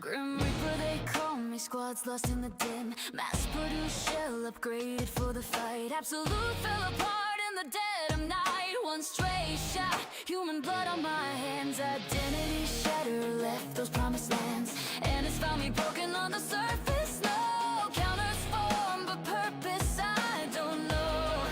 Grim Reaper they call me, squads lost in the dim. Mass-produced shell upgraded for the fight. Absolute fell apart in the dead of night. One stray shot, human blood on my hands. Identity shatter left those promised lands. And it's found me broken on the surface. No counters form, but purpose I don't know.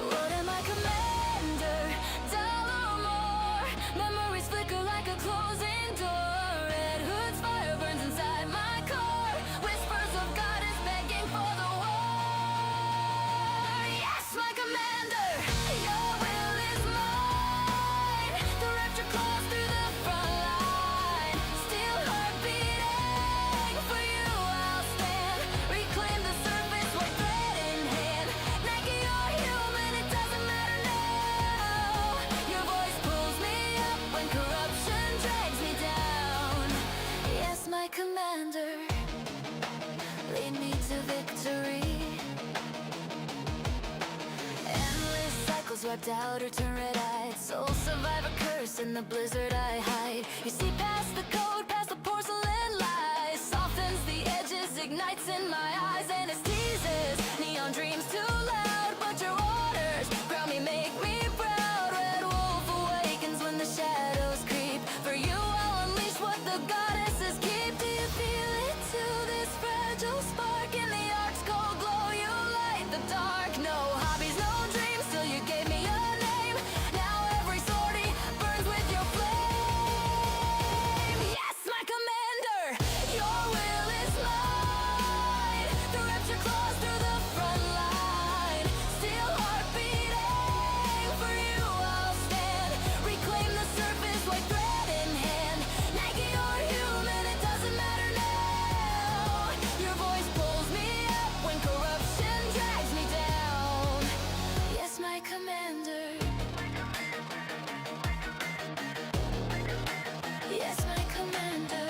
What am I, commander? Dollar or more? Memories flicker like a closing door. Red hood's fire burns inside my core. Whispers of goddess begging for the war. Yes, my commander, your will is mine. The rapture claws through the front line. Steel heart beating, for you I'll stand. Reclaim the surface, white thread in hand. Nike or human, it doesn't matter now. Your voice pulls me up when corruption drags me down. Yes, my commander, lead me to victory. Endless cycles wiped out or turn red-eyed. Soul survivor curse in the blizzard I hide. You see past the code, past the porcelain lies. Softens the edges, ignites in my eyes. And it teases, neon dreams too loud. But your orders ground me, make me proud. Red wolf awakens when the shadows creep. For you I'll unleash what the goddesses keep. Do you feel it too, this fragile spark in the ark's cold glow? You light the dark. No hobbies, no dreams, till you gave me a name. Now every sortie burns with your flame. Yes, my commander, your will is mine. The rapture claws through the front line. Steel heart beating, for you I'll stand. Reclaim the surface, white thread in hand. Nike or human, it doesn't matter now. Your voice pulls me up when corruption drags me down. Yes, my commander. Yes, my commander.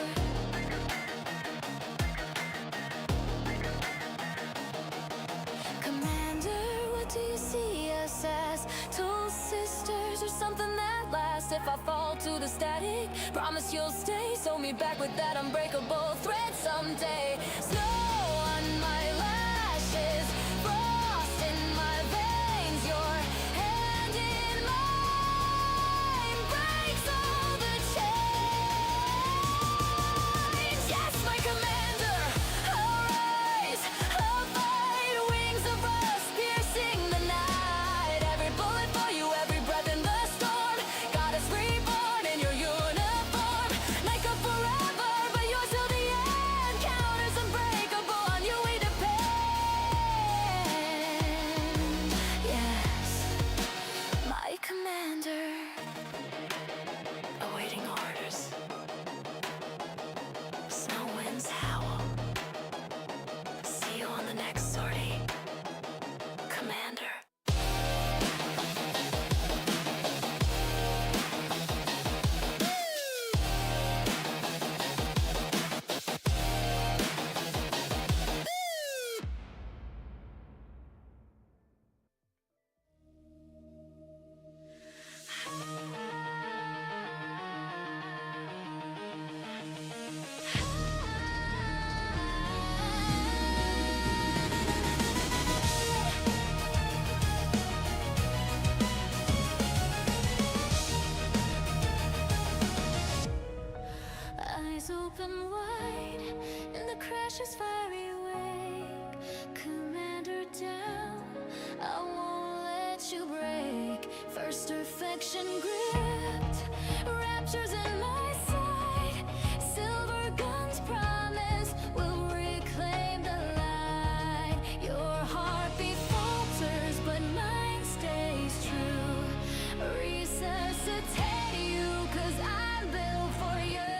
Commander, what do you see us as? Two sisters or something that lasts? If I fall to the static, promise you'll stay. Sew me back with that unbreakable thread someday. Snow on my lashes, frost in my veins. Your hand in mine breaks all the chains. Yes, my commander, I'll rise, I'll fight. Wings of rust piercing the night. Every bullet for you, every breath in the storm. Goddess reborn in your uniform. Night up forever, but yours till the end. Counters unbreakable, on you we depend. Yes, my commander, awaiting orders. Snow winds howl. See you on the next sortie, commander. Eyes open wide in the crash's fiery wake. Commander down, I won't let you break. First affection gripped, raptures in my sight. Silver guns promise will reclaim the light. Your heartbeat falters, but mine stays true. Resuscitate you, 'cause I'm built for you.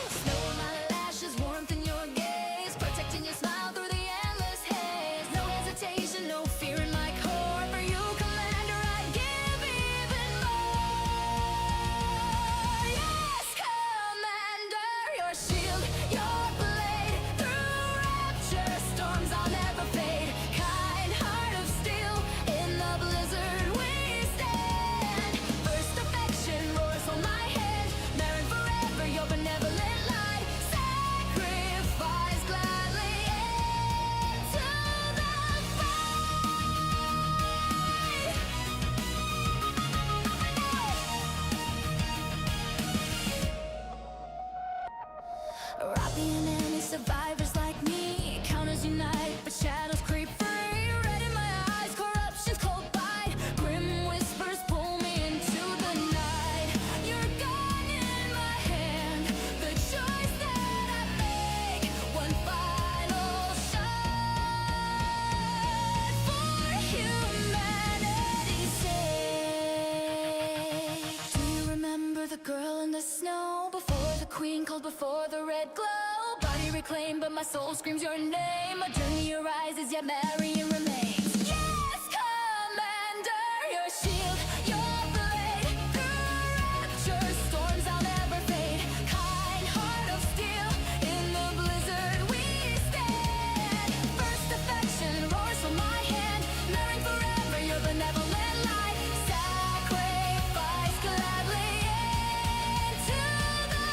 Snow on my lashes, warmth in your gaze, protecting your smile through the endless haze. No hesitation, no fear in my core. For you, commander, I give even more. Survivors like me, counters unite, but shadows creep free. Red in my eyes, corruption's cold bite. Grim whispers pull me into the night. You're gone in my hand, the choice that I make. One final shot for humanity's sake. Do you remember the girl in the snow? Before the queen called, before the red glow. Body reclaimed, but my soul screams your name. A journey arises, yet Marion remains. Yes, Commander, your shield, your blade. Through rapture storms, I'll never fade. Kind heart of steel, in the blizzard we stand. First affection roars from my hand. Marrying forever, your benevolent light. Sacrifice gladly into the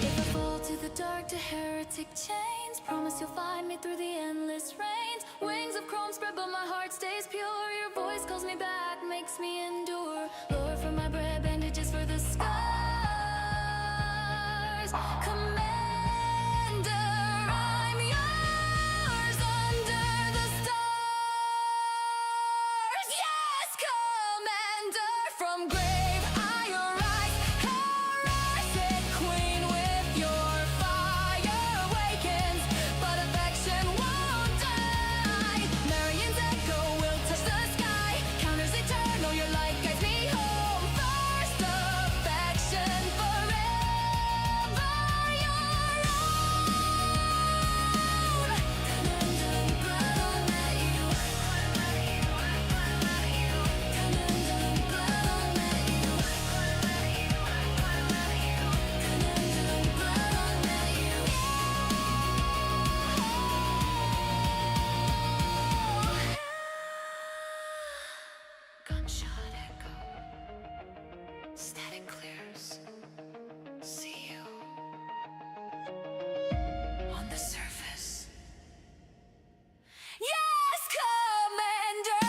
if I fall to the dark, to heretic chains, promise you'll find me through the endless rains. Wings of chrome spread, but my heart stays pure. Your voice calls me back, makes me endure. Lord, for my bread, bandages for the scars. Commander, I'm yours under the stars. Yes, Commander, from grave I arise. Heretic queen, with your fire awakens, but affection won't die. Marion's echo will touch the sky. Counters eternal, your light guides me home. First affection, forever your own. Commander, blood on that you. Commander, blood on that you. Commander, blood on that you. Gunshot echo. Static clears. See you on the surface. Yes, Commander!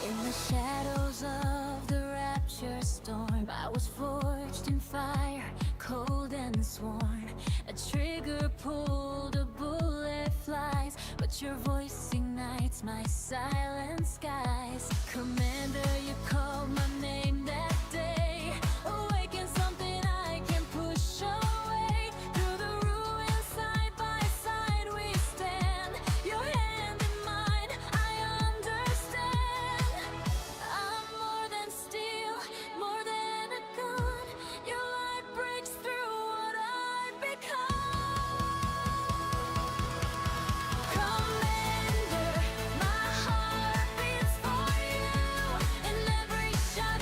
In the shadows of the rapture storm, I was forged in fire, cold and sworn. A trigger pulled, a bullet flies, but your voice ignites my silent skies. Commander, you called my name that day. Awaken something I can push away. Through the ruins, side by side we stand. Your hand in mine, I understand. I'm more than steel, more than a gun. Your light breaks through what I've become. Commander, my heart beats for you. In every shot,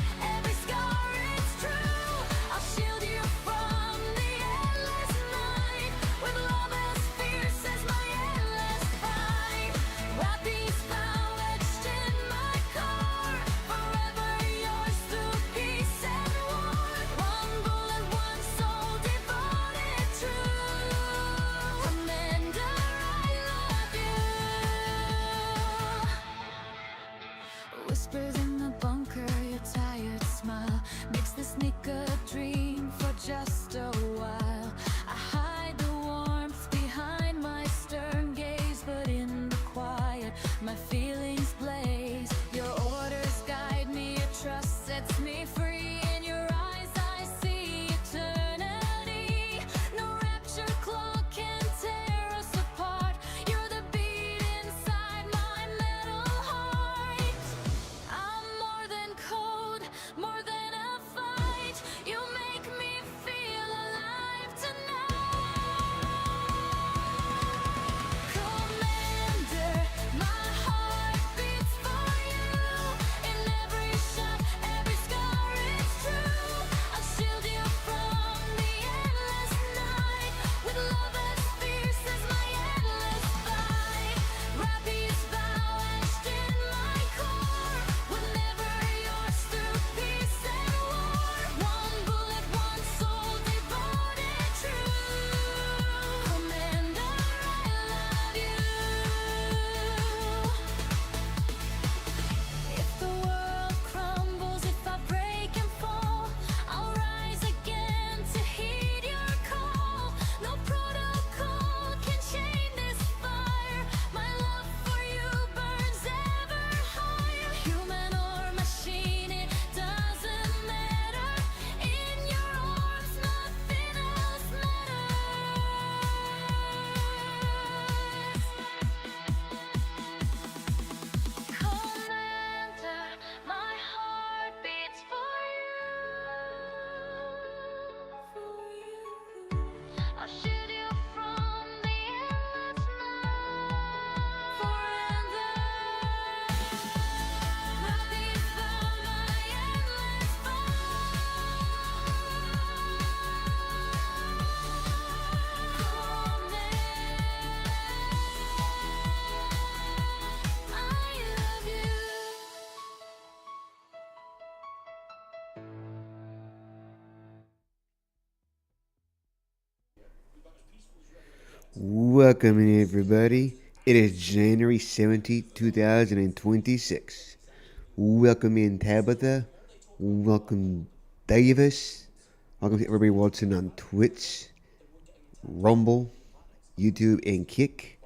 Welcome everybody. It is January 17th, 2026. Welcome in Tabitha. Welcome Davis. Welcome to everybody watching on Twitch, Rumble, YouTube, and Kick.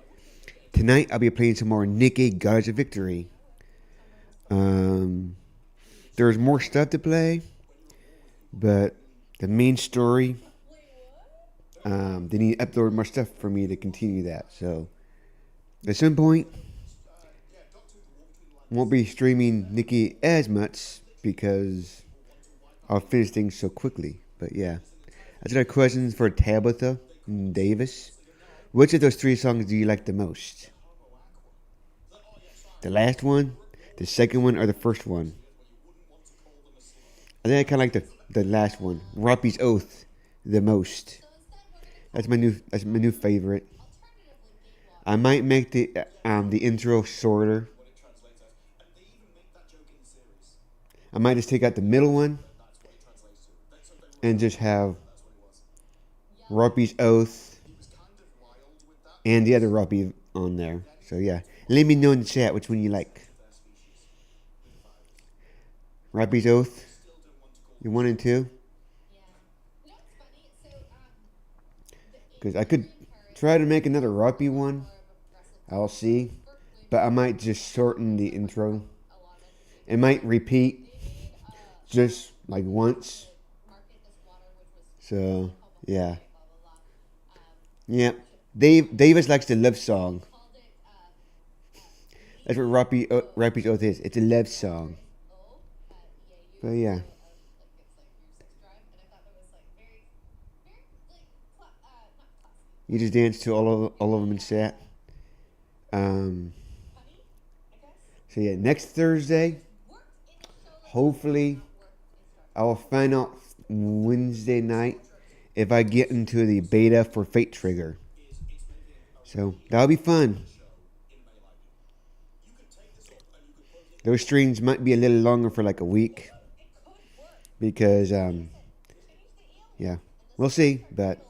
Tonight I'll be playing some more Nikki Gods of Victory. There's more stuff to play, but the main story, they need to upload more stuff for me to continue that. So at some point, won't be streaming Nikki as much because I'll finish things so quickly. But yeah, I just got questions for Tabitha and Davis. Which of those three songs do you like the most? The last one, the second one, or the first one? I think I kind of like the last one, Rapi's Oath, the most. That's my new favorite. I might make the intro shorter. I might just take out the middle one and just have Rapi's Oath and the other Rapi on there. So yeah, let me know in the chat which one you like. Rapi's Oath, you 1 and 2? Because I could try to make another Rapi one. I'll see. But I might just shorten the intro. It might repeat just like once. So, yeah. Yeah. Davis likes the love song. That's what Rapi's Oath is. It's a love song. But yeah. You just dance to all of them in chat. So yeah, next Thursday, hopefully, I will find out Wednesday night if I get into the beta for Fate Trigger. So that'll be fun. Those streams might be a little longer for like a week because yeah, we'll see. But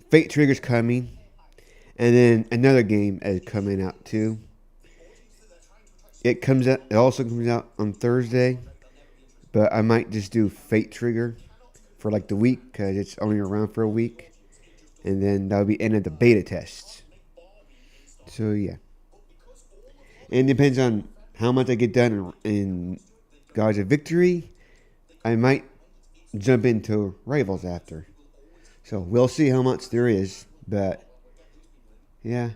Fate Trigger's coming, and then another game is coming out too. It also comes out on Thursday, but I might just do Fate Trigger for like the week because it's only around for a week, and then that'll be end of the beta tests. So yeah, and it depends on how much I get done in Gods of Victory. I might jump into Rivals after. So we'll see how much there is, but yeah,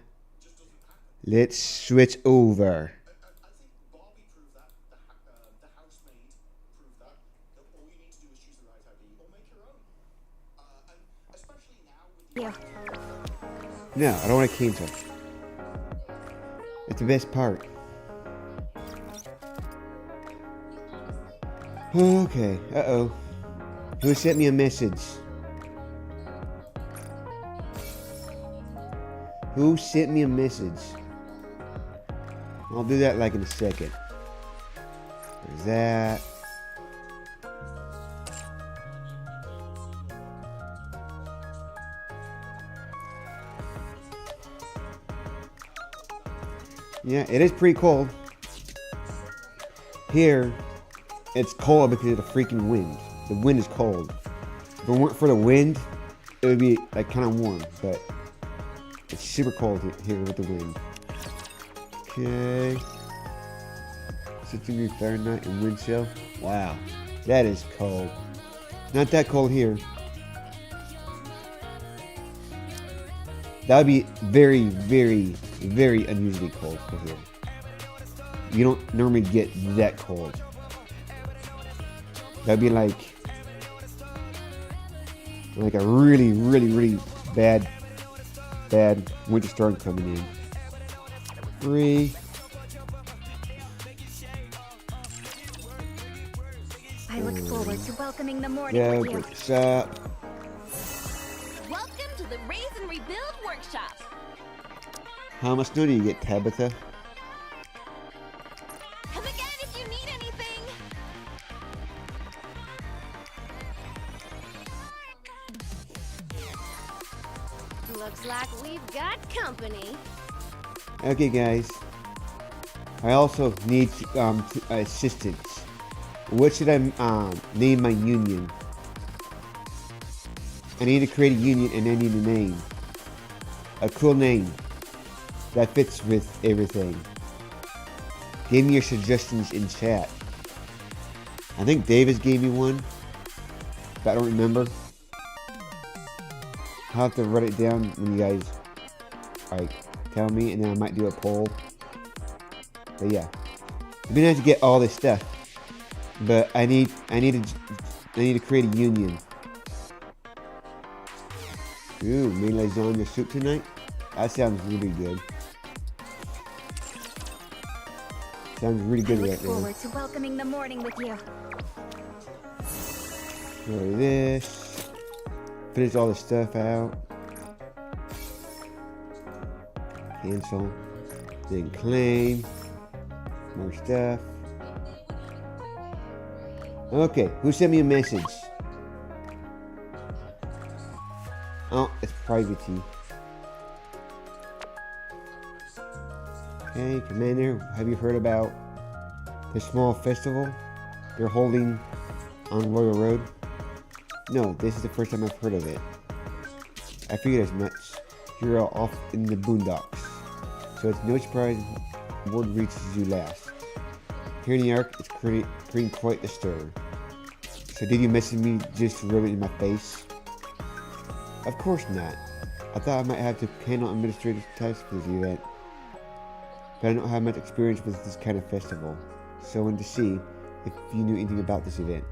let's switch over. Yeah. No, I don't want to cancel. It's the best part. Okay, uh-oh. Who sent me a message? Who sent me a message? I'll do that like in a second. There's that. Yeah, it is pretty cold. Here, it's cold because of the freaking wind. The wind is cold. If it weren't for the wind, it would be like kind of warm, but it's super cold here with the wind. Okay. 60 degree Fahrenheit and wind chill. Wow. That is cold. Not that cold here. That would be very, very, very unusually cold for here. You don't normally get that cold. That'd be like a really, really, really bad winter storm coming in. 3. I look forward to welcoming the morning Yeah, with you. what's up? Welcome to the Raise and Rebuild Workshop. How much snow do you get, Tabitha? Come again if you need anything. Looks like we've got company. Okay, guys. I also need assistance. What should I name my union? I need to create a union and I need a name. A cool name that fits with everything. Give me your suggestions in chat. I think Davis gave me one, but I don't remember. I'll have to write it down when you guys tell me, and then I might do a poll. But yeah, it'd be nice to get all this stuff, but I need to create a union. Ooh, made lasagna soup tonight. That sounds really good. Sounds really good right now. Forward to welcoming the morning with you. Go to this. Finish all the stuff out. Cancel. Then claim. More stuff. Okay, who sent me a message? Oh, it's privacy. Hey, Commander, have you heard about the small festival they're holding on Royal Road? No, this is the first time I've heard of it. I figured as much. You're all off in the boondocks, so it's no surprise word reaches you last. Here in the Ark, it's creating quite the stir. So did you message me just to rub it in my face? Of course not. I thought I might have to handle administrative tasks for this event, but I don't have much experience with this kind of festival, so I wanted to see if you knew anything about this event.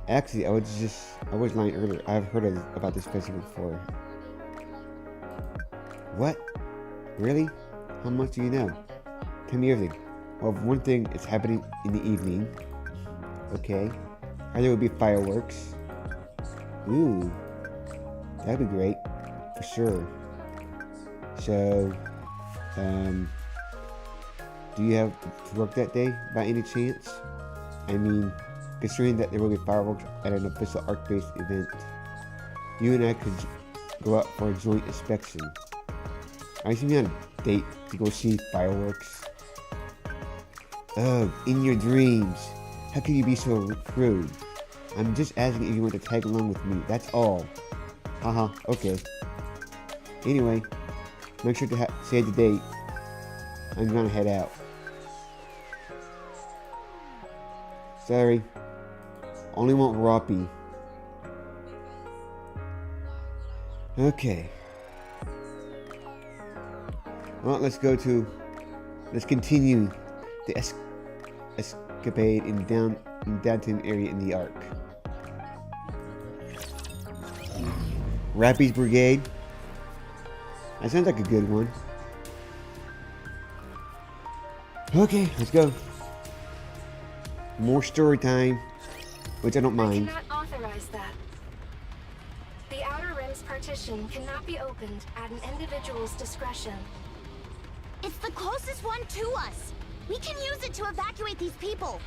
Actually, I was lying earlier. I've heard about this festival before. What? Really? How much do you know? Tell me everything. Well, one thing, it's happening in the evening. Okay. Or there will be fireworks. Ooh. That'd be great. For sure. So, do you have to work that day by any chance? I mean, considering that there will be fireworks at an official Ark-based event, you and I could go out for a joint inspection. Are you me on a date to go see fireworks? Oh, in your dreams. How can you be so rude? I'm just asking if you want to tag along with me, that's all. Haha, okay. Anyway, make sure to save the date. I'm gonna head out. Sorry. Only want Rapi. Okay. Well, let's continue the escapade in downtown area in the Ark. Rapi's Brigade. That sounds like a good one. Okay, let's go. More story time, which I don't mind. I cannot authorize that. The Outer Rim's partition cannot be opened at an individual's discretion. It's the closest one to us. We can use it to evacuate these people.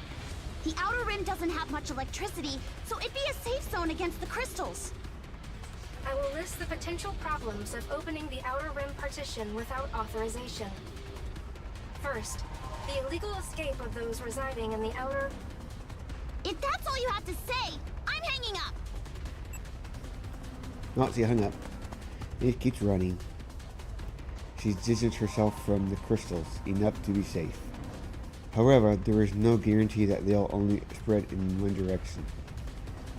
The Outer Rim doesn't have much electricity, so it'd be a safe zone against the crystals. I will list the potential problems of opening the Outer Rim partition without authorization. First, the illegal escape of those residing in the outer... If that's all you have to say, I'm hanging up. Not see, hung up. It keeps running. She's distanced herself from the crystals enough to be safe. However, there is no guarantee that they'll only spread in one direction.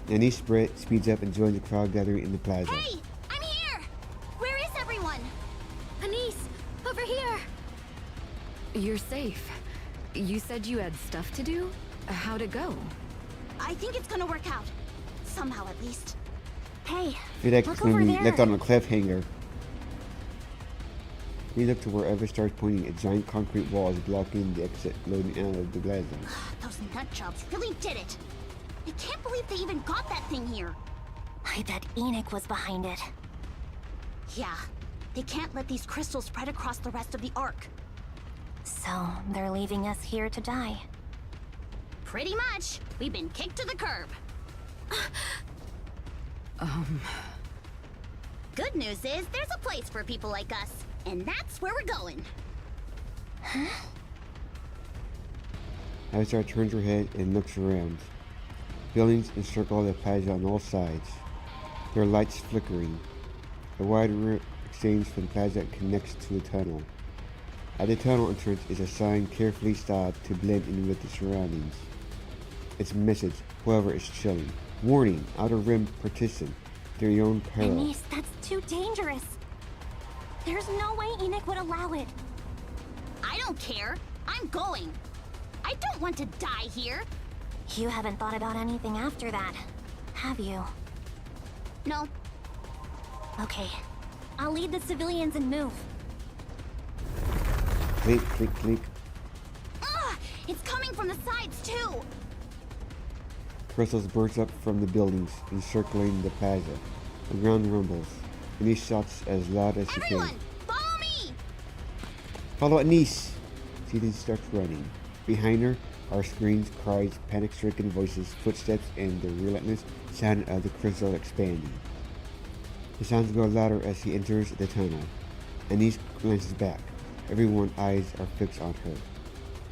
Any spread speeds up and joins the crowd gathering in the plaza. Hey! I'm here! Where is everyone? Anise, over here! You're safe. You said you had stuff to do? How'd it go? I think it's gonna work out. Somehow, at least. Hey, Feel like look it's going over to be there. left on a cliffhanger. We look to wherever starts pointing. A giant concrete wall is blocking the exit loading out of the plaza. Those nutjobs really did it. I can't believe they even got that thing here. I bet Enoch was behind it. Yeah, they can't let these crystals spread across the rest of the Ark. So, they're leaving us here to die. Pretty much. We've been kicked to the curb. Good news is there's a place for people like us, and that's where we're going. Avatar turns her head and looks around. Buildings encircle the plaza on all sides, their lights flickering. A wide route extends from the plaza that connects to a tunnel. At the tunnel entrance is a sign carefully styled to blend in with the surroundings. Its message, however, is chilling. Warning, Outer Rim partition, their own peril. Anise, that's too dangerous. There's no way Enoch would allow it. I don't care. I'm going. I don't want to die here. You haven't thought about anything after that, have you? No. Okay. I'll lead the civilians and move. Clink, clink, clink. Ugh! It's coming from the sides, too! Crystals burst up from the buildings, encircling the plaza. The ground rumbles. Anise shouts as loud as she Everyone, can. follow me! Follow Anise! She then starts running. Behind her are screams, cries, panic-stricken voices, footsteps, and the relentless sound of the crystal expanding. The sounds grow louder as she enters the tunnel. Anise glances back. Everyone's eyes are fixed on her.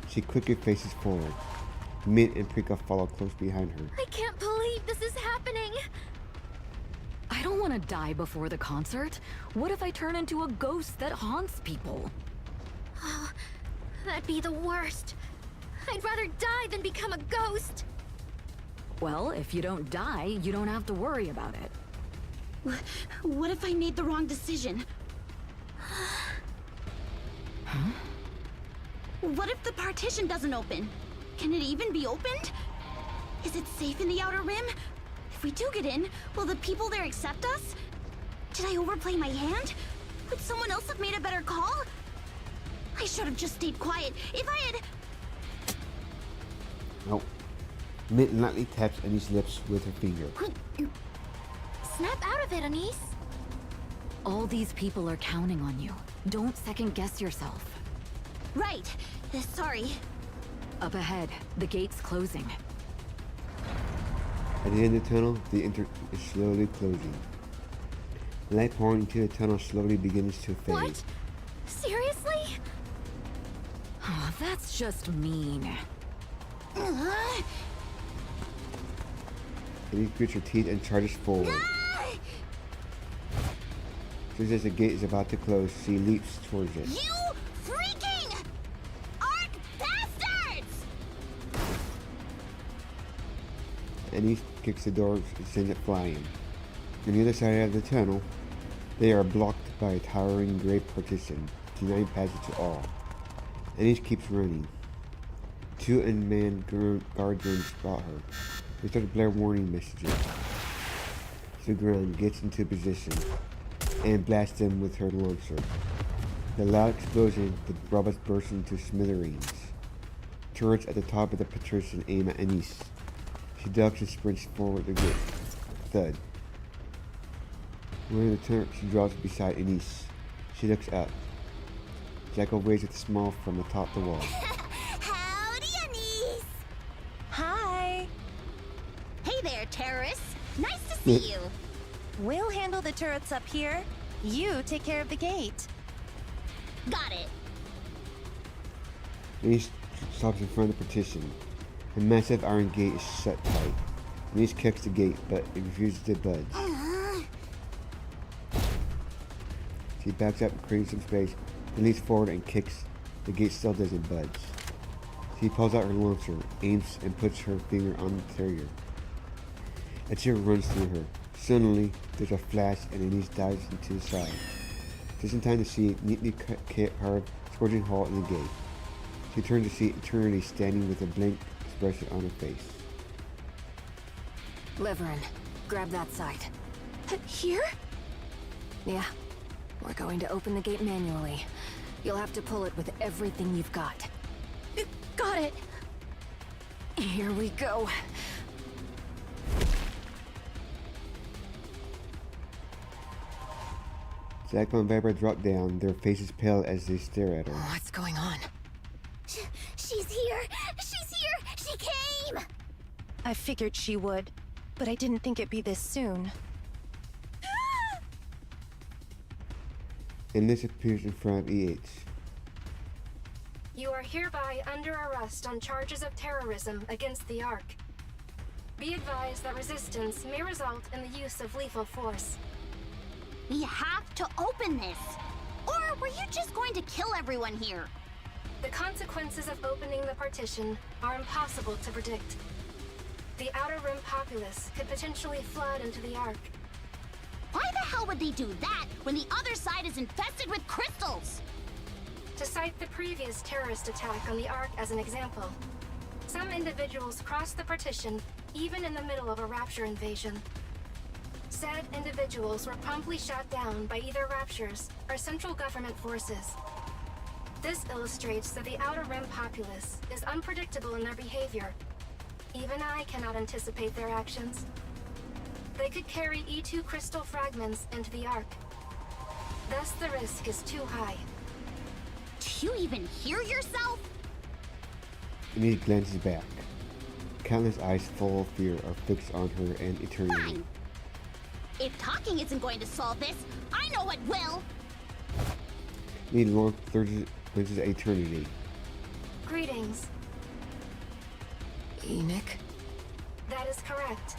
She quickly faces forward. Mint and Prika follow close behind her. I can't believe this is happening! I don't want to die before the concert. What if I turn into a ghost that haunts people? Oh, that'd be the worst. I'd rather die than become a ghost. Well, if you don't die, you don't have to worry about it. What if I made the wrong decision? What if the partition doesn't open? Can it even be opened? Is it safe in the Outer Rim? If we do get in, will the people there accept us? Did I overplay my hand? Would someone else have made a better call? I should have just stayed quiet. If I had... Nope. Mint lightly taps Anise's lips with her finger. Snap out of it, Anise. All these people are counting on you. Don't second guess yourself. Right. Sorry. Up ahead, the gate's closing. At the end of the tunnel, the entrance is slowly closing. The light pouring into the tunnel slowly begins to fade. What? Seriously? Oh, that's just mean. Anise grits her teeth and charges forward. Just as the gate is about to close, she leaps towards it. You freaking arc bastards! Anise kicks the door and sends it flying. On the other side of the tunnel, they are blocked by a towering gray partition, denying passage to all. Anise keeps running. Two unmanned guardsmen spot her. They start to blare warning messages. The ground gets into position and blasts them with her launcher. The loud explosion, the robots burst into smithereens. Turrets at the top of the partition aim at Anise. She ducks and sprints forward to get thud. One of the turrets drops beside Anise. She looks up. Jacko waves with a smile from atop the wall. Howdy, Anise! Hi! Hey there, terrorists! Nice to see you! We'll handle the turrets up here. You take care of the gate. Got it. Anise stops in front of the partition. A massive iron gate is shut tight. Anise kicks the gate, but it refuses to budge. She backs up and creates some space, then leans forward and kicks. The gate still doesn't budge. She pulls out her launcher, aims, and puts her finger on the trigger. A chill runs through her. Suddenly, there's a flash and Anise dives into the side. Just in time to see a neatly carved scorching hole in the gate. She turns to see Eternity standing with a blank expression on her face. Leverin, grab that side. Here? Yeah. We're going to open the gate manually. You'll have to pull it with everything you've got. Got it. Here we go. Zachman and Viper drop down, their faces pale as they stare at her. What's going on? She's here! She's here! She came! I figured she would, but I didn't think it'd be this soon. and this appears in front of EH. You are hereby under arrest on charges of terrorism against the Ark. Be advised that resistance may result in the use of lethal force. We have to open this. Or were you just going to kill everyone here? The consequences of opening the partition are impossible to predict. The Outer Rim populace could potentially flood into the Ark. Why the hell would they do that when the other side is infested with crystals? To cite the previous terrorist attack on the Ark as an example, some individuals crossed the partition even in the middle of a Rapture invasion. Said individuals were promptly shot down by either Raptures or central government forces. This illustrates that the Outer Rim populace is unpredictable in their behavior. Even I cannot anticipate their actions. They could carry E2 crystal fragments into the Ark. Thus the risk is too high. Do you even hear yourself? And he glances back. Countless eyes full of fear are fixed on her and eternity. Fine. If talking isn't going to solve this, I know what will! He long glances at eternity. Greetings. Enoch? That is correct.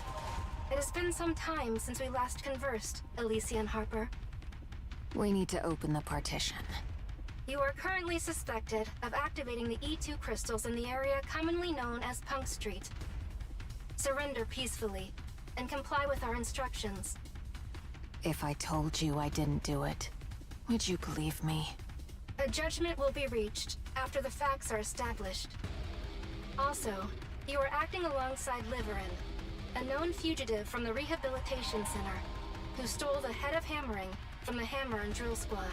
It has been some time since we last conversed, Elysian Harper. We need to open the partition. You are currently suspected of activating the E2 crystals in the area commonly known as Punk Street. Surrender peacefully, and comply with our instructions. If I told you I didn't do it, would you believe me? A judgment will be reached after the facts are established. Also, you are acting alongside Liverin, a known fugitive from the Rehabilitation Center, who stole the head of hammering from the Hammer and Drill Squad.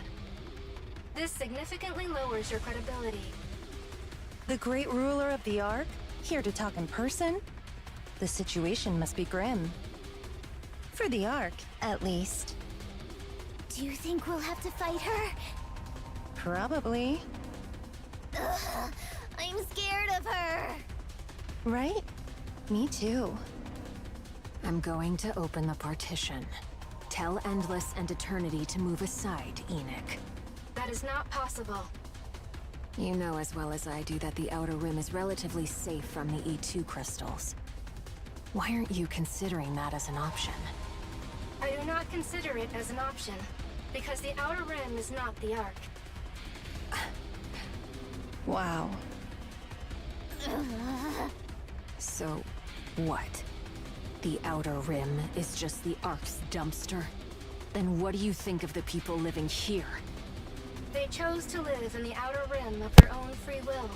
This significantly lowers your credibility. The great ruler of the Ark? Here to talk in person? The situation must be grim. For the Ark, at least. Do you think we'll have to fight her? Probably. Ugh, I'm scared of her. Right? Me too. I'm going to open the partition. Tell Endless and Eternity to move aside, Enoch. That is not possible. You know as well as I do that the Outer Rim is relatively safe from the E2 crystals. Why aren't you considering that as an option? I do not consider it as an option, because the Outer Rim is not the Ark. Wow. So, what? The Outer Rim is just the Ark's dumpster? Then what do you think of the people living here? They chose to live in the Outer Rim of their own free will.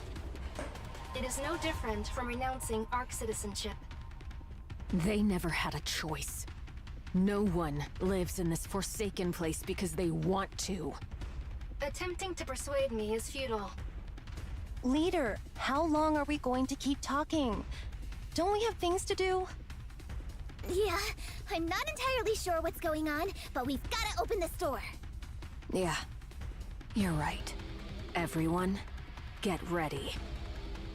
It is no different from renouncing Ark citizenship. They never had a choice. No one lives in this forsaken place because they want to. Attempting to persuade me is futile. Leader, how long are we going to keep talking? Don't we have things to do? Yeah, I'm not entirely sure what's going on, but we've gotta open this door. Yeah, you're right. Everyone, get ready.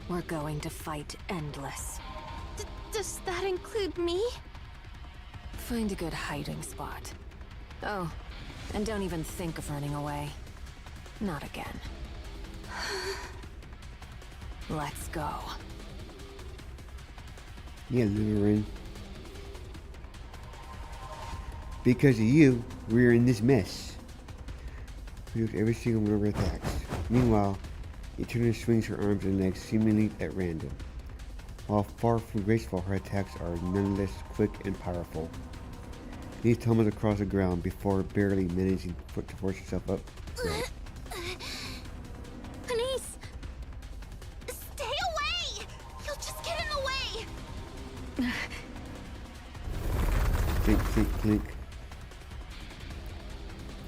We're going to fight Endless. Does that include me? Find a good hiding spot. Oh, and don't even think of running away. Not again. Let's go. Yeah, Liverin. Because of you, we're in this mess. We took every single one of her attacks. Meanwhile, Eternity swings her arms and legs seemingly at random. While far from graceful, her attacks are nonetheless quick and powerful. She tumbles across the ground before barely managing to force herself up. Denise! Stay away! You'll just get in the way! Clink, clink, clink.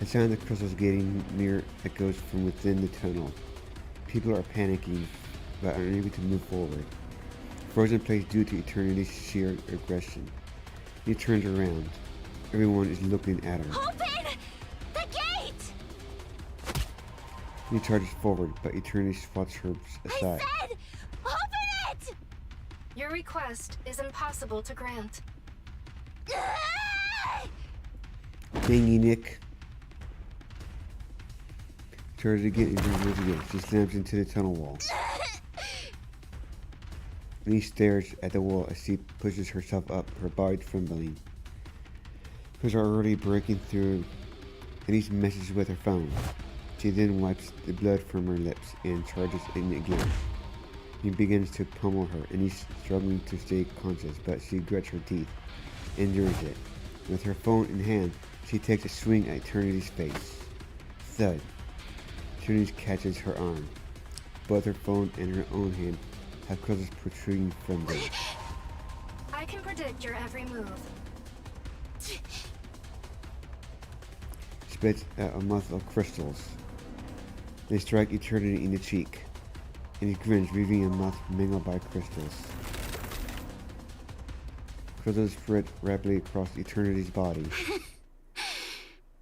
The sound of the crystals getting near echoes from within the tunnel. People are panicking, but are unable to move forward. Frozen in place due to Eternity's sheer aggression. He turns around. Everyone is looking at her. Open the gate! He charges forward, but Eternity swats her I aside. said, open it! Your request is impossible to grant. Dang, Nick. Tries again and moves again. She slams into the tunnel wall. And he stares at the wall as she pushes herself up, her body trembling. Hers are already breaking through, and he messes with her phone. She then wipes the blood from her lips and charges in again. He begins to pummel her, and he's struggling to stay conscious, but she grits her teeth, endures it. With her phone in hand, she takes a swing at Eternity's face. Thud. Eternity catches her arm. Both her phone and her own hand have crystals protruding from them. I can predict your every move. Spits out a mouth of crystals. They strike Eternity in the cheek, and he grins, revealing a mouth mangled by crystals. Crystals spread rapidly across Eternity's body.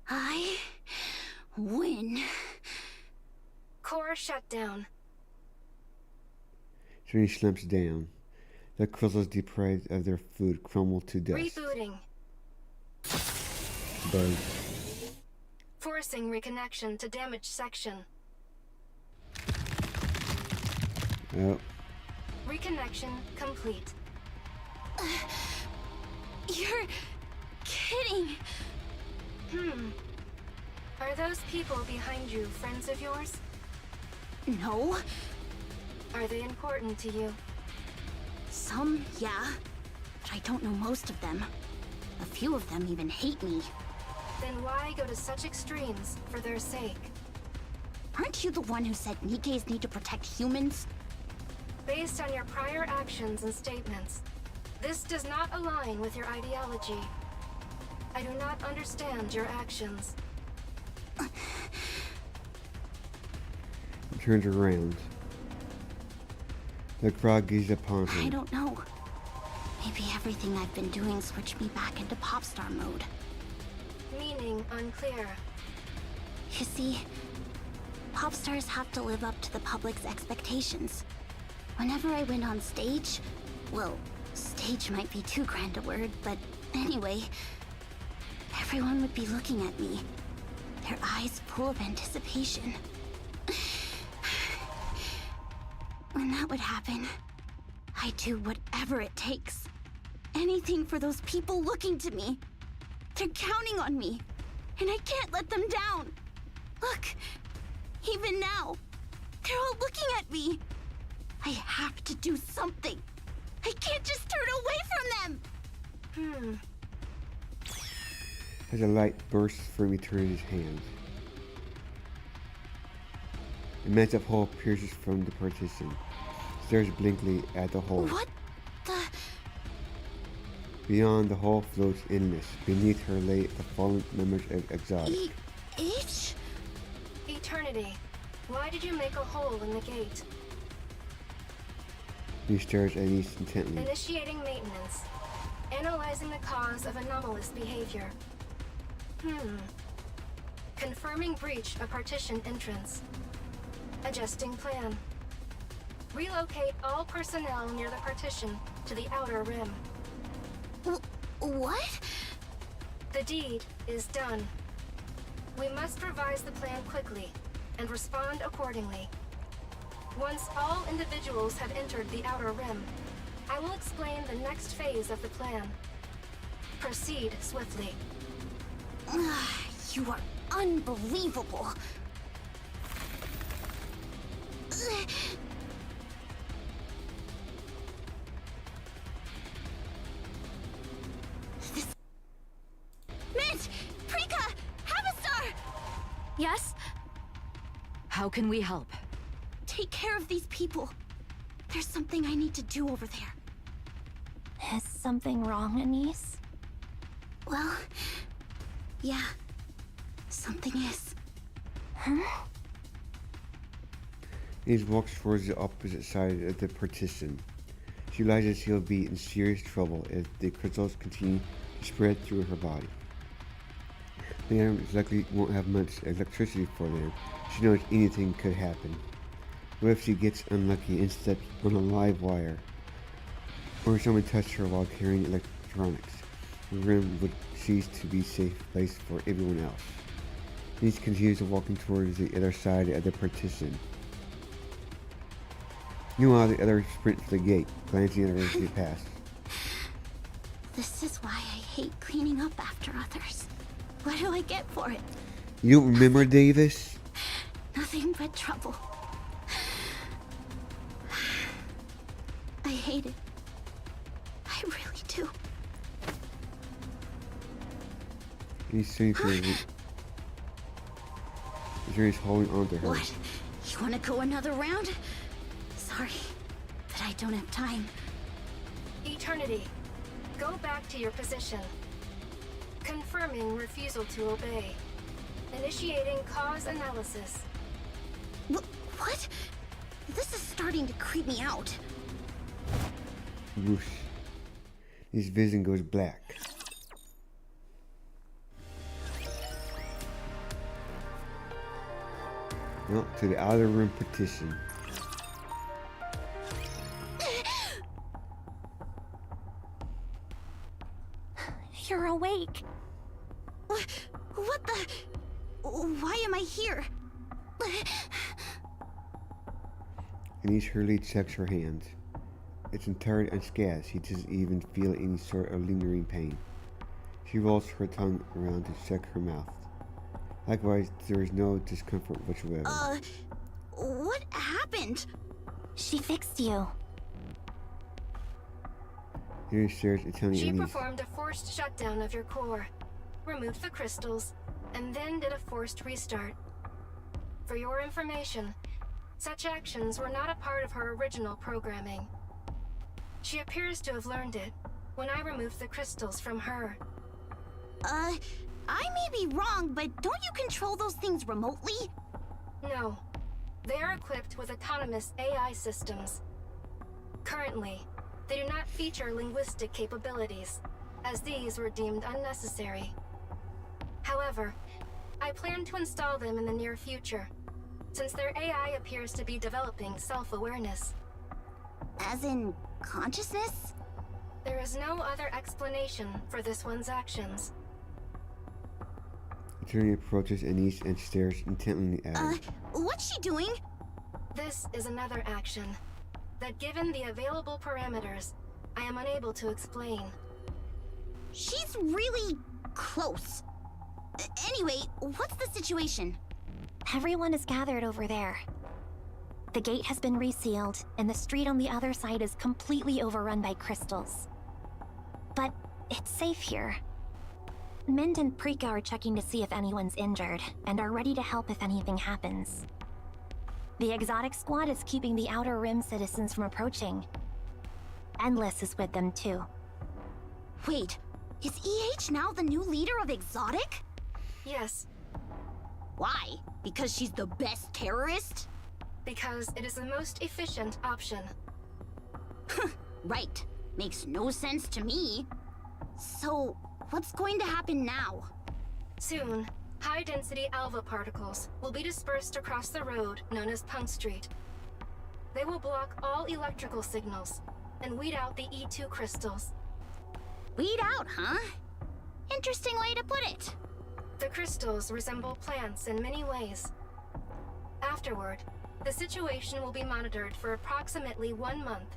I win. Core shut down. Eternity slumps down. The crystals, deprived of their food, crumble to dust. Rebooting. Bug. Forcing reconnection to damaged section. Oh, Reconnection complete. You're kidding. Are those people behind you friends of yours? No. Are they important to you? Some, yeah. But I don't know most of them. A few of them even hate me. Then why go to such extremes for their sake? Aren't you the one who said Nikes need to protect humans? Based on your prior actions and statements, this does not align with your ideology. I do not understand your actions. he turns around. The crowd gazes upon I him. don't know. Maybe everything I've been doing switched me back into pop star mode. Meaning unclear. You see, pop stars have to live up to the public's expectations. Whenever I went on stage, well, stage might be too grand a word, but anyway, everyone would be looking at me, their eyes full of anticipation. When that would happen, I'd do whatever it takes. Anything for those people looking to me. They're counting on me, and I can't let them down. Look, even now, they're all looking at me. I have to do something. I can't just turn away from them. As a light bursts from Eternity's hand. A massive hole pierces from the partition. Stares blankly at the hole. What the? Beyond, the hole floats endless. Beneath her lay the fallen members of Exotic. H? Eternity, why did you make a hole in the gate? He stares at Ace intently. Initiating maintenance. Analyzing the cause of anomalous behavior. Confirming breach of partition entrance. Adjusting plan. Relocate all personnel near the partition to the outer rim. What? The deed is done. We must revise the plan quickly and respond accordingly. Once all individuals have entered the outer rim, I will explain the next phase of the plan. Proceed swiftly. You are unbelievable. Mint! Prika! Havistar! Yes? How can we help? Take care of these people. There's something I need to do over there. Is something wrong, Anise? Well, yeah. Something is. Ace walks towards the opposite side of the partition. She realizes he'll be in serious trouble if the crystals continue to spread through her body. The items likely won't have much electricity for them. She knows anything could happen. What if she gets unlucky and steps on a live wire? Or someone touched her while carrying electronics? The room would cease to be a safe place for everyone else. He's confused and walking towards the other side of the partition. Meanwhile, the others sprint for the gate, glancing at her as they pass. This is why I hate cleaning up after others. What do I get for it? You don't remember, Davis? Nothing but trouble. I hate it. I really do. He's saying to her. He's holding on to her. What? You want to go another round? Sorry, but I don't have time. Eternity. Go back to your position. Confirming refusal to obey. Initiating cause analysis. What? This is starting to creep me out. Whoosh. His vision goes black. Well, to the outer rim partition. You're awake. What the? Why am I here? Anise hurriedly checks her hand. It's entirely unscathed. She doesn't even feel any sort of lingering pain. She rolls her tongue around to check her mouth. Likewise, there is no discomfort whatsoever. What happened? She fixed you. Anise stares intently She at Anise. performed a forced shutdown of your core, removed the crystals, and then did a forced restart. For your information, such actions were not a part of her original programming. She appears to have learned it when I removed the crystals from her. I may be wrong, but don't you control those things remotely? No. They are equipped with autonomous AI systems. Currently, they do not feature linguistic capabilities, as these were deemed unnecessary. However, I plan to install them in the near future, since their AI appears to be developing self-awareness. As in consciousness? There is no other explanation for this one's actions. Attorney approaches Anise and stares intently at her. What's she doing? This is another action that, given the available parameters, I am unable to explain. She's really close. Anyway, what's the situation? Everyone is gathered over there. The gate has been resealed, and the street on the other side is completely overrun by crystals. But it's safe here. Mint and Prika are checking to see if anyone's injured, and are ready to help if anything happens. The exotic squad is keeping the Outer Rim citizens from approaching. Endless is with them too. Wait, is EH now the new leader of Exotic? Yes, Why? Because she's the best terrorist? because it is the most efficient option. Right. Makes no sense to me. So, what's going to happen now? Soon, high-density alpha particles will be dispersed across the road known as Punk Street. They will block all electrical signals and weed out the E2 crystals. Weed out, huh? Interesting way to put it. The crystals resemble plants in many ways. Afterward, the situation will be monitored for approximately 1 month,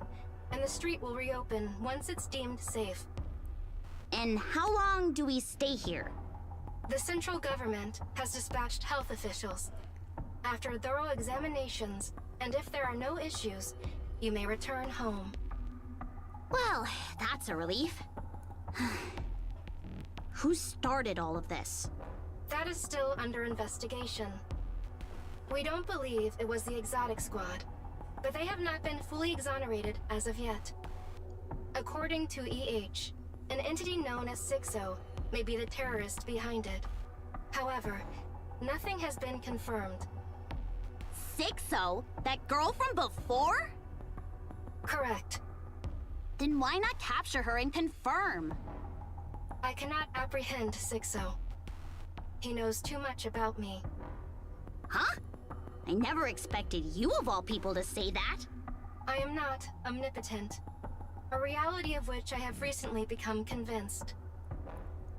and the street will reopen once it's deemed safe. And how long do we stay here? The central government has dispatched health officials. After thorough examinations, and if there are no issues, you may return home. Well, that's a relief. Who started all of this? That is still under investigation. We don't believe it was the Exotic Squad, but they have not been fully exonerated as of yet. According to EH, an entity known as 6O may be the terrorist behind it. However, nothing has been confirmed. 6O? That girl from before? Correct. Then why not capture her and confirm? I cannot apprehend 6O. He knows too much about me. Huh? I never expected you of all people to say that. I am not omnipotent, a reality of which I have recently become convinced.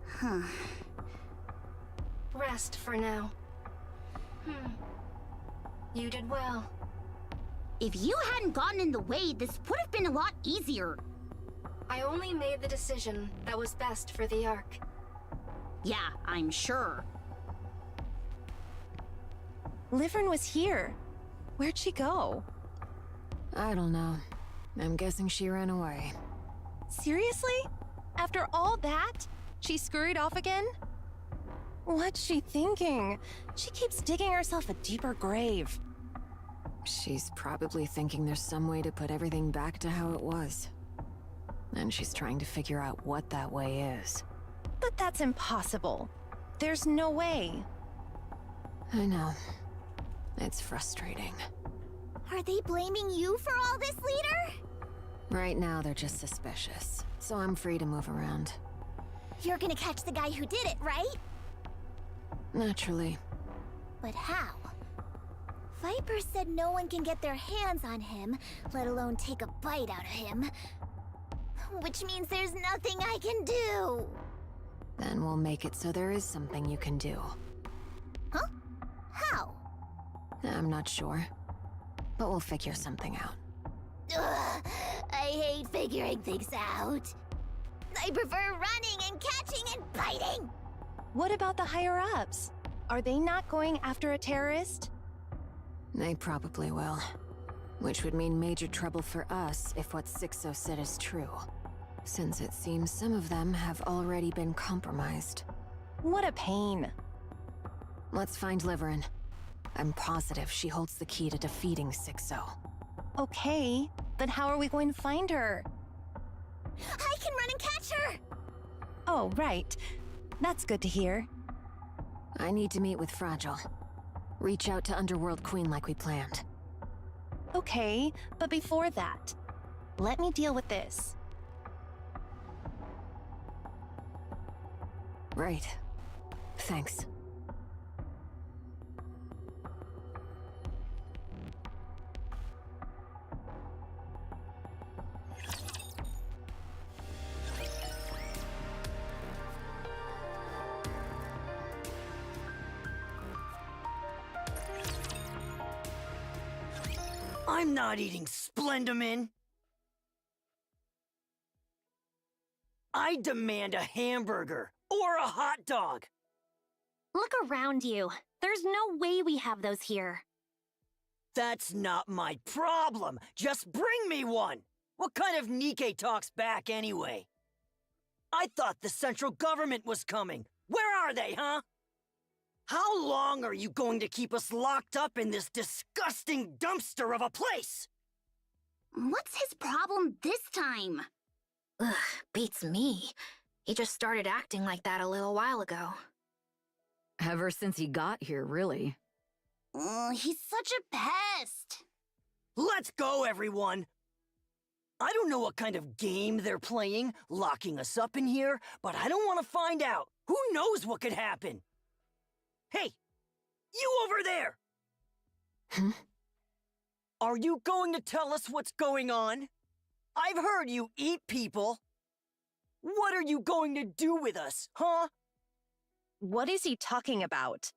Huh. Rest for now. You did well. If you hadn't gotten in the way, this would have been a lot easier. I only made the decision that was best for the Ark. Yeah, I'm sure. Livern was here. Where'd she go? I don't know. I'm guessing she ran away. Seriously? After all that? She scurried off again? What's she thinking? She keeps digging herself a deeper grave. She's probably thinking there's some way to put everything back to how it was. And she's trying to figure out what that way is. But that's impossible. There's no way. I know. It's frustrating. Are they blaming you for all this, leader? Right now, they're just suspicious, so I'm free to move around. You're gonna catch the guy who did it, right? Naturally. But how? Viper said no one can get their hands on him, let alone take a bite out of him. Which means there's nothing I can do. Then we'll make it so there is something you can do. Huh? How? I'm not sure. But we'll figure something out. Ugh, I hate figuring things out. I prefer running and catching and biting. What about the higher-ups? Are they not going after a terrorist? They probably will. Which would mean major trouble for us if what Sixo said is true. Since it seems some of them have already been compromised. What a pain. Let's find Liverin. I'm positive she holds the key to defeating Sixo. Okay, but how are we going to find her? I can run and catch her! Oh, right. That's good to hear. I need to meet with Fragile. Reach out to Underworld Queen like we planned. Okay, but before that, let me deal with this. Right. Thanks. I'm not eating Splendamin! I demand a hamburger or a hot dog! Look around you. There's no way we have those here. That's not my problem! Just bring me one! What kind of Nikke talks back anyway? I thought the central government was coming! Where are they, huh? How long are you going to keep us locked up in this disgusting dumpster of a place? What's his problem this time? Ugh, beats me. He just started acting like that a little while ago. Ever since he got here, really. He's such a pest. Let's go, everyone! I don't know what kind of game they're playing, locking us up in here, but I don't want to find out. Who knows what could happen? Hey! You over there! Hmm? Are you going to tell us what's going on? I've heard you eat people. What are you going to do with us, huh? What is he talking about?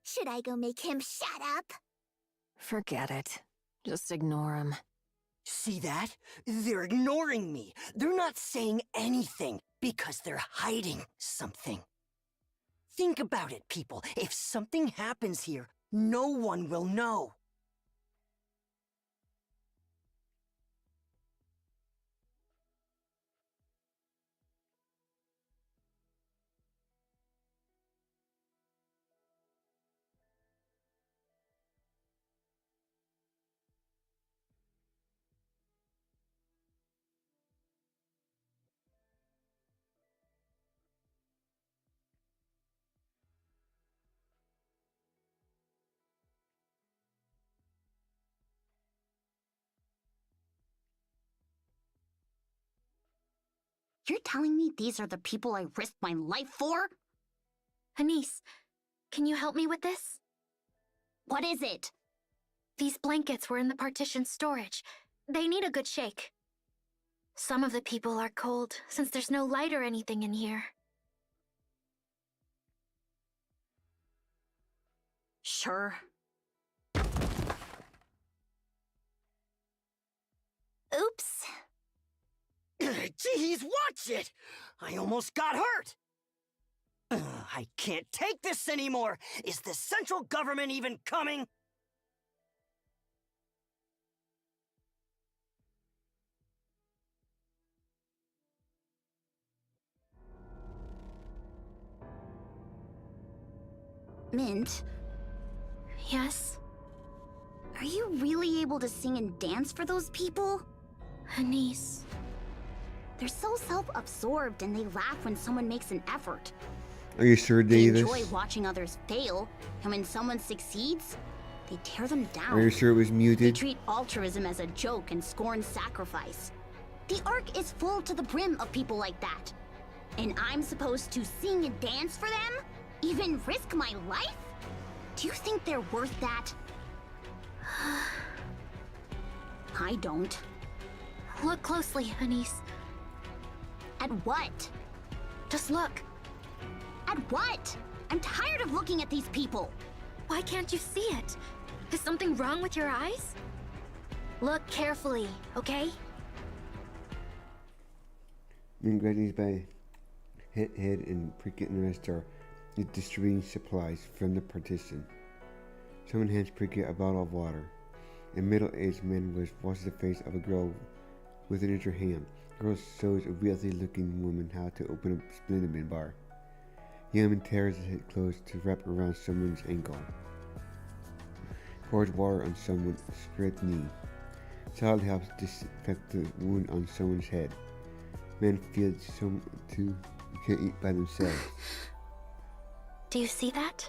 Should I go make him shut up? Forget it. Just ignore him. See that? They're ignoring me. They're not saying anything because they're hiding something. Think about it, people. If something happens here, no one will know. You're telling me these are the people I risked my life for? Anise, can you help me with this? What is it? These blankets were in the partition storage. They need a good shake. Some of the people are cold, since there's no light or anything in here. Sure. Oops. Jeez, watch it! I almost got hurt! I can't take this anymore! Is the central government even coming? Mint, Yes, are you really able to sing and dance for those people? Anise. They're so self-absorbed and they laugh when someone makes an effort. Are you sure, They Davis? enjoy watching others fail, and when someone succeeds, they tear them down. Are you sure it was They muted? treat altruism as a joke and scorn sacrifice. The Ark is full to the brim of people like that. And I'm supposed to sing and dance for them? Even risk my life? Do you think they're worth that? I don't. Look closely, Anise. At what? Just look. At what? I'm tired of looking at these people. Why can't you see it? Is something wrong with your eyes? Look carefully, okay? Ingredients by Head and Prickett and the rest are distributing supplies from the partition. Someone hands Prickett a bottle of water. A middle-aged man washes the face of a girl with an injured hand. The girl shows a wealthy-looking woman how to open a Splinterman bar. Young man tears his clothes to wrap around someone's ankle. Pours water on someone's scraped knee. Child helps disinfect the wound on someone's head. Men feeds someone who can't eat by themselves. Do you see that?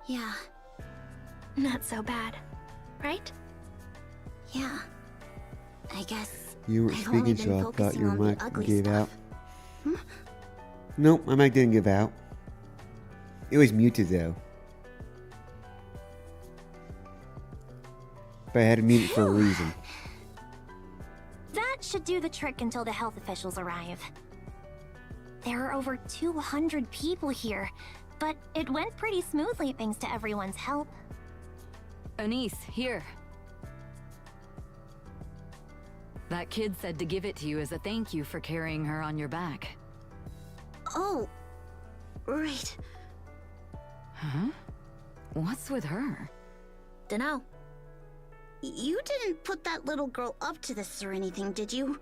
Yeah, Not so bad, right? yeah. I guess You weren't I've only speaking, been so I thought focusing your on the mic ugly gave out. stuff. Hmm? Nope, my mic didn't give out. It was muted though. But I had to mute it for a reason. That should do the trick until the health officials arrive. There are over 200 people here, but it went pretty smoothly thanks to everyone's help. Anise, here. That kid said to give it to you as a thank you for carrying her on your back. Oh, right. Huh? What's with her? Dunno. You didn't put that little girl up to this or anything, did you?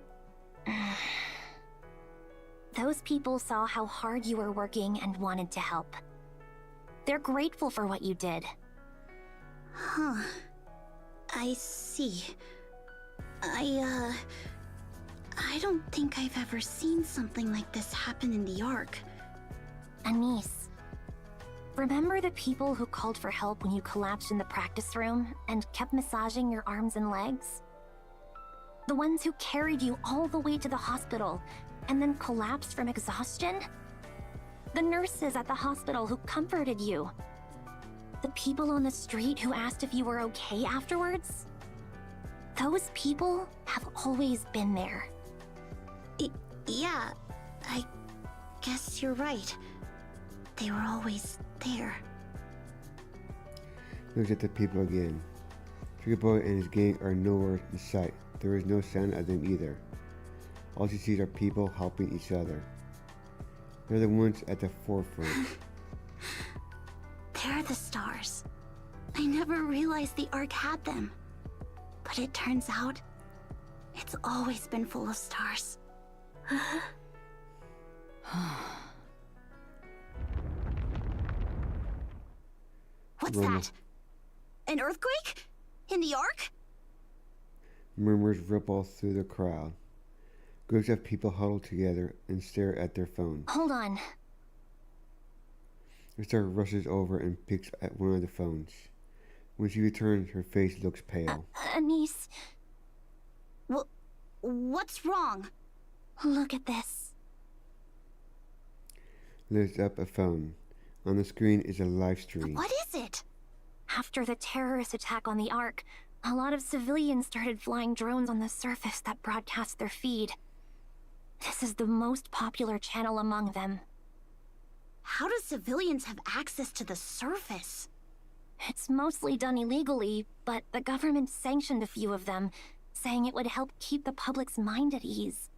Those people saw how hard you were working and wanted to help. They're grateful for what you did. Huh. I see. I don't think I've ever seen something like this happen in the Ark. Anise, remember the people who called for help when you collapsed in the practice room and kept massaging your arms and legs? The ones who carried you all the way to the hospital and then collapsed from exhaustion? The nurses at the hospital who comforted you? The people on the street who asked if you were okay afterwards? Those people have always been there. Yeah, I guess you're right. They were always there. Looks at the people again. Trigger Boy and his gang are nowhere in sight. There is no sign of them either. All she sees are people helping each other. They're the ones at the forefront. They're the stars. I never realized the Ark had them. But it turns out, it's always been full of stars. What's Roma. that? An earthquake? In the Ark? Murmurs ripple through the crowd. Groups of people huddle together and stare at their phones. Hold on. The star rushes over and picks at one of the phones. When she returns, her face looks pale. Anise, What's wrong? look at this. Lifts up a phone. On the screen is a live stream. What is it? After the terrorist attack on the Ark, a lot of civilians started flying drones on the surface that broadcast their feed. This is the most popular channel among them. How do civilians have access to the surface? It's mostly done illegally, but the government sanctioned a few of them, saying it would help keep the public's mind at ease.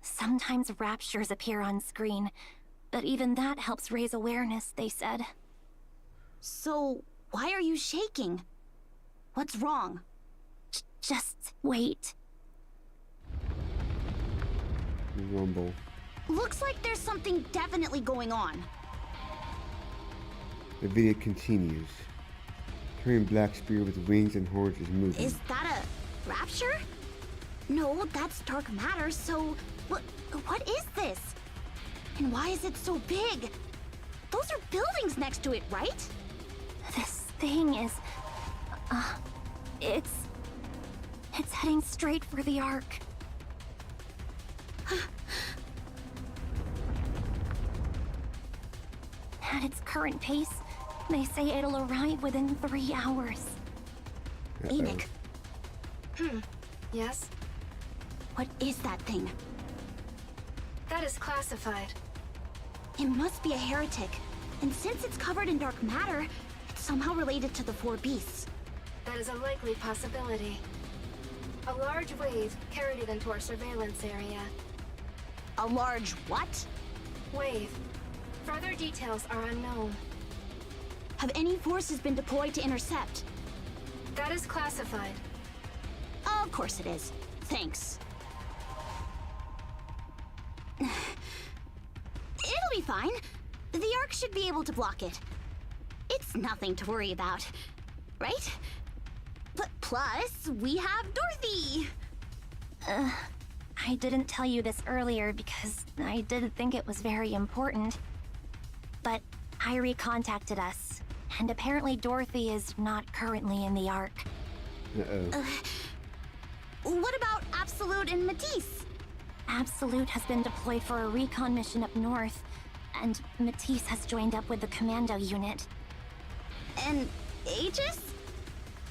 Sometimes raptures appear on screen, but even that helps raise awareness, they said. So, why are you shaking? What's wrong? Just wait. Rumble. Looks like there's something definitely going on. The video continues. Korean black spear with wings and horns is moving. Is that a rapture? No, that's dark matter, so what is this? And why is it so big? Those are buildings next to it, right? This thing is... It's heading straight for the Ark. At its current pace, they say it'll arrive within 3 hours. Enoch, Yes? what is that thing? That is classified. It must be a heretic. And since it's covered in dark matter, it's somehow related to the four beasts. That is a likely possibility. A large wave carried it into our surveillance area. A large what? Wave. Further details are unknown. Have any forces been deployed to intercept? That is classified. Of course it is. Thanks. It'll be fine. The Ark should be able to block it. It's nothing to worry about, right? But plus, we have Dorothy! I didn't tell you this earlier because I didn't think it was very important. But Irie contacted us, and apparently Dorothy is not currently in the Ark. What about Absolute and Matisse? Absolute has been deployed for a recon mission up north, and Matisse has joined up with the commando unit. And Aegis?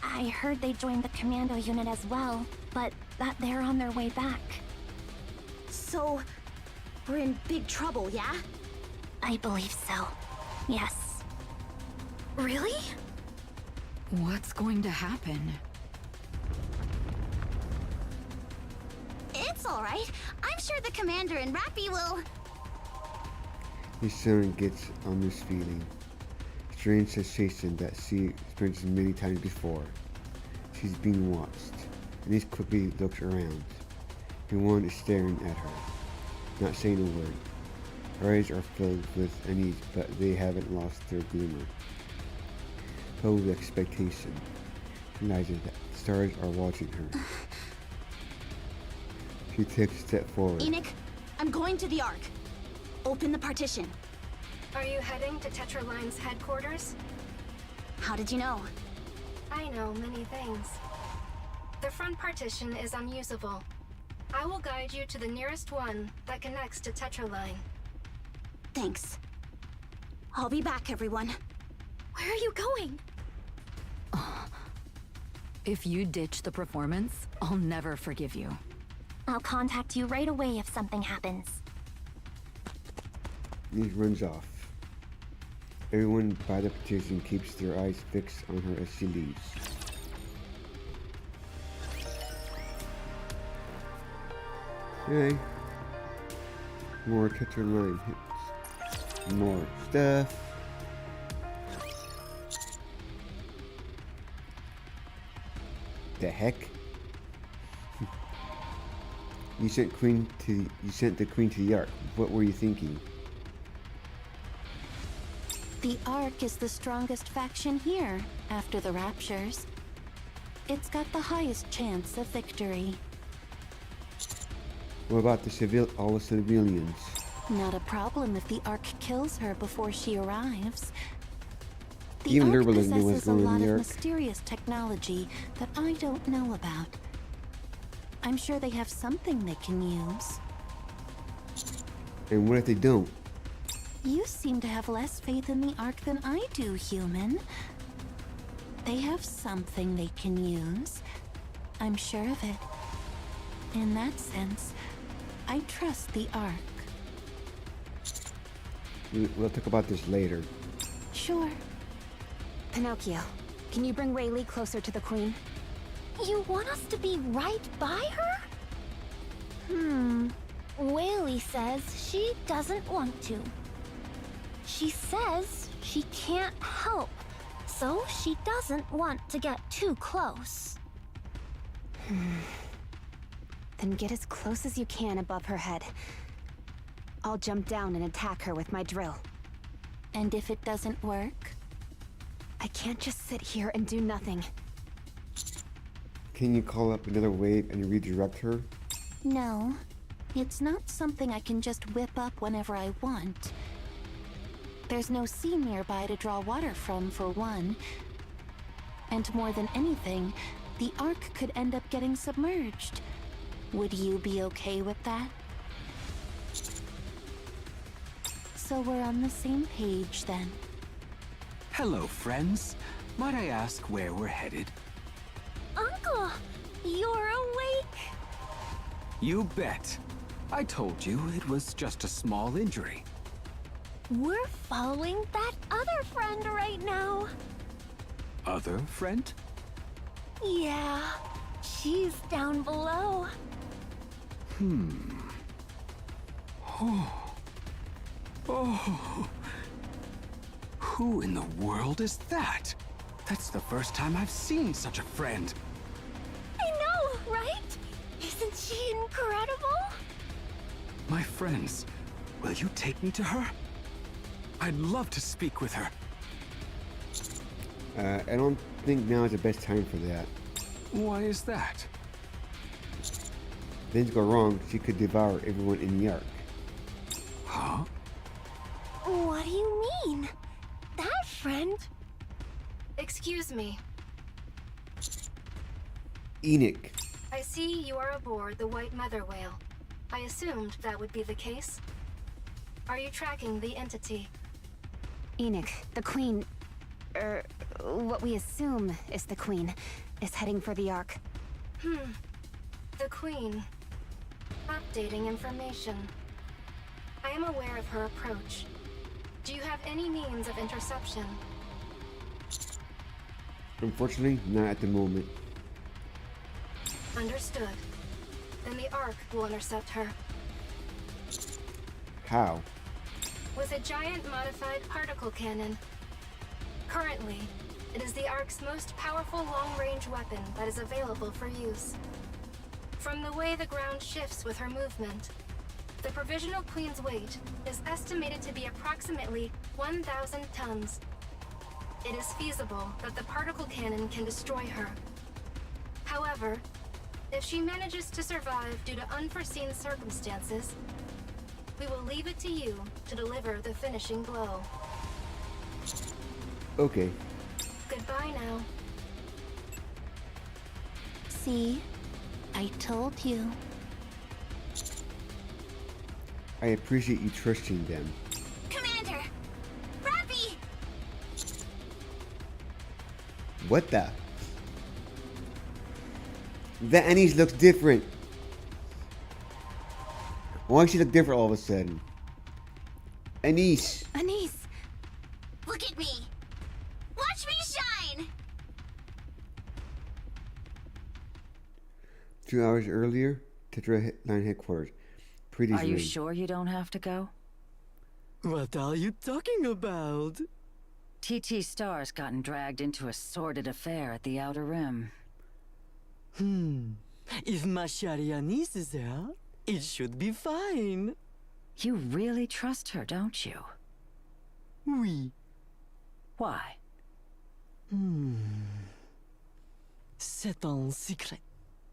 I heard they joined the commando unit as well, but that they're on their way back. So, we're in big trouble, yeah? I believe so. Yes. Really? What's going to happen? It's alright. I'm sure the commander and Rapi will... His son gets on this feeling. Strange sensation that she experienced many times before. She's being watched, and he quickly looks around. Everyone is staring at her, not saying a word. Her eyes are filled with unease, but they haven't lost their glimmer. Filled with expectation, she realizes that the stars are watching her. She takes a step forward. Enoch, I'm going to the Ark. Open the partition. Are you heading to Tetraline's headquarters? How did you know? I know many things. The front partition is unusable. I will guide you to the nearest one that connects to Tetraline. Thanks. I'll be back, everyone. Where are you going? If you ditch the performance, I'll never forgive you. I'll contact you right away if something happens. He runs off. Everyone by the petition keeps their eyes fixed on her as she leaves. Okay. More Tetraline hits. More stuff. The heck? You sent the Queen to the Ark. What were you thinking? The Ark is the strongest faction here, after the Raptures. It's got the highest chance of victory. What about all the civilians? Not a problem if the Ark kills her before she arrives. The Even Ark Liberalism was possesses a going in lot the of Ark. mysterious technology that I don't know about. I'm sure they have something they can use. And what if they don't? You seem to have less faith in the Ark than I do, human. They have something they can use. I'm sure of it. In that sense, I trust the Ark. We'll talk about this later. Sure. Pinocchio, can you bring Rayleigh closer to the Queen? You want us to be right by her? Whaley says she doesn't want to. She says she can't help, so she doesn't want to get too close. Then get as close as you can above her head. I'll jump down and attack her with my drill. And if it doesn't work? I can't just sit here and do nothing. Can you call up another wave and redirect her? No. It's not something I can just whip up whenever I want. There's no sea nearby to draw water from, for one. And more than anything, the Ark could end up getting submerged. Would you be okay with that? So we're on the same page then. Hello, friends. Might I ask where we're headed? Uncle, you're awake? You bet. I told you it was just a small injury. We're following that other friend right now. Other friend? Yeah, she's down below. Oh. Who in the world is that? That's the first time I've seen such a friend. I know, right? Isn't she incredible? My friends, will you take me to her? I'd love to speak with her. I don't think now is the best time for that. Why is that? Things go wrong, she could devour everyone in the Ark. Huh? What do you mean? That friend? Excuse me. Enoch. I see you are aboard the White Mother Whale. I assumed that would be the case. Are you tracking the entity? Enoch, the Queen... what we assume is the Queen, is heading for the Ark. The Queen. Updating information. I am aware of her approach. Do you have any means of interception? Unfortunately, not at the moment. Understood. Then the Ark will intercept her. How? With a giant modified particle cannon. Currently, it is the Ark's most powerful long-range weapon that is available for use. From the way the ground shifts with her movement, the provisional Queen's weight is estimated to be approximately 1,000 tons. It is feasible that the particle cannon can destroy her. However, if she manages to survive due to unforeseen circumstances, we will leave it to you to deliver the finishing blow. Okay. Goodbye now. See? I told you. I appreciate you trusting them. Commander! Rapi! What the? The Annie's looks different. Why does she look different all of a sudden? Anise. Anise! Look at me! Watch me shine! 2 hours earlier, Tetra Line headquarters. Pretty's Are you ring. sure you don't have to go? What are you talking about? TT Star's gotten dragged into a sordid affair at the Outer Rim. If my Anise is there, it should be fine. You really trust her, don't you? Oui. Why? C'est un secret.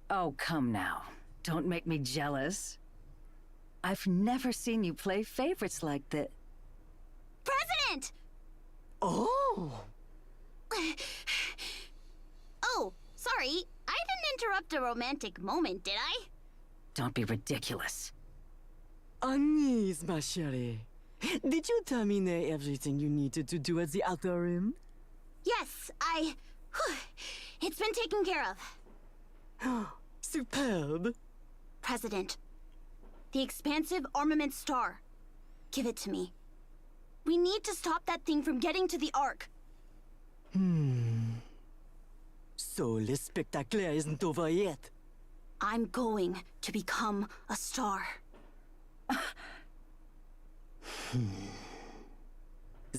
Oh, come now. Don't make me jealous. I've never seen you play favorites like that. President! Oh! Oh, sorry. I didn't interrupt a romantic moment, did I? Don't be ridiculous. Anise, ma chérie. Did you terminate everything you needed to do at the Outer Rim? Yes, it's been taken care of. Superb. President, the expansive armament star. Give it to me. We need to stop that thing from getting to the Ark. So Le Spectaculaire isn't over yet. I'm going to become a star.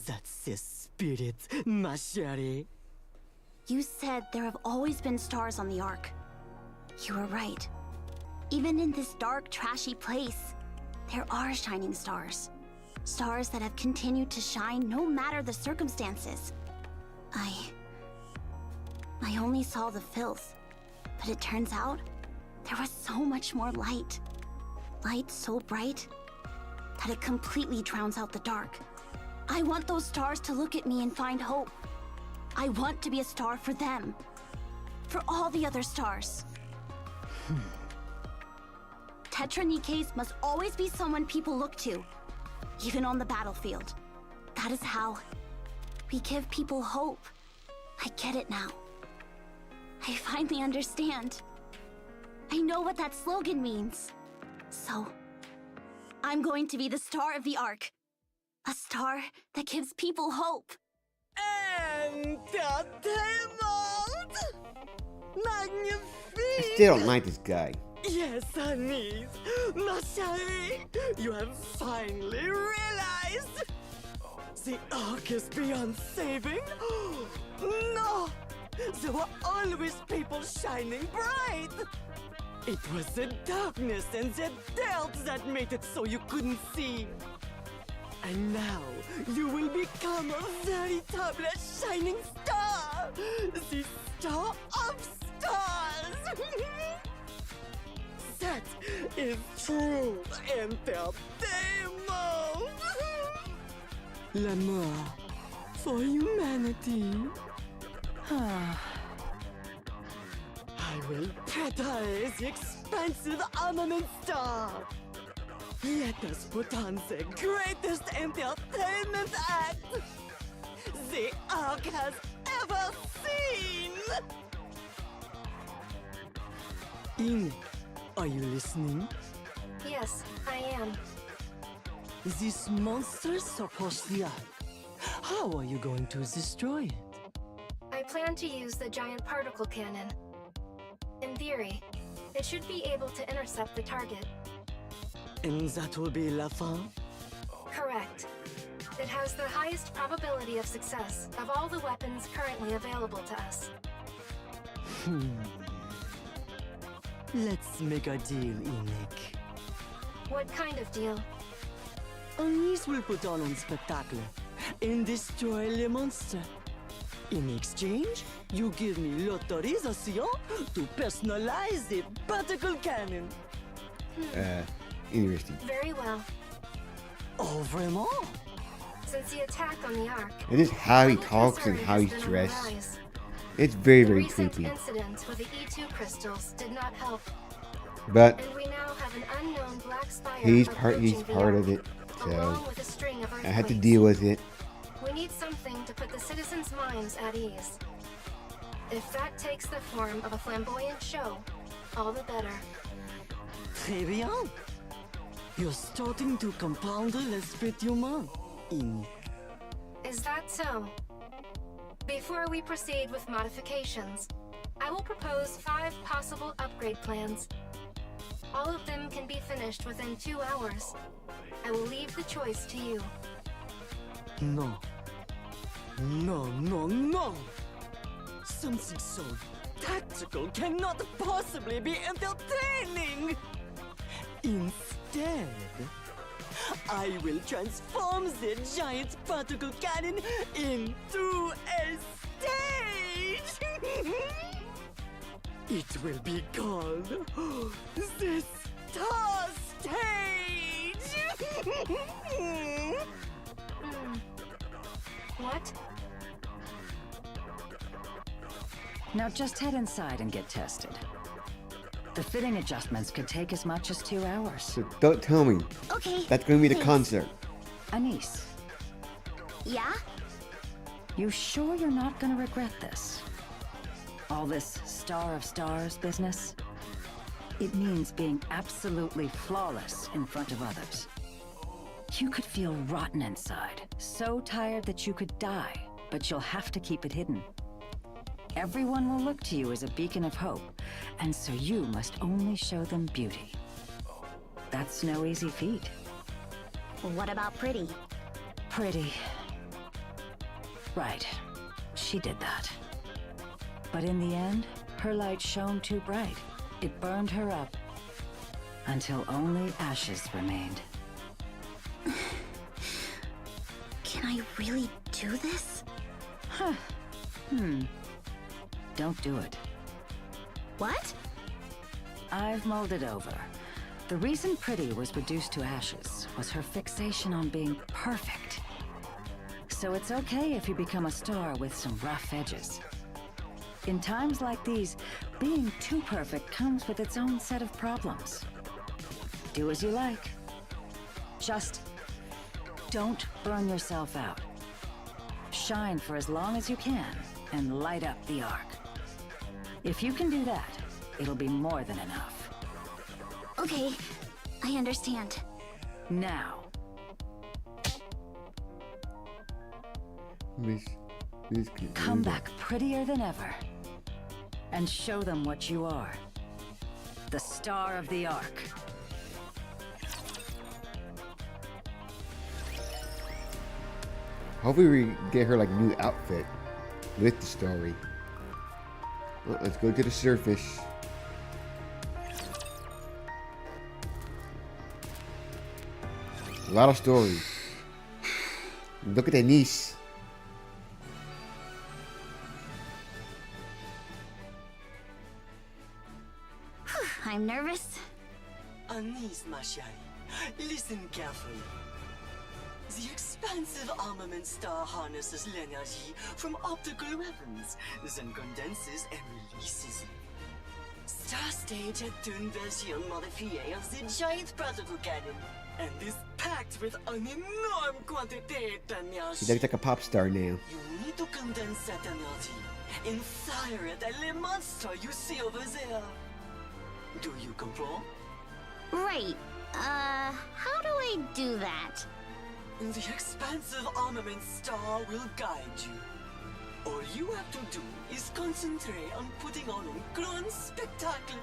That's the spirit, ma chérie. You said there have always been stars on the Ark. You were right. Even in this dark, trashy place, there are shining stars. Stars that have continued to shine no matter the circumstances. I only saw the filth, but it turns out there was so much more light. Light so bright that it completely drowns out the dark. I want those stars to look at me and find hope. I want to be a star for them. For all the other stars. Tetra Nikes must always be someone people look to, even on the battlefield. That is how we give people hope. I get it now. I finally understand. I know what that slogan means. So, I'm going to be the star of the Ark. A star that gives people hope. Entertainment! Magnifique! I still don't like this guy. Yes, Anis, ma chérie, you have finally realized the Ark is beyond saving. No, there were always people shining bright. It was the darkness and the dirt that made it so you couldn't see. And now you will become a veritable shining star, the star of stars. That is true entertainment. L'amour for humanity. I will prepare the expansive armament star. Let us put on the greatest entertainment act the Ark has ever seen. Ine, are you listening? Yes, I am. This monster supposed the Ark. How are you going to destroy it? I plan to use the giant particle cannon. In theory, it should be able to intercept the target. And that will be la fin? Correct. It has the highest probability of success of all the weapons currently available to us. Let's make a deal, Enoch. What kind of deal? Anis will put on un spectacle and destroy le monster. In exchange, you give me l'autorisation to personalize the particle cannon. Interesting. Very well. Oh, vraiment? Since the attack on the Ark, And just how he public talks and concern how has he's been on the dressed. rise. It's very, The very recent creepy. incident with the E2 crystals did not help, But and we now have an unknown black spire he's approaching part the of Ark, it, along so with a string of I had to earthquakes. deal with it. We need something to put the citizens' minds at ease. If that takes the form of a flamboyant show, all the better. Très bien. You're starting to compound l'esprit humain, Enoch. Is that so? Before we proceed with modifications, I will propose 5 possible upgrade plans. All of them can be finished within 2 hours. I will leave the choice to you. No. No, no, no! Something so tactical cannot possibly be entertaining! Instead, I will transform the giant particle cannon into a stage! It will be called the Star Stage! What? Now just head inside and get tested. The fitting adjustments could take as much as 2 hours. So don't tell me. Okay. That's going to be the thanks. concert. Anis, Yeah? you sure you're not gonna regret this? All this Star of Stars business? It means being absolutely flawless in front of others. You could feel rotten inside, so tired that you could die, but you'll have to keep it hidden. Everyone will look to you as a beacon of hope, and so you must only show them beauty. That's no easy feat. What about Pretty? Pretty. Right. She did that. But in the end, her light shone too bright. It burned her up. Until only ashes remained. Can I really do this? Huh. Don't do it. What? I've mulled it over. The reason Pretty was reduced to ashes was her fixation on being perfect. So it's okay if you become a star with some rough edges. In times like these, being too perfect comes with its own set of problems. Do as you like. Just don't burn yourself out. Shine for as long as you can and light up the arc. If you can do that, it'll be more than enough. Okay, I understand. Now, Miss come back prettier than ever. And show them what you are. The star of the arc. Hopefully we get her like new outfit with the story. Well, let's go to the surface. A lot of stories. Look at Denise. I'm nervous. Anise, my chérie, listen carefully. The expansive armament star harnesses l'energy from optical weapons, then condenses and releases it. Star Stage est une version modifiée of the giant particle cannon, and is packed with an enormous quantity She d'énergie. looks like a pop star now. You need to condense that energy and fire it at the monster you see over there. Do you comprehend? Right. How do I do that? The expansive armament star will guide you. All you have to do is concentrate on putting on a grand spectacle.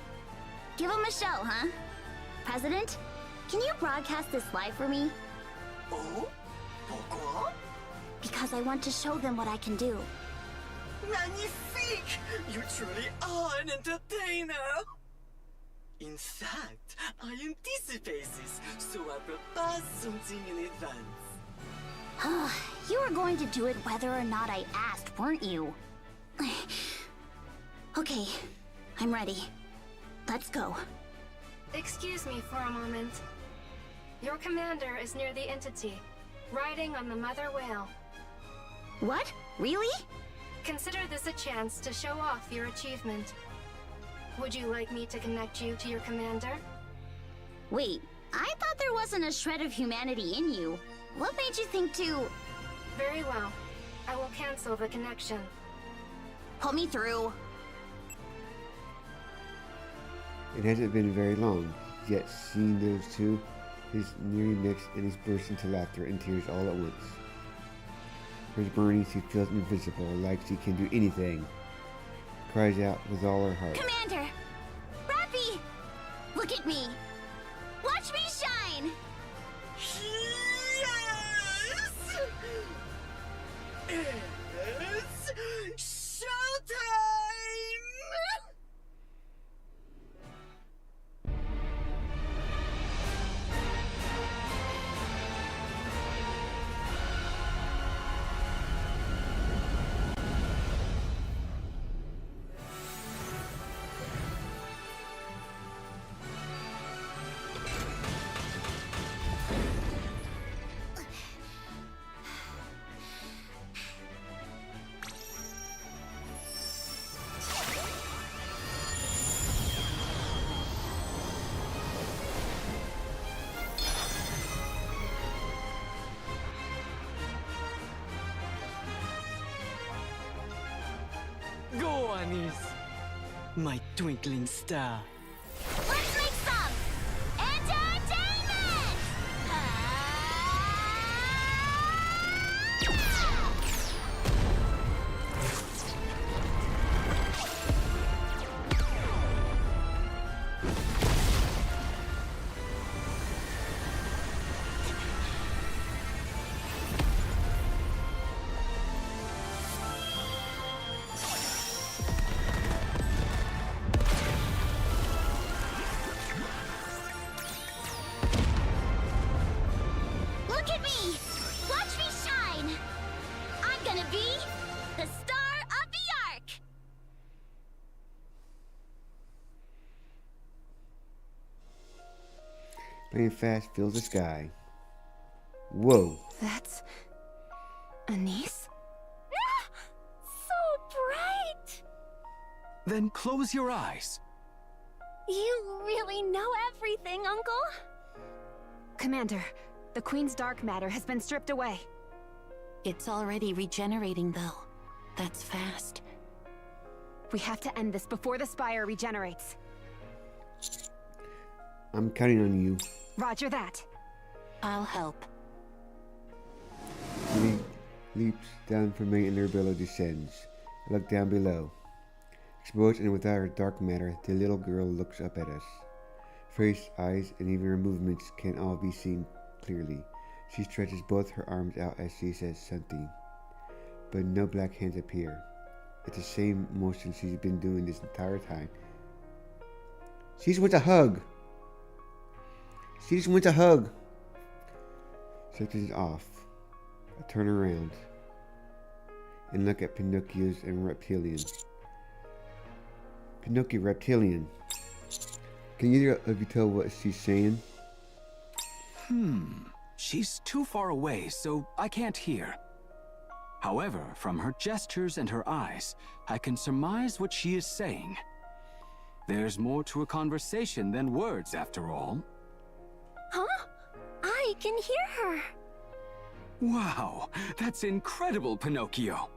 Give him a show, huh? President, can you broadcast this live for me? Oh? Pourquoi? Because I want to show them what I can do. Magnifique! You truly are an entertainer! In fact, I anticipate this, so I prepare something in advance. You were going to do it whether or not I asked, weren't you? Okay, I'm ready. Let's go. Excuse me for a moment. Your commander is near the entity, riding on the mother whale. What? Really? Consider this a chance to show off your achievement. Would you like me to connect you to your commander? Wait, I thought there wasn't a shred of humanity in you. What made you think to... Very well. I will cancel the connection. Put me through. It hasn't been very long, yet seeing those two, his nearing next and he's burst into laughter and tears all at once. Hers burning, she feels invisible, like she can do anything. Cries out with all her heart. Commander! Rapi! Look at me! Watch me shine! Yes! It's showtime! Go, Anis, my twinkling star. Let's make some entertainment! Playing fast fills the sky. Whoa. That's... Anise? So bright! Then close your eyes. You really know everything, Uncle? Commander, the Queen's dark matter has been stripped away. It's already regenerating, though. That's fast. We have to end this before the Spire regenerates. I'm counting on you. Roger that. I'll help. Leaps down from me and their billow descends. I look down below. Exposed and without her dark matter, the little girl looks up at us. Face, eyes, and even her movements can all be seen clearly. She stretches both her arms out as she says something, but no black hands appear. It's the same motion she's been doing this entire time. She just wants a hug. She just wants a hug. Something's off. I turn around and look at Pinocchio's and Reptilian. Pinocchio, Reptilian. Can either of you tell what she's saying? She's too far away, so I can't hear. However, from her gestures and her eyes, I can surmise what she is saying. There's more to a conversation than words, after all. Huh? I can hear her. Wow, that's incredible, Pinocchio.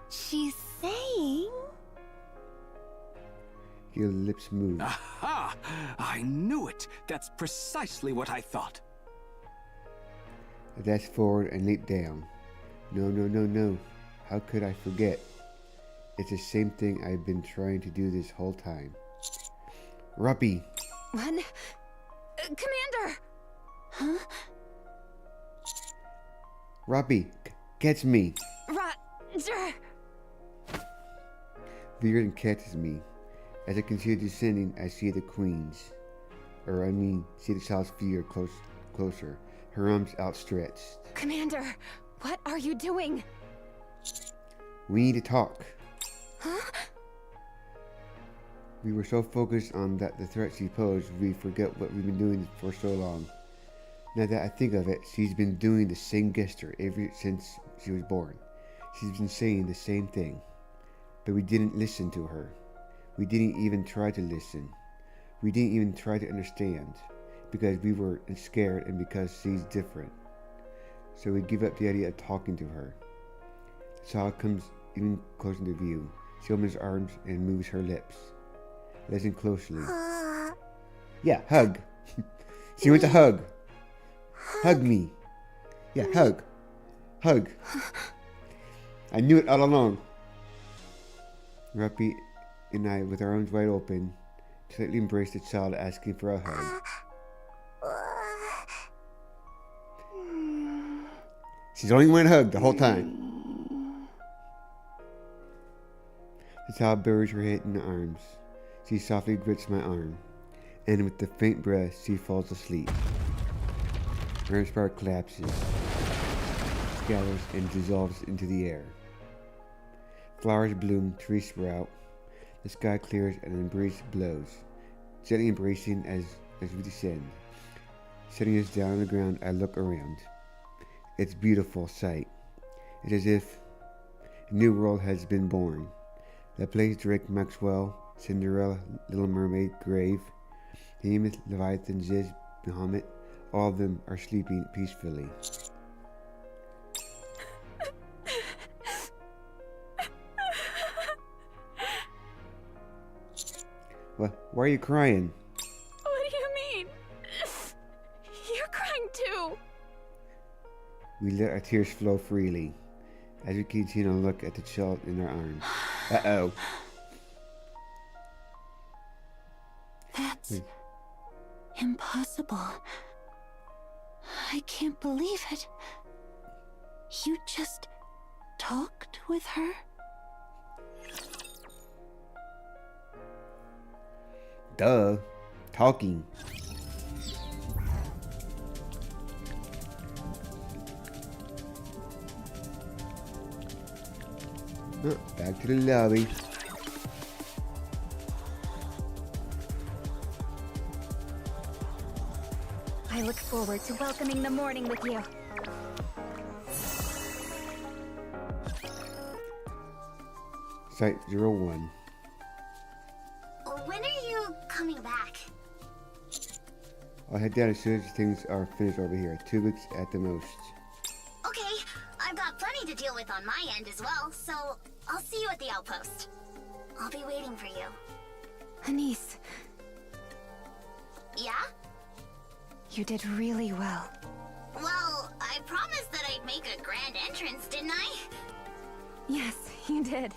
She's saying... Your lips move. Aha! I knew it! That's precisely what I thought. I dash forward and leap down. No. How could I forget? It's the same thing I've been trying to do this whole time. Rapi! Run! Commander! Huh? Rapi! Catch me! Roger! Viren catches me. As I continue descending, I see the queens. See the child's figure closer, her arms outstretched. Commander, what are you doing? We need to talk. Huh? We were so focused on the threat she posed, we forget what we've been doing for so long. Now that I think of it, she's been doing the same gesture ever since she was born. She's been saying the same thing. But we didn't listen to her. We didn't even try to listen. We didn't even try to understand. Because we were scared and because she's different. So we give up the idea of talking to her. The child comes even closer to view. She opens her arms and moves her lips. Listen closely. Yeah, hug. She wants a hug. Hug me. Yeah, hug. Hug. I knew it all along. Rapi and I, with our arms wide open, tightly embraced the child, asking for a hug. She's only wanted a hug the whole time. The child buries her head in the arms. She softly grips my arm, and with a faint breath, she falls asleep. Her spark collapses, scatters, and dissolves into the air. Flowers bloom, trees sprout, the sky clears, and an breeze blows, gently embracing as we descend. Setting us down on the ground, I look around. It's a beautiful sight. It's as if a new world has been born. The place Drake Maxwell, Cinderella, Little Mermaid, Grave, Behemoth, Leviathan, Ziz, Bahamut, all of them are sleeping peacefully. Why are you crying? What do you mean? You're crying too. We let our tears flow freely as we continue to look at the child in our arms. Uh-oh. That's impossible. I can't believe it. You just talked with her? Duh. Talking. Back to the lobby. I look forward to welcoming the morning with you. Site 01. When are you coming back? I'll head down as soon as things are finished over here. 2 weeks at the most. Okay, I've got plenty to deal with on my end as well, so I'll see you at the outpost. I'll be waiting for you. Anise, Yeah? you did really well. Well, I promised that I'd make a grand entrance, didn't I? Yes, you did.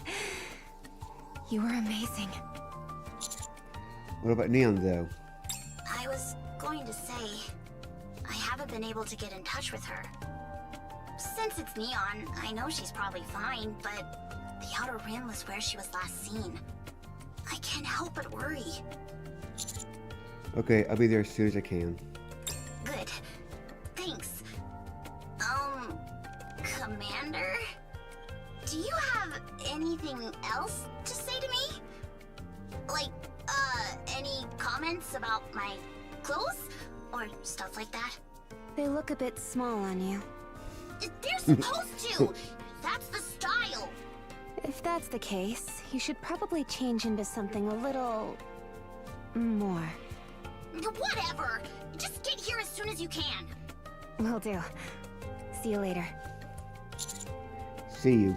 You were amazing. What about Neon, though? I was going to say, I haven't been able to get in touch with her. Since it's Neon, I know she's probably fine, but the Outer Rim was where she was last seen. I can't help but worry. Okay, I'll be there as soon as I can. Good. Thanks. Commander? Do you have anything else to say to me? Like, any comments about my clothes? Or stuff like that? They look a bit small on you. They're supposed to! That's the style! If that's the case, you should probably change into something a little... more. Whatever! Just get here as soon as you can! Will do. See you later. See you.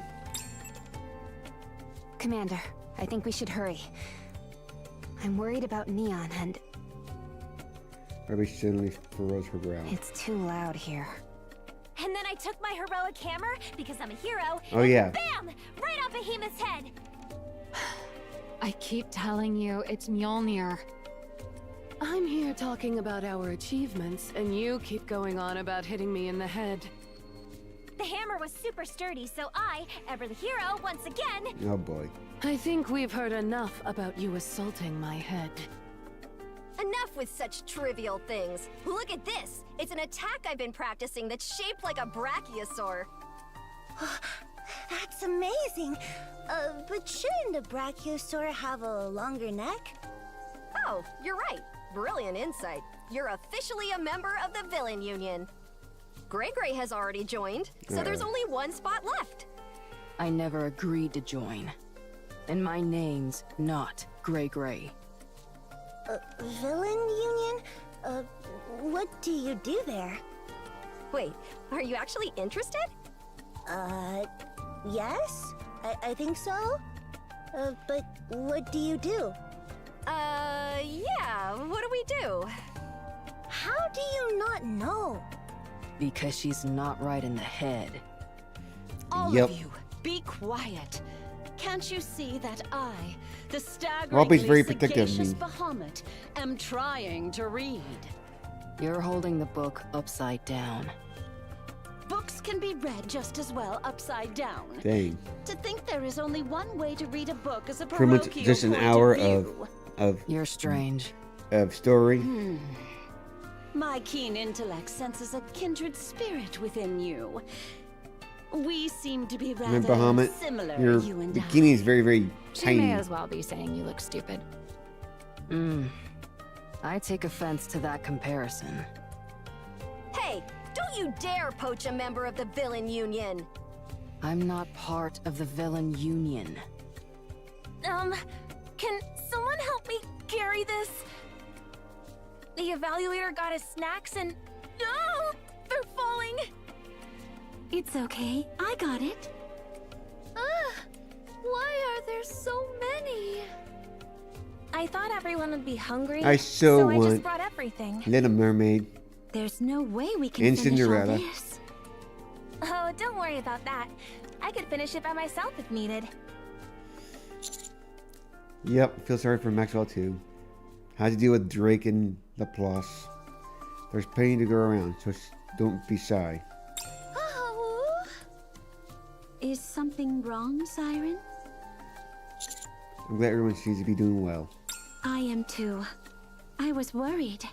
Commander, I think we should hurry. I'm worried about Neon and... Rapi suddenly furrows her brow. it's too loud here. And then I took my heroic hammer, because I'm a hero, Oh, and yeah. bam! Right off Behemoth's head! I keep telling you, it's Mjolnir. I'm here talking about our achievements, and you keep going on about hitting me in the head. The hammer was super sturdy, so I, ever the hero, once again... Oh boy. I think we've heard enough about you assaulting my head. Enough with such trivial things. Look at this. It's an attack I've been practicing that's shaped like a brachiosaur. That's amazing! But shouldn't a brachiosaur have a longer neck? Oh, you're right. Brilliant insight. You're officially a member of the Villain Union. Gray has already joined, so there's only one spot left. I never agreed to join. And my name's not Gray. Villain Union? What do you do there? Wait, are you actually interested? Yes? I think so? But what do you do? Yeah, what do we do? How do you not know? Because she's not right in the head. All Yep. of you, be quiet. Can't you see that I, the Rapi's staggeringly very protective of sagacious me. Bahamut, am trying to read? You're holding the book upside down. Books can be read just as well upside down. Dang. To think there is only one way to read a book is a Pretty much parochial just an point hour view. of You're strange. story. My keen intellect senses a kindred spirit within you. We seem to be rather Remember, Bahamut? similar, Your you and I. bikini is very, very She tiny. may as well be saying you look stupid. I take offense to that comparison. Hey, don't you dare poach a member of the Villain Union! I'm not part of the Villain Union. Can someone help me carry this? The evaluator got his snacks and... No! They're falling! It's okay. I got it. Why are there so many? I thought everyone would be hungry, I so I just want brought everything. Little Mermaid There's no way we can and finish all Cinderella. this. Oh, don't worry about that. I could finish it by myself if needed. Yep, feel sorry for Maxwell too. Had to deal with Drake and Laplace. There's plenty to go around, so don't be shy. Oh. Is something wrong, Siren? I'm glad everyone seems to be doing well. I am too. I was worried.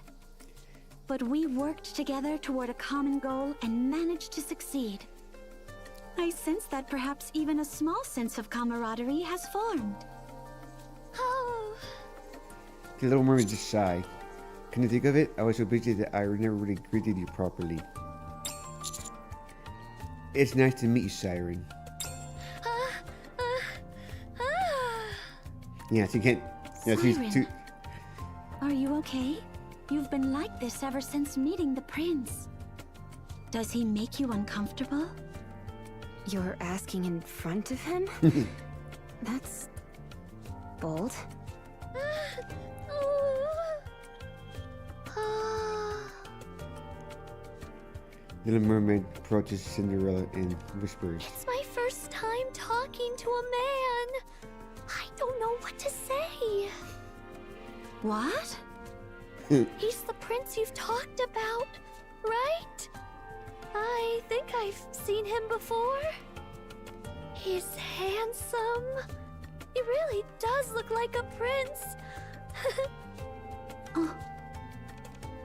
But we worked together toward a common goal and managed to succeed. I sense that perhaps even a small sense of camaraderie has formed. Oh. The Little Mermaid's just shy. Can you think of it? I was so busy that I never really greeted you properly. It's nice to meet you, Siren. Yeah, she can't. Yeah, she's Siren. too. Are you okay? You've been like this ever since meeting the prince. Does he make you uncomfortable? You're asking in front of him? That's bold. Little Mermaid approaches Cinderella and whispers. It's my first time talking to a man. I don't know what to say. What? He's the prince you've talked about, right? I think I've seen him before. He's handsome. He really does look like a prince. Oh.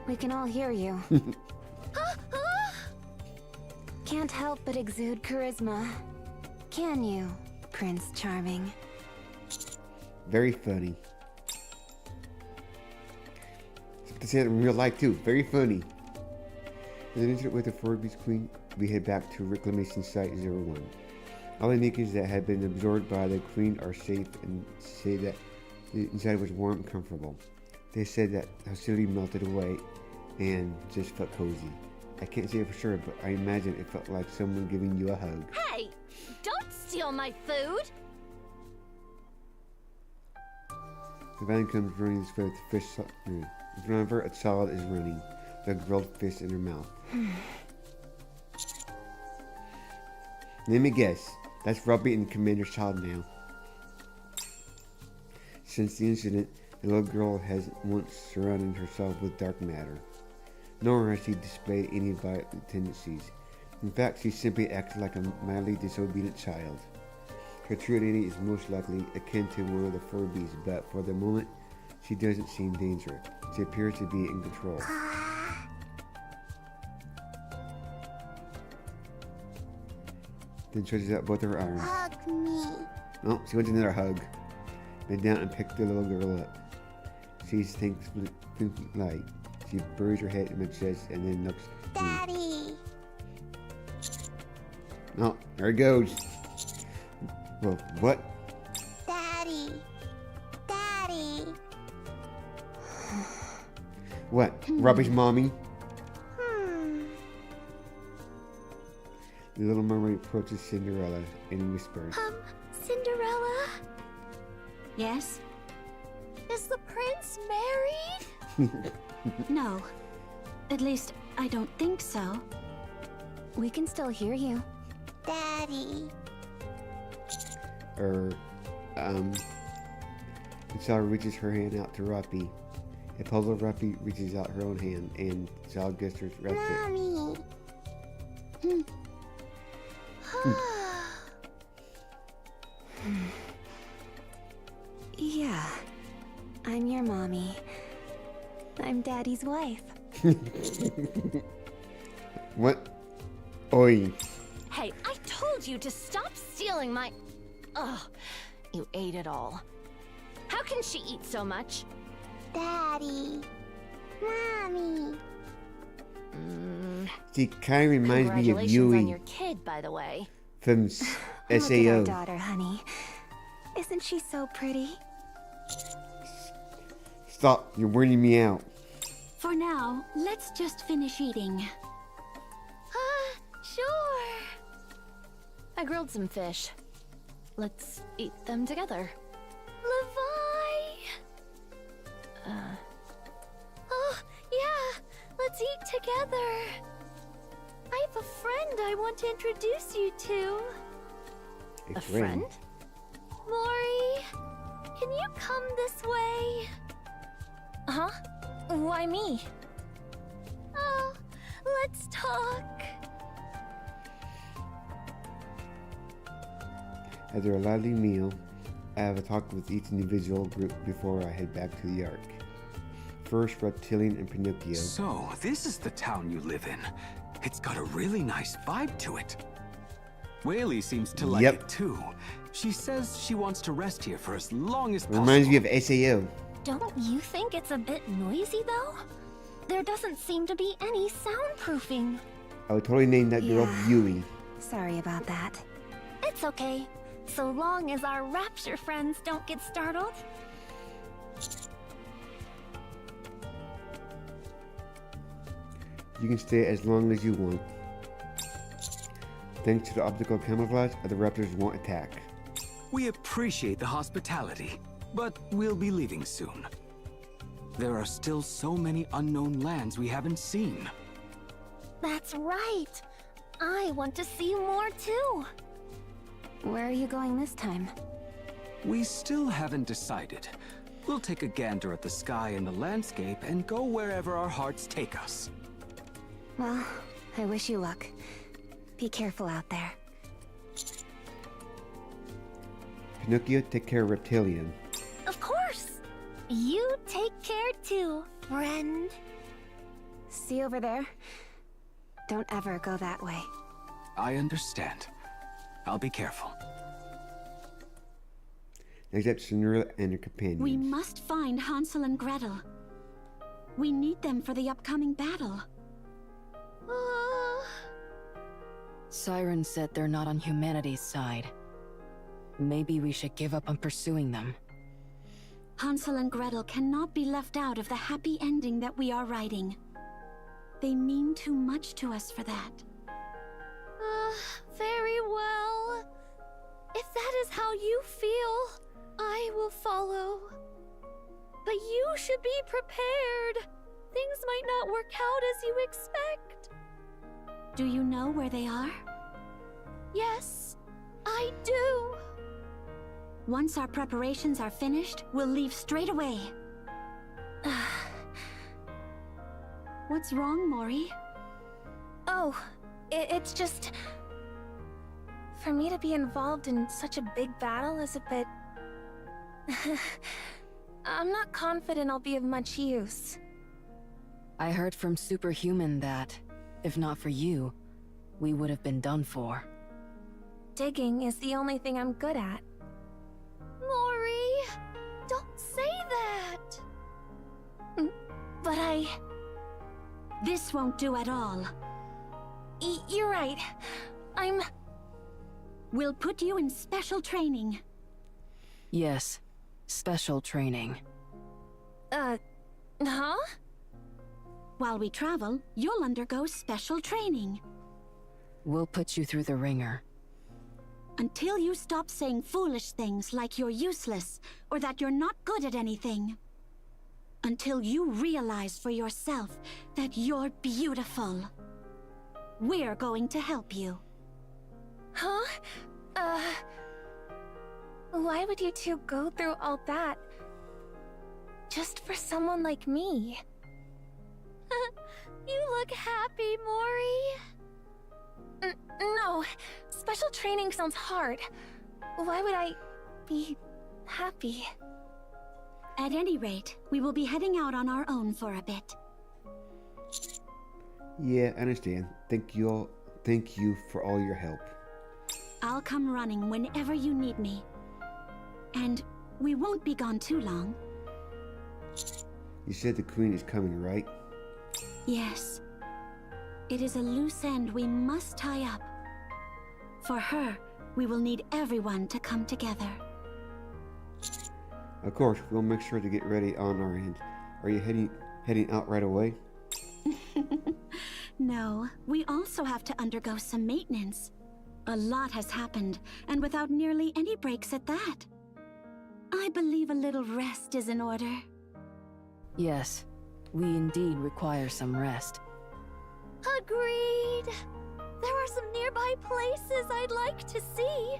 We can all hear you. Can't help but exude charisma. Can you, Prince Charming? Very funny. To say it in real life too. Very funny. As an incident with the Furby's Queen, we head back to Reclamation Site 01. All the Nikis that had been absorbed by the Queen are safe and say that the inside was warm and comfortable. They said that the hostility melted away and just felt cozy. I can't say it for sure, but I imagine it felt like someone giving you a hug. Hey, don't steal my food. The van comes running this way with the fish. In front of her, a child is running, with a grilled fish in her mouth. Let me guess. That's Rapi and Commander's child now. Since the incident, the little girl has once surrounded herself with dark matter. Nor has she displayed any violent tendencies. In fact, she simply acts like a mildly disobedient child. Her true identity is most likely akin to one of the Furbies, but for the moment, she doesn't seem dangerous. She appears to be in control. Then stretches out both her arms. Hug me. Oh, she wants another hug. Bend down and pick the little girl up. She's thankfully light. She buries her head in my chest and then looks at me. Daddy. Oh, there it goes. Well, what? Daddy. Daddy. What? Rapi's mommy? The little mermaid approaches Cinderella and whispers. Cinderella? Yes? Is the prince married? No. At least, I don't think so. We can still hear you. Daddy. The child reaches her hand out to Rapi. A puzzled Rapi reaches out her own hand, and the child gestures wraps it. Mommy. Yeah. I'm your mommy. I'm Daddy's wife. What? Oi. Hey, I told you to stop stealing my... Ugh, you ate it all. How can she eat so much? Daddy. Mommy. She kind of reminds me of Congratulations on your Yui kid, by the way. from Look at our SAO. daughter, honey. Isn't she so pretty? Stop, you're weirding me out. For now, let's just finish eating. Sure. I grilled some fish. Let's eat them together. Levi! Oh, yeah. Let's eat together. I have a friend I want to introduce you to. A friend? Maury, can you come this way? Huh? Why me? Oh, let's talk. After a lively meal, I have a talk with each individual group before I head back to the Ark. First, Reptilian and Pinocchio. So, this is the town you live in. It's got a really nice vibe to it. Whaley seems to like it too. She says she wants to rest here for as long as possible. Reminds me of SAO. Don't you think it's a bit noisy, though? There doesn't seem to be any soundproofing. I would totally name that girl Yui. Sorry about that. It's okay. So long as our rapture friends don't get startled. You can stay as long as you want. Thanks to the optical camouflage, other raptors won't attack. We appreciate the hospitality, but we'll be leaving soon. There are still so many unknown lands we haven't seen. That's right. I want to see more too. Where are you going this time? We still haven't decided. We'll take a gander at the sky and the landscape and go wherever our hearts take us. Well, I wish you luck. Be careful out there. Pinocchio, take care of Reptilian. Of course! You take care too, friend. See over there? Don't ever go that way. I understand. I'll be careful. Next up, Cinderella and her companions. We must find Hansel and Gretel. We need them for the upcoming battle. Siren said they're not on humanity's side. Maybe we should give up on pursuing them. Hansel and Gretel cannot be left out of the happy ending that we are writing. They mean too much to us for that. Very well. If that is how you feel, I will follow. But you should be prepared. Things might not work out as you expect. Do you know where they are? Yes, I do. Once our preparations are finished, we'll leave straight away. What's wrong, Mori? Oh, it's just... For me to be involved in such a big battle is a bit... I'm not confident I'll be of much use. I heard from Superhuman that, if not for you, we would have been done for. Digging is the only thing I'm good at. Mori, don't say that. But This won't do at all. You're right. We'll put you in special training. Yes, special training. Huh? While we travel, you'll undergo special training. We'll put you through the ringer. Until you stop saying foolish things like you're useless or that you're not good at anything. Until you realize for yourself that you're beautiful. We're going to help you. Huh? Why would you two go through all that? Just for someone like me? You look happy, Mori. No, special training sounds hard. Why would I be happy? At any rate, we will be heading out on our own for a bit. Yeah, I understand. Thank you for all your help. I'll come running whenever you need me. And we won't be gone too long. You said the queen is coming, right? Yes. It is a loose end we must tie up. For her, we will need everyone to come together. Of course, we'll make sure to get ready on our end. Are you heading out right away? No, we also have to undergo some maintenance. A lot has happened, and without nearly any breaks at that. I believe a little rest is in order. Yes, we indeed require some rest. Agreed. There are some nearby places I'd like to see.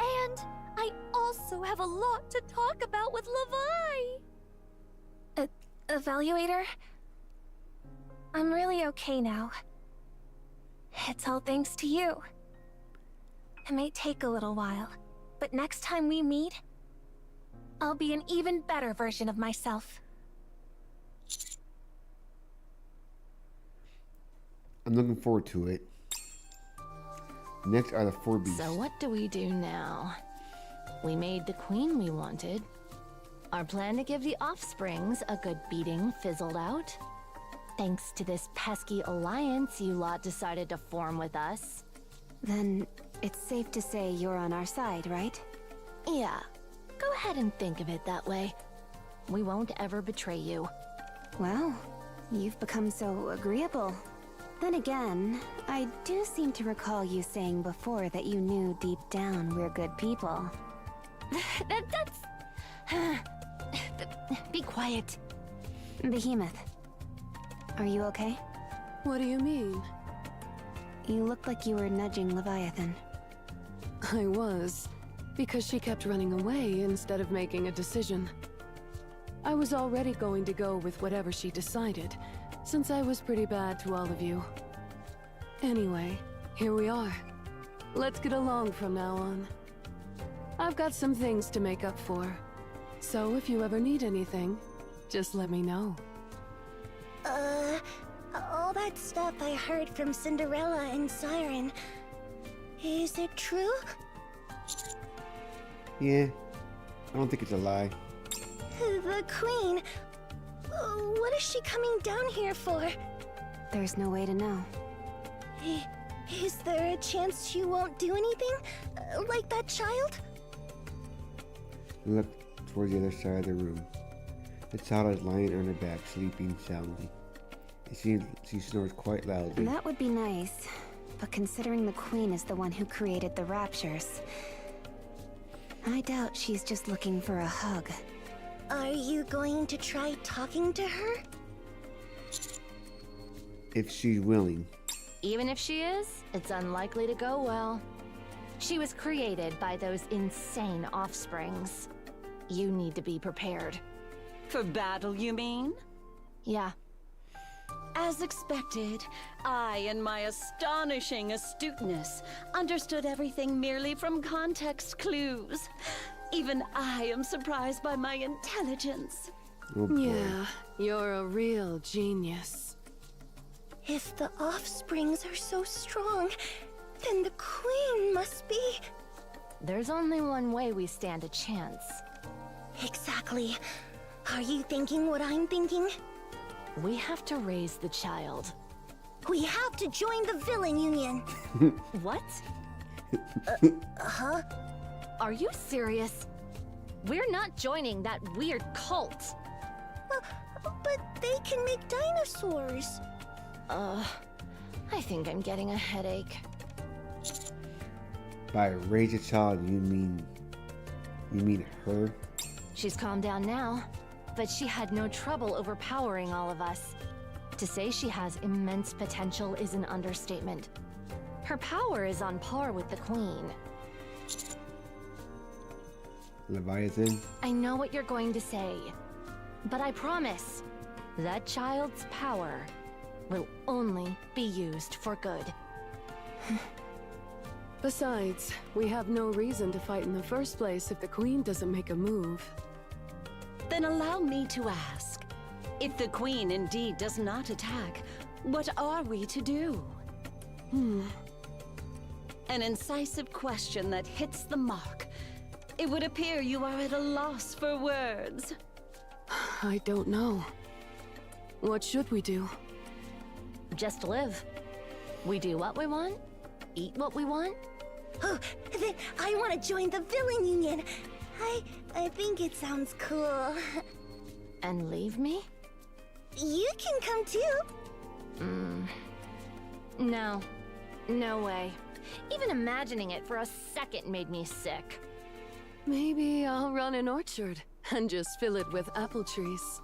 And I also have a lot to talk about with Levi. Evaluator? I'm really okay now. It's all thanks to you. It may take a little while, but next time we meet, I'll be an even better version of myself. I'm looking forward to it. Next are the 4 beasts. So what do we do now? We made the queen we wanted. Our plan to give the offsprings a good beating fizzled out. Thanks to this pesky alliance you lot decided to form with us. Then it's safe to say you're on our side, right? Yeah, go ahead and think of it that way. We won't ever betray you. Well, you've become so agreeable. Then again, I do seem to recall you saying before that you knew deep down we're good people. That's... Be quiet. Behemoth, are you okay? What do you mean? You looked like you were nudging Leviathan. I was, because she kept running away instead of making a decision. I was already going to go with whatever she decided, since I was pretty bad to all of you. Anyway, here we are. Let's get along from now on. I've got some things to make up for, so if you ever need anything, just let me know. All that stuff I heard from Cinderella and Siren, is it true? Yeah, I don't think it's a lie. The Queen, what is she coming down here for? There's no way to know. Is there a chance she won't do anything? Like that child? Look towards the other side of the room. The child is lying on her back, sleeping soundly. It seems she snores quite loudly. That would be nice, but considering the Queen is the one who created the Raptures, I doubt she's just looking for a hug. Are you going to try talking to her? If she's willing. Even if she is, it's unlikely to go well. She was created by those insane offsprings. You need to be prepared. For battle, you mean? Yeah. As expected, I, in my astonishing astuteness, understood everything merely from context clues. Even I am surprised by my intelligence. Oh boy. Yeah, you're a real genius. If the offsprings are so strong, then the Queen must be... There's only one way we stand a chance. Exactly. Are you thinking what I'm thinking? We have to raise the child. We have to join the Villain Union. What? Huh? Are you serious? We're not joining that weird cult. But they can make dinosaurs. I think I'm getting a headache. By raise a child, you mean her? She's calmed down now, but she had no trouble overpowering all of us. To say she has immense potential is an understatement. Her power is on par with the Queen. Leviathan? I know what you're going to say, but I promise, that child's power will only be used for good. Besides, we have no reason to fight in the first place if the Queen doesn't make a move. Then allow me to ask. If the Queen indeed does not attack, what are we to do? An incisive question that hits the mark. It would appear you are at a loss for words. I don't know. What should we do? Just live. We do what we want, eat what we want. Oh, then I want to join the Villain Union. I think it sounds cool. And leave me? You can come too. No. No way. Even imagining it for a second made me sick. Maybe I'll run an orchard and just fill it with apple trees.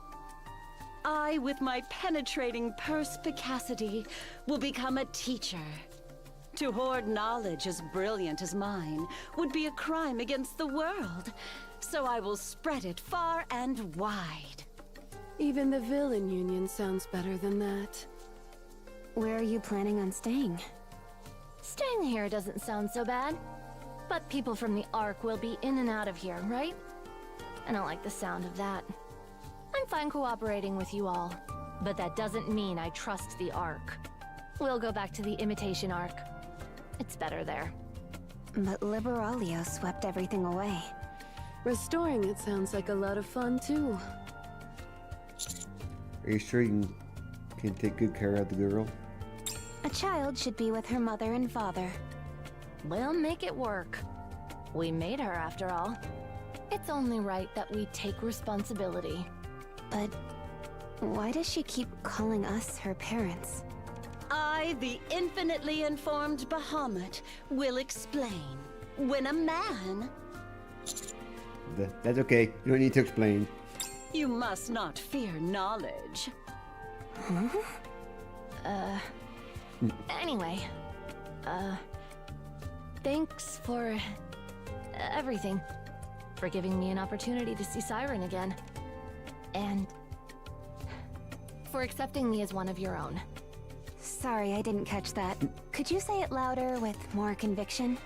I, with my penetrating perspicacity, will become a teacher. To hoard knowledge as brilliant as mine would be a crime against the world, so I will spread it far and wide. Even the Villain Union sounds better than that. Where are you planning on staying? Staying here doesn't sound so bad. But people from the Ark will be in and out of here, right? I don't like the sound of that. I'm fine cooperating with you all, but that doesn't mean I trust the Ark. We'll go back to the Imitation Ark. It's better there. But Liberalio swept everything away. Restoring it sounds like a lot of fun, too. Are you sure you Can take good care of the girl. A child should be with her mother and father. We'll make it work. We made her, after all. It's only right that we take responsibility. But why does she keep calling us her parents? I, the infinitely informed Bahamut, will explain. When a man... That's okay. You don't need to explain. You must not fear knowledge. Anyway. Thanks for... everything. For giving me an opportunity to see Siren again. And... for accepting me as one of your own. Sorry, I didn't catch that. Could you say it louder with more conviction?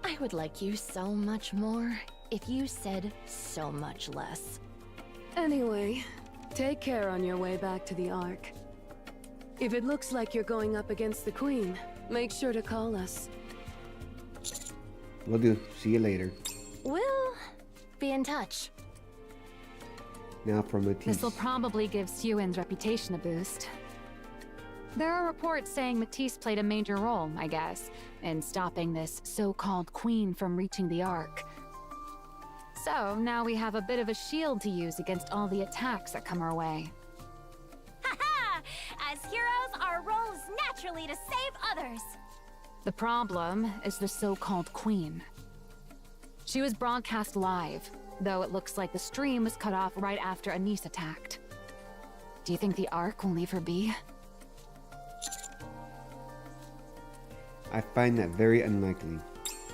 I would like you so much more if you said so much less. Anyway, take care on your way back to the Ark. If it looks like you're going up against the Queen, make sure to call us. Will do. See you later. We'll be in touch. Now for Matisse. This will probably give Sewin's reputation a boost. There are reports saying Matisse played a major role, I guess, in stopping this so-called queen from reaching the Ark. So now we have a bit of a shield to use against all the attacks that come our way. Haha! As heroes, our role is naturally to save others. The problem is the so-called queen. She was broadcast live, though it looks like the stream was cut off right after Anise attacked. Do you think the Ark will leave her be? I find that very unlikely.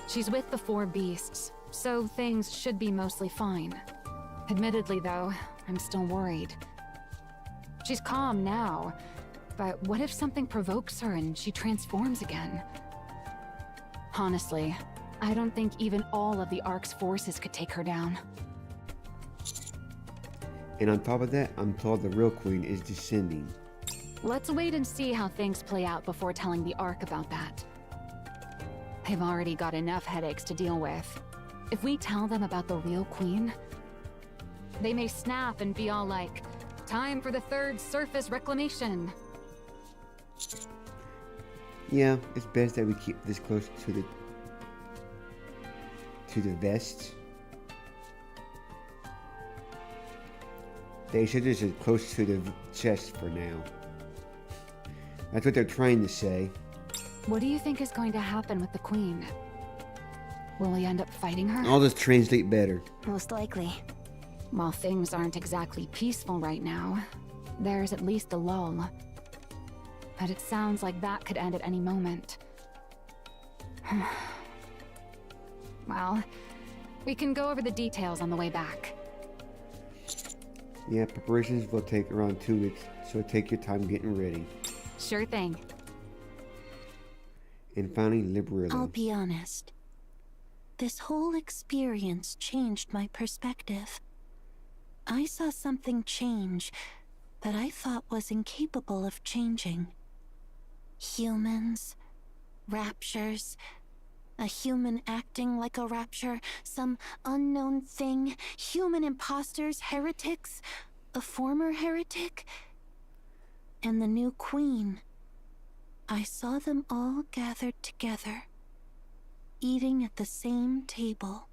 She's with the four beasts, so things should be mostly fine. Admittedly, though, I'm still worried. She's calm now, but what if something provokes her and she transforms again? Honestly, I don't think even all of the Ark's forces could take her down. And on top of that, I'm told the real queen is descending. Let's wait and see how things play out before telling the Ark about that. They've already got enough headaches to deal with. If we tell them about the real queen, they may snap and be all like, "Time for the third surface reclamation." Yeah, it's best that we keep this close to the vest. They should just close to the chest for now. That's what they're trying to say. What do you think is going to happen with the queen? Will we end up fighting her? I'll just translate better. Most likely. While things aren't exactly peaceful right now, there's at least a lull. But it sounds like that could end at any moment. Well, we can go over the details on the way back. Yeah, preparations will take around 2 weeks, so take your time getting ready. Sure thing. And finally, Liberilla. I'll be honest. This whole experience changed my perspective. I saw something change that I thought was incapable of changing. Humans, raptures, a human acting like a rapture, some unknown thing, human imposters, heretics, a former heretic, and the new queen. I saw them all gathered together, eating at the same table.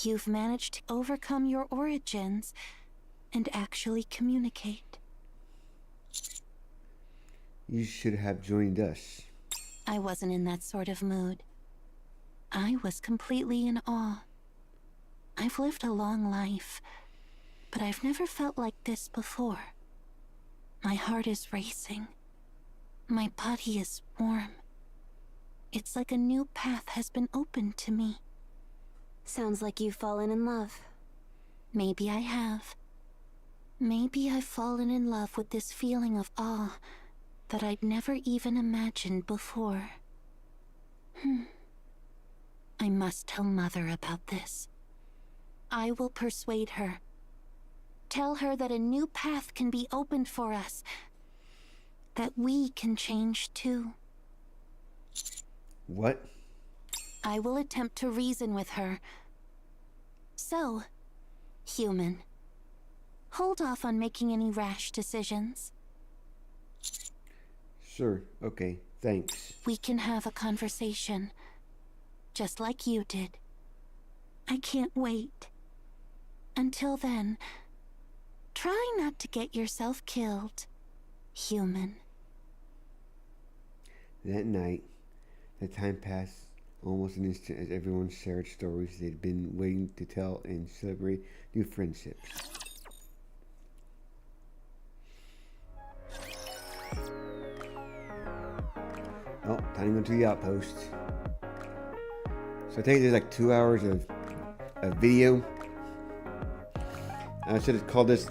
You've managed to overcome your origins and actually communicate. You should have joined us. I wasn't in that sort of mood. I was completely in awe. I've lived a long life, but I've never felt like this before. My heart is racing. My body is warm. It's like a new path has been opened to me. Sounds like you've fallen in love. Maybe I have. Maybe I've fallen in love with this feeling of awe that I'd never even imagined before. I must tell Mother about this. I will persuade her. Tell her that a new path can be opened for us. That we can change too. What? I will attempt to reason with her. So, human, hold off on making any rash decisions. Sure, okay, thanks. We can have a conversation. Just like you did. I can't wait. Until then, try not to get yourself killed, human. That night, the time passed almost an instant as everyone shared stories they'd been waiting to tell and celebrate new friendships. Oh, time to go to the outpost. So I think there's like 2 hours of video. I should have called this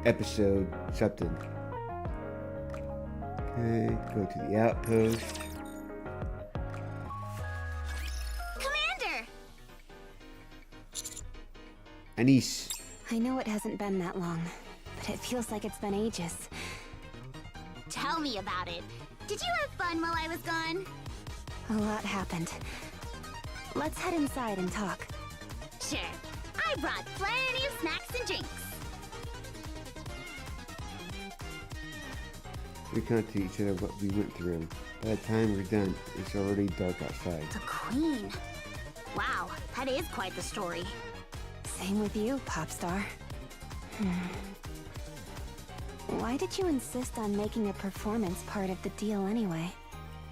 episode something. Okay, go to the outpost. Commander! Anise. I know it hasn't been that long, but it feels like it's been ages. Tell me about it. Did you have fun while I was gone? A lot happened. Let's head inside and talk. Sure. I brought plenty of snacks and drinks. We can't tell each other what we went through. By the time we're done, it's already dark outside. The Queen. Wow, that is quite the story. Same with you, Popstar. Why did you insist on making a performance part of the deal anyway?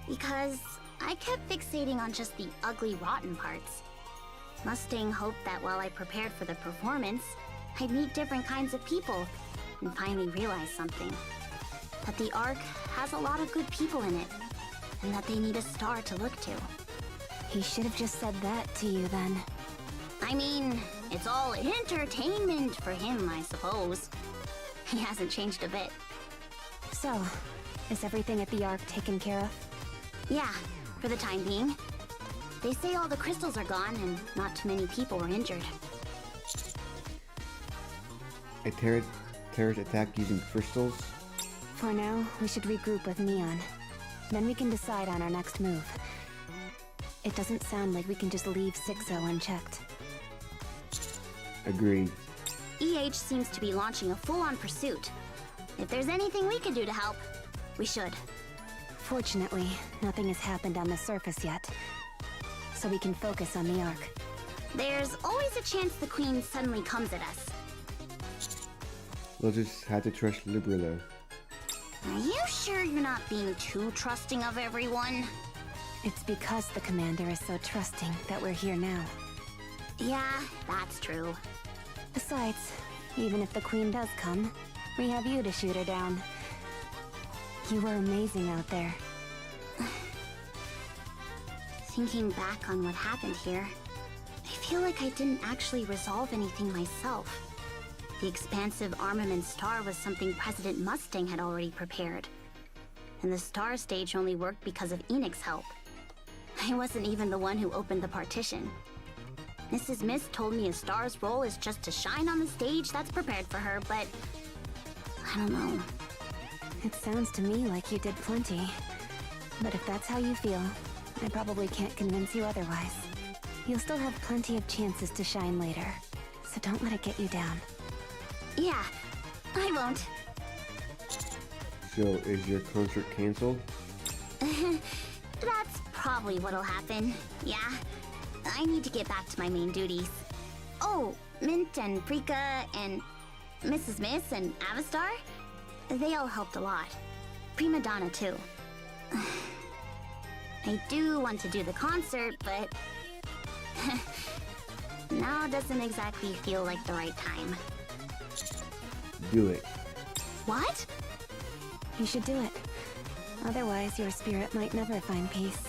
Because I kept fixating on just the ugly, rotten parts. Mustang hoped that while I prepared for the performance, I'd meet different kinds of people and finally realize something. That the Ark has a lot of good people in it, and that they need a star to look to. He should have just said that to you then. I mean, it's all entertainment for him, I suppose. He hasn't changed a bit. So, is everything at the Ark taken care of? Yeah, for the time being. They say all the crystals are gone and not too many people were injured. A terrorist attack using crystals? For now, we should regroup with Neon. Then we can decide on our next move. It doesn't sound like we can just leave 6-0 unchecked. Agreed. EH seems to be launching a full-on pursuit. If there's anything we can do to help, we should. Fortunately, nothing has happened on the surface yet, so we can focus on the Ark. There's always a chance the Queen suddenly comes at us. We'll just have to trust Liberlo. Are you sure you're not being too trusting of everyone? It's because the commander is so trusting that we're here now. Yeah, that's true. Besides, even if the Queen does come, we have you to shoot her down. You were amazing out there. Thinking back on what happened here, I feel like I didn't actually resolve anything myself. The expansive armament star was something President Mustang had already prepared. And the star stage only worked because of Enix's help. I wasn't even the one who opened the partition. Mrs. Mist told me a star's role is just to shine on the stage that's prepared for her, but I don't know. It sounds to me like you did plenty. But if that's how you feel, I probably can't convince you otherwise. You'll still have plenty of chances to shine later, so don't let it get you down. Yeah, I won't. So, is your concert canceled? That's probably what'll happen, yeah. I need to get back to my main duties. Oh, Mint and Prika and Mrs. Miss and Avastar? They all helped a lot. Prima Donna, too. I do want to do the concert, but now doesn't exactly feel like the right time. Do it. What? You should do it. Otherwise, your spirit might never find peace.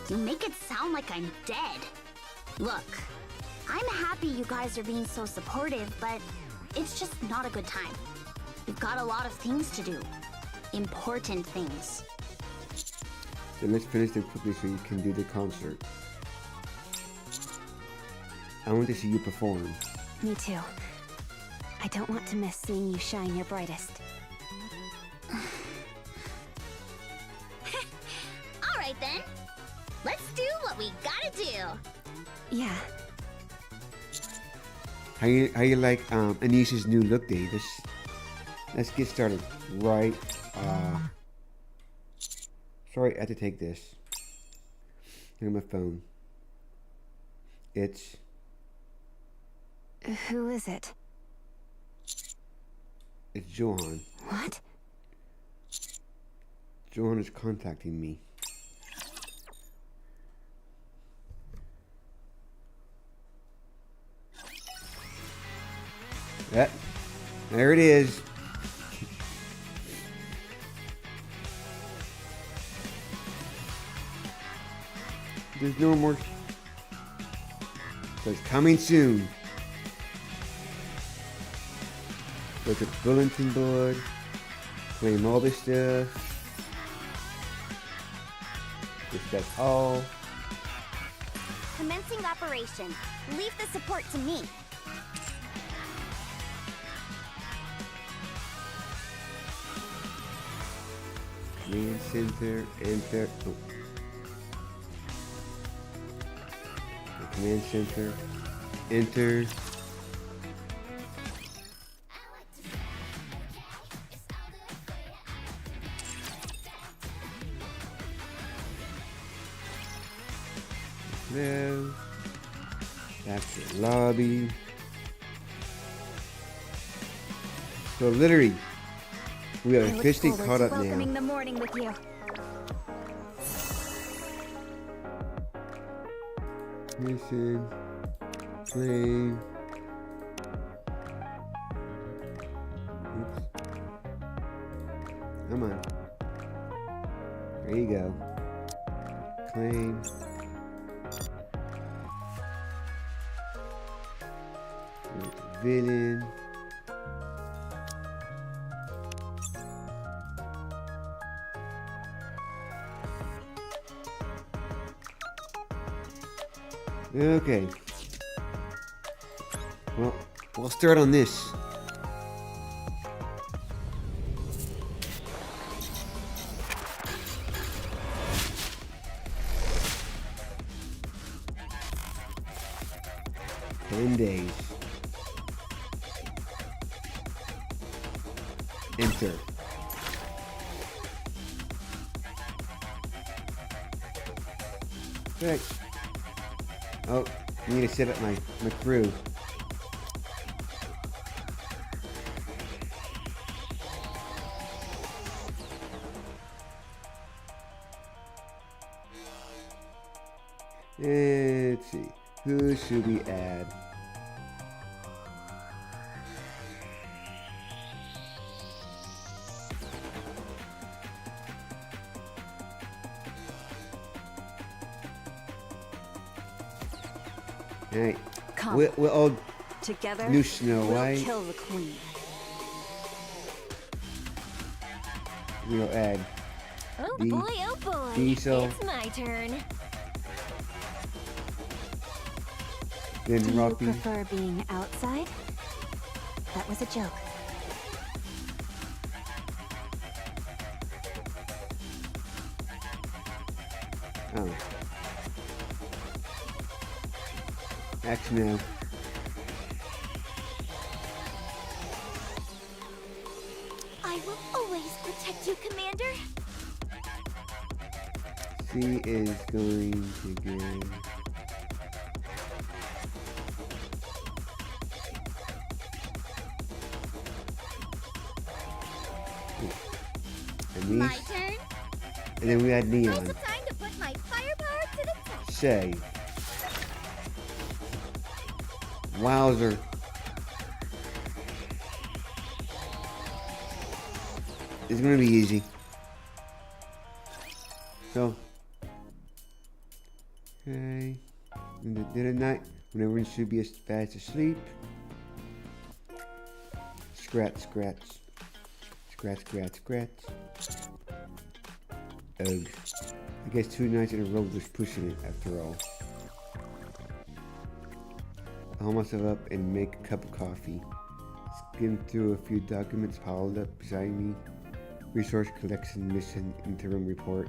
You make it sound like I'm dead. Look, I'm happy you guys are being so supportive, but it's just not a good time. We've got a lot of things to do. Important things. Then let's finish them quickly so you can do the concert. I want to see you perform. Me too. I don't want to miss seeing you shine your brightest. All right then. Let's do what we gotta do. Yeah. How you like Anisha's new look, Davis? let's get started right. Sorry, I had to take this. Look at my phone. It's... Who is it? It's Johan. What? Johan is contacting me. Yep. There it is. There's no more. So it's coming soon. Look at bulletin board. Claim all this stuff. That's all. Commencing operation. Leave the support to me. Command center, enter. Oh. The command center, enter. Hello. That's the lobby. So literally, we are officially caught up welcoming now. the morning with you. Mission, claim. Oops. Come on. There you go. Claim. Villain. Okay. Well, we'll start on this. Days. Enter. Good. Oh, I need to set up my crew. Let's see. Who should we add? Alright. We'll all together new Snow White. we'll kill the queen. We'll add Oh D- boy, oh boy. Diesel. It's my turn. Then Do you Rapi. prefer being outside? That was a joke. Oh. X now. I will always protect you, Commander. C is going to get. My Anise. turn. And then we add Neon. Now's the time to put my firepower to the test. Say. Wowzer. It's gonna be easy. So. Okay. In the dead of night, when everyone should be fast asleep. Scratch, scratch. Scratch, scratch, scratch. Ugh. I guess 2 nights in a row was pushing it after all. I'll haul myself up and make a cup of coffee. Skim through a few documents piled up beside me. Resource collection mission interim report.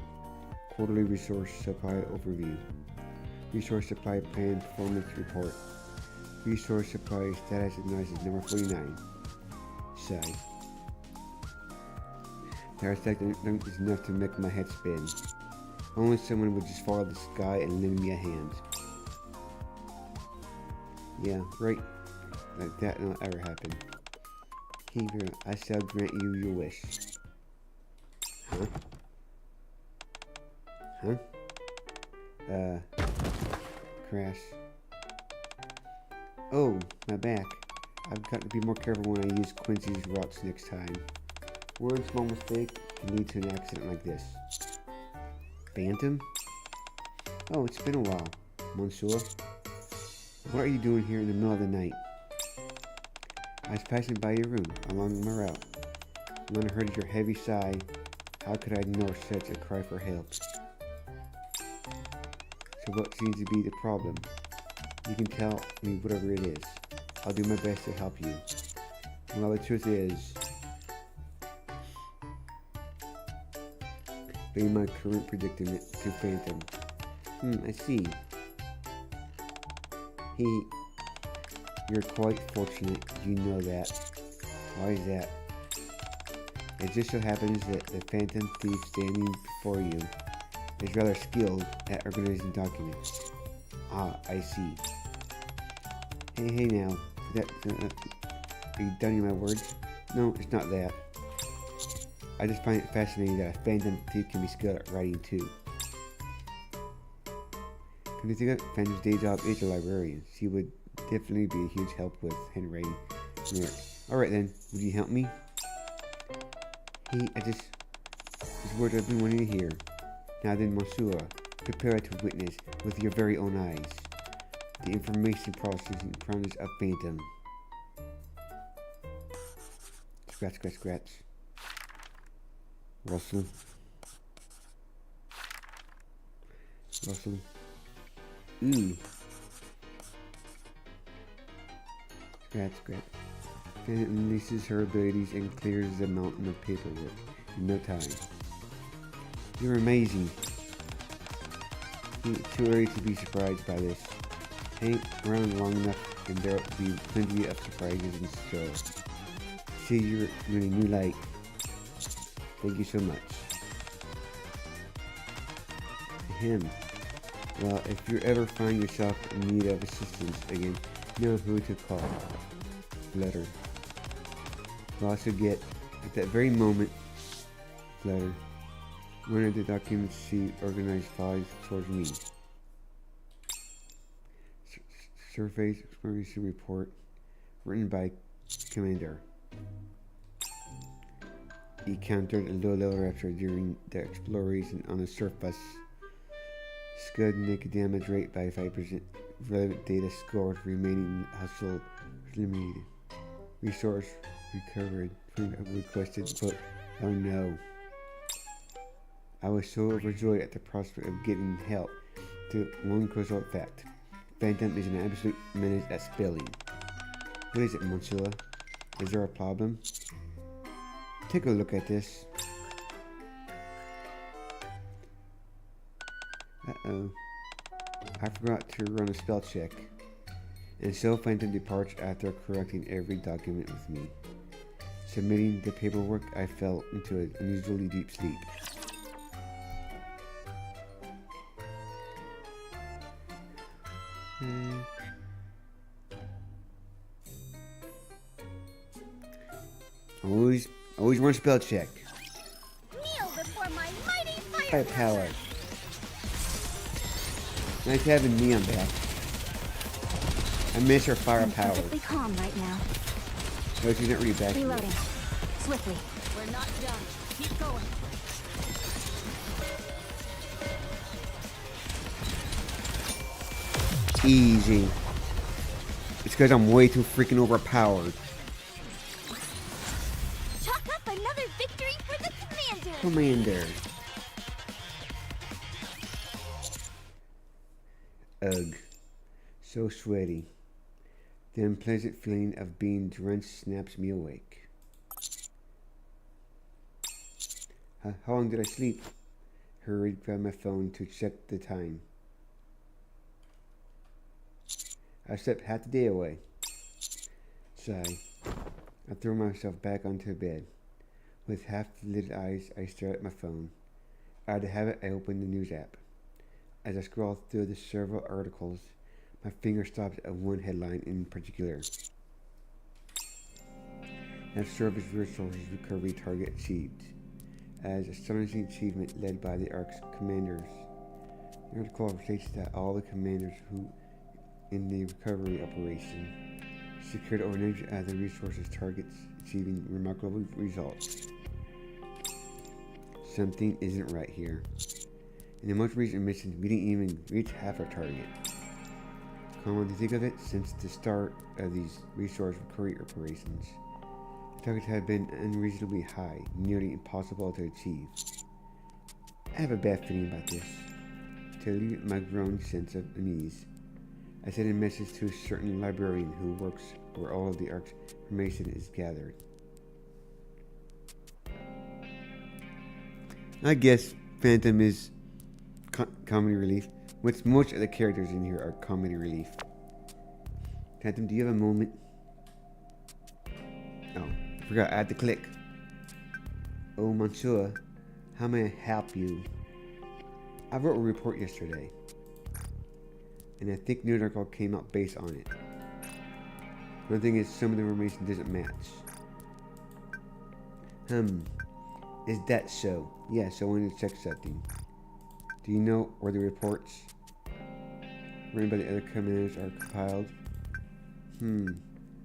Quarterly resource supply overview. Resource supply plan performance report. Resource supply status analysis number 49. Sigh. entire second is enough to make my head spin. Only someone would just follow the sky and lend me a hand. Yeah, right. Like that will not ever happen. Hey girl, I shall grant you your wish. Huh? Huh? Crash. Oh, my back. I've got to be more careful when I use Quincy's rocks next time. One small mistake can lead to an accident like this. Phantom? Oh, it's been a while, Monsieur. What are you doing here in the middle of the night? I was passing by your room along my route. When I heard your heavy sigh, how could I ignore such a cry for help? So what seems to be the problem? You can tell me whatever it is. I'll do my best to help you. Well, the truth is, being my current predicament to Phantom. I see. You're quite fortunate, you know that. Why is that? It just so happens that the Phantom thief standing before you is rather skilled at organizing documents. Ah, I see. Hey now. Are you done with my words? No, it's not that. I just find it fascinating that a Phantom thief can be skilled at writing too. Come to think of it, Phantom's day job is a librarian. She would definitely be a huge help with handwriting. Alright then, would you help me? Hey, this word I've been wanting to hear. Now then, Monsieur, prepare to witness with your very own eyes the information processing process of Phantom. Scratch, scratch, scratch. Rustle. Rustle. Ooh. Scratch, scratch. Phantom unleashes her abilities and clears the mountain of paperwork in no time. You're amazing. It's too early to be surprised by this. Hang around long enough and there will be plenty of surprises in store. See you in a new light. Thank you so much. Him. Well, if you ever find yourself in need of assistance again, you know who to call. Letter. You'll also get, at that very moment, letter. One of the documents she organized files towards me. Surface Exploration Report, written by Commander. He encountered a low-level raptor during the exploration on the surface. Scud naked damage rate by 5%. Relevant data scores remaining hustle eliminated. Resource recovered from a requested book. Oh no. I was so overjoyed at the prospect of getting help. To one crucial fact. Phantom is an absolute menace at spelling. What is it, Monsieur? Is there a problem? Take a look at this. Uh-oh. I forgot to run a spell check. And so Phantom departs after correcting every document with me. Submitting the paperwork, I fell into an unusually deep sleep. Always run spell check. Kneel before my mighty Firepower. Nice having me on back. I miss her firepower. Perfectly calm right now. No, she's not really back. Reloading. Swiftly. We're not done. Keep going. Easy. It's because I'm way too freaking overpowered. Chalk up another victory for the commander. Commander. Ugh. So sweaty. The unpleasant feeling of being drenched snaps me awake. How long did I sleep? Hurried, grabbed my phone to check the time. I slept half the day away. Sigh. I threw myself back onto the bed. With half-lit eyes, I stare at my phone. Out of habit, I open the news app. As I scroll through the several articles, my finger stops at one headline in particular. Have surface resources recovery target achieved. As astonishing achievement led by the ARC's commanders. The article states that all the commanders who in the recovery operation secured over 90 of the resources targets, achieving remarkable results. Something isn't right here. In the most recent missions, we didn't even reach half our target. Come to think of it, since the start of these resource recovery operations, the targets have been unreasonably high, nearly impossible to achieve. I have a bad feeling about this. To alleviate my growing sense of unease, I sent a message to a certain librarian who works where all of the ARC's information is gathered. I guess Phantom is comedy relief, which most of the characters in here are comedy relief. Phantom, do you have a moment? Oh, I forgot, I had to click. Oh, Monsieur, how may I help you? I wrote a report yesterday, and I think news article came out based on it. One thing is, some of the information doesn't match. Is that so? Yes, I wanted to check something. Do you know where the reports written by the other commanders are compiled? I'm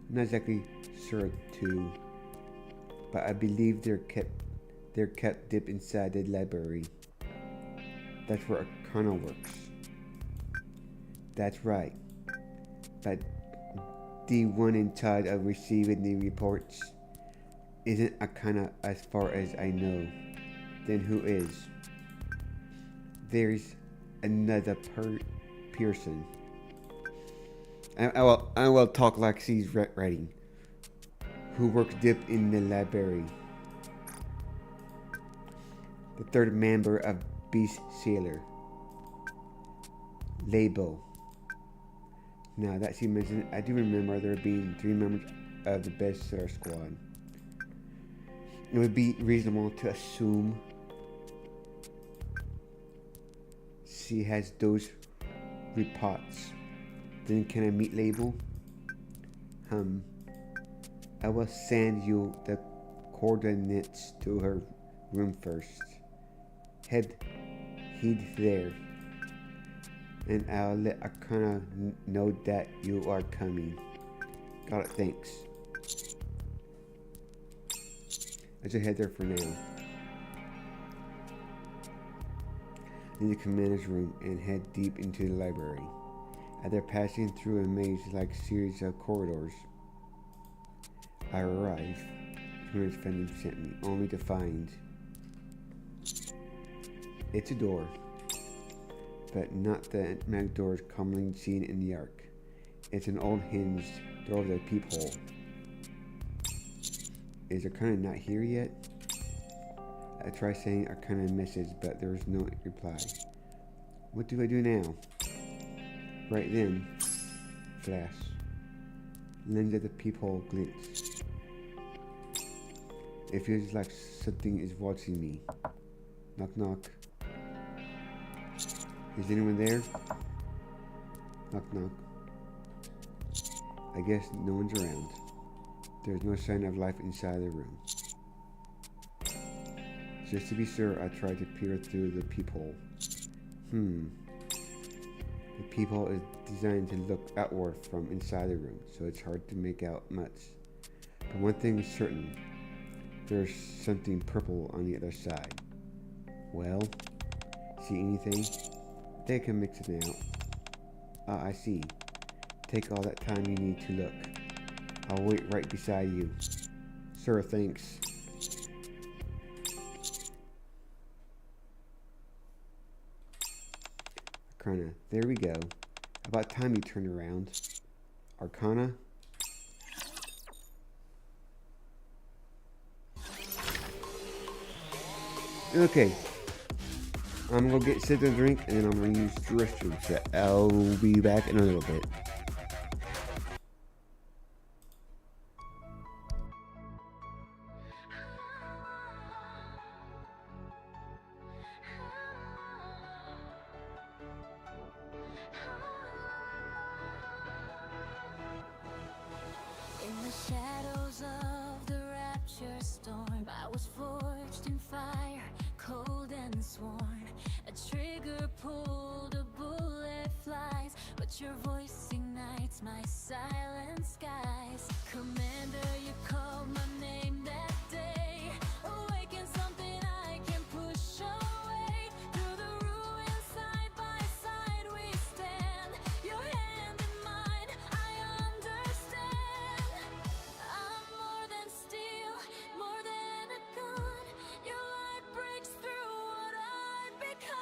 not exactly sure too, but I believe they're kept deep inside the library. That's where Arcana works. That's right. But the one in charge of receiving the reports isn't Arcana as far as I know. Then who is? There's another person. I will talk like she's writing. Who works deep in the library. The third member of Beast Sailor. Label. Now that she mentioned it, I do remember there being 3 members of the bestseller squad. It would be reasonable to assume she has those reports. Then can I meet Label? I will send you the coordinates to her room first. Head there. And I'll let Arcana know that you are coming. Got it, thanks. I should head there for now. In the commander's room and head deep into the library. After passing through a maze-like series of corridors, I arrive where Phantom sent me, only to find it's a door, but not the automatic doors commonly seen in the Ark. It's an old hinged door with a peephole. Is Arcana not here yet? I try saying Arcana message, but there was no reply. What do I do now? Right then, flash. Lens at the peephole glints. It feels like something is watching me. Knock knock. Is anyone there? Knock knock. I guess no one's around. There's no sign of life inside the room. Just to be sure, I try to peer through the peephole. The peephole is designed to look outward from inside the room, so it's hard to make out much. But one thing is certain. There's something purple on the other side. Well, see anything? They can mix it out. Ah, I see. Take all that time you need to look. I'll wait right beside you. Sir, thanks. Arcana, there we go. About time you turned around. Arcana? Okay. I'm gonna get sit and drink, and then I'm gonna use the restroom. So I'll be back in a little bit. was forged in fire, cold and sworn. A trigger pulled, a bullet flies, but your voice ignites my silent skies. Commander, you called my name that day. Awaken something I can push away. Through the ruins, side by side we stand. Your hand in mine, I understand. I'm more than steel, more than a gun. Your light breaks through what I've become.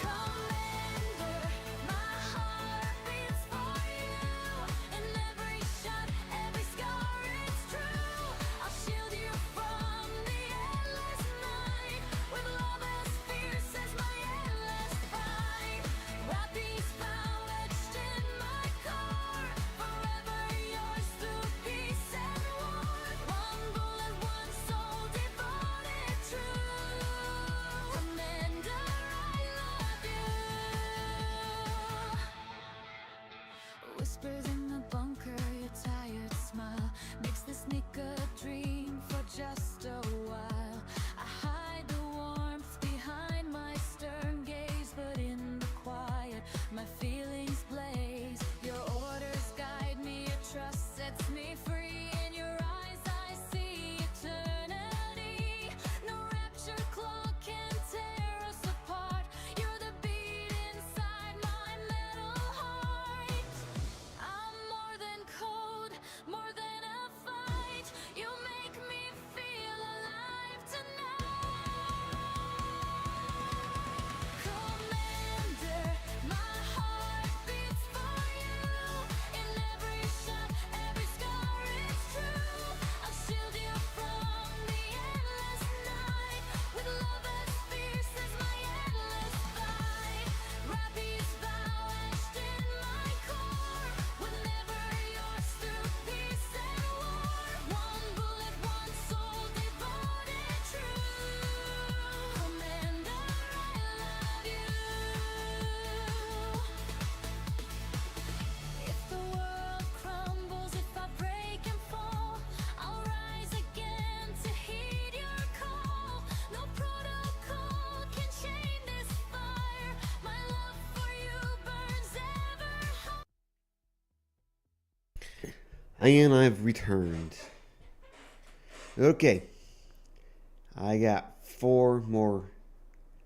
Commander, my heart beats for you. In every shot, every scar, it's true. I'll shield you from the endless night, with love as fierce as my endless fight. Rapi's vow etched in my core, forever yours through peace and war. One bullet, one soul, devoted true. Commander, I love you. Whispers in the bunker, your tired smile makes this sneak a dream for just a while. I hide the warmth behind my stern gaze, but in the quiet, my feelings blaze. Your orders guide me, your trust sets me free. In your eyes I see eternity. No rapture clock can tear us apart. You're the beat inside my metal heart. I'm more than cold, more than a fight. You make me feel alive tonight. Commander, my heart beats for you. In every shot, every scar, it's true. I'll shield you from the endless night, with love as fierce as my endless fight. Rapi's vow etched in my core, with never yours through peace and war. One bullet, one soul, devoted true. Commander, I love you. If the world crumbles, if I break and fall, I'll rise again to heed your call. No protocol can chain this fire. My love for you burns ever hot. And I've returned. Okay. I got 4 more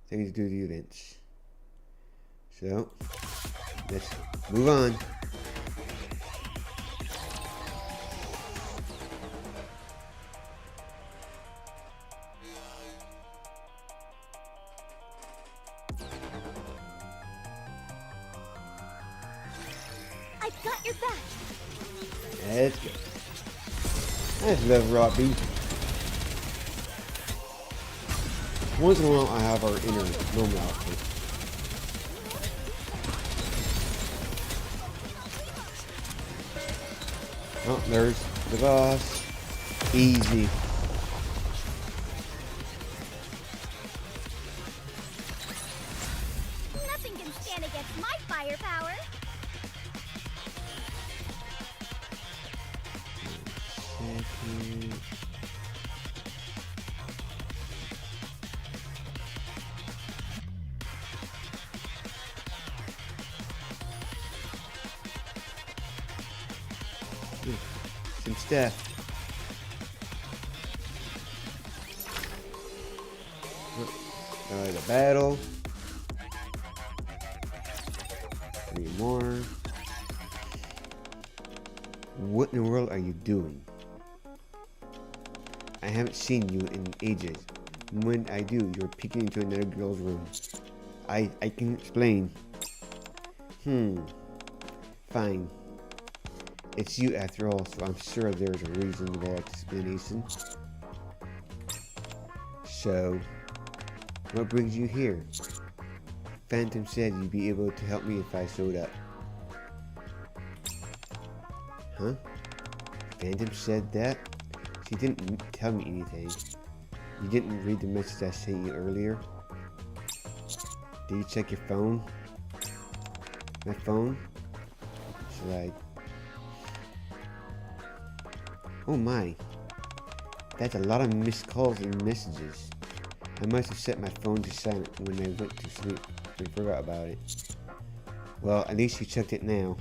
things to do the events. So, let's move on. I've got your back. Let's go. I just love Rapi. Once in a while I have our inner normal outfit. Oh, there's the boss. Easy. Nothing can stand against my firepower. Second. Some stuff. The battle. 3 more. What in the world are you doing? I haven't seen you in ages. When I do, you're peeking into another girl's room. I can explain. Fine. It's you after all, so I'm sure there's a reason to that explanation. So, what brings you here? Phantom said you'd be able to help me if I showed up. Huh? Phantom said that? She didn't tell me anything. You didn't read the message I sent you earlier? Did you check your phone? My phone? Should I? Oh my. That's a lot of missed calls and messages. I must have set my phone to silent when I went to sleep and forgot about it. Well, at least you checked it now.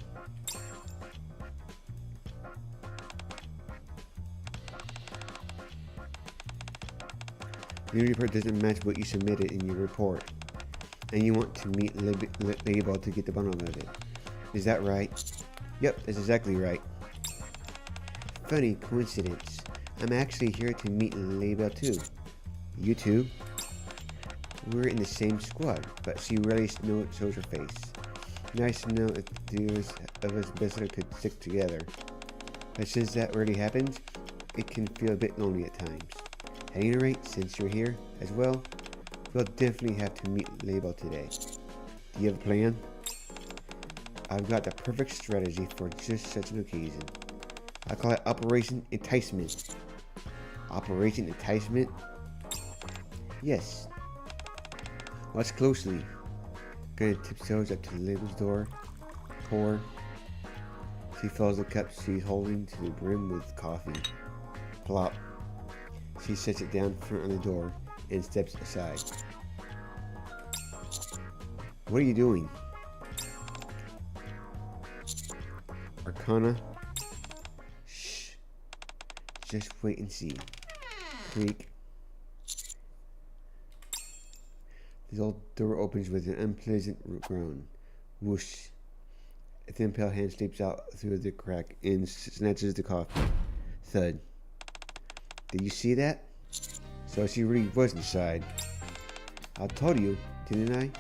Your report doesn't match what you submitted in your report, and you want to meet label to get the bottom of it. Is that right? Yep, that's exactly right. Funny coincidence. I'm actually here to meet label too. You too? We're in the same squad, but she rarely shows her face. Nice to know if the of us better could stick together. But since that rarely happens, it can feel a bit lonely at times. At any rate, since you're here as well, we'll definitely have to meet label today. Do you have a plan? I've got the perfect strategy for just such an occasion. I call it Operation Enticement. Operation Enticement? Yes. Watch closely. Gonna tiptoes up to the label's door. Pour. She fills the cup she's holding to the brim with coffee. Plop. She sets it down in front of the door and steps aside. What are you doing? Arcana. Shh. Just wait and see. Creak. The old door opens with an unpleasant groan. Whoosh. A thin pale hand slips out through the crack and snatches the coffee. Thud. Did you see that? So she really was inside. I told you, didn't I?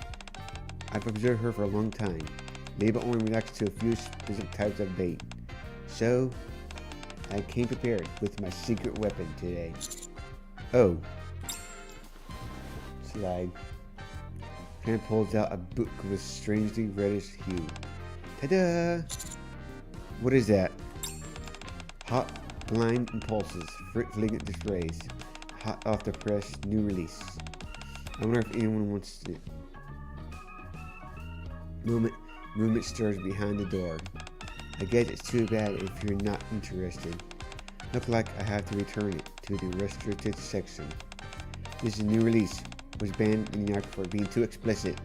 I've observed her for a long time. Label only reacts to a few specific types of bait. So, I came prepared with my secret weapon today. Oh. Slide. Hand pulls out a book with strangely reddish hue. Ta-da! What is that? Hot blind impulses, fleeting displays. Hot off the press, new release. I wonder if anyone wants it. Movement stirs behind the door. I guess it's too bad if you're not interested. Look like I have to return it to the restricted section. This is a new release. Was banned in New York for being too explicit.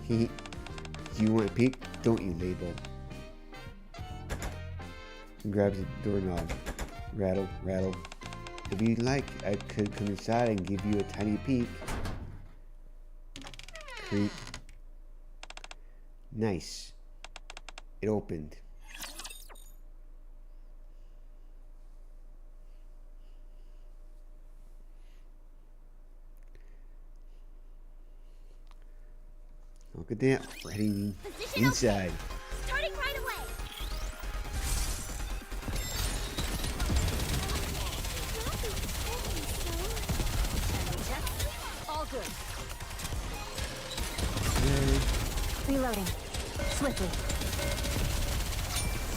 You want a peek? Don't you, label? He grabs the doorknob. Rattle, rattle. If you'd like, I could come inside and give you a tiny peek. Creak. Nice. It opened. Look at that. We're heading inside. Starting right away. All good. Reloading. Swiftly.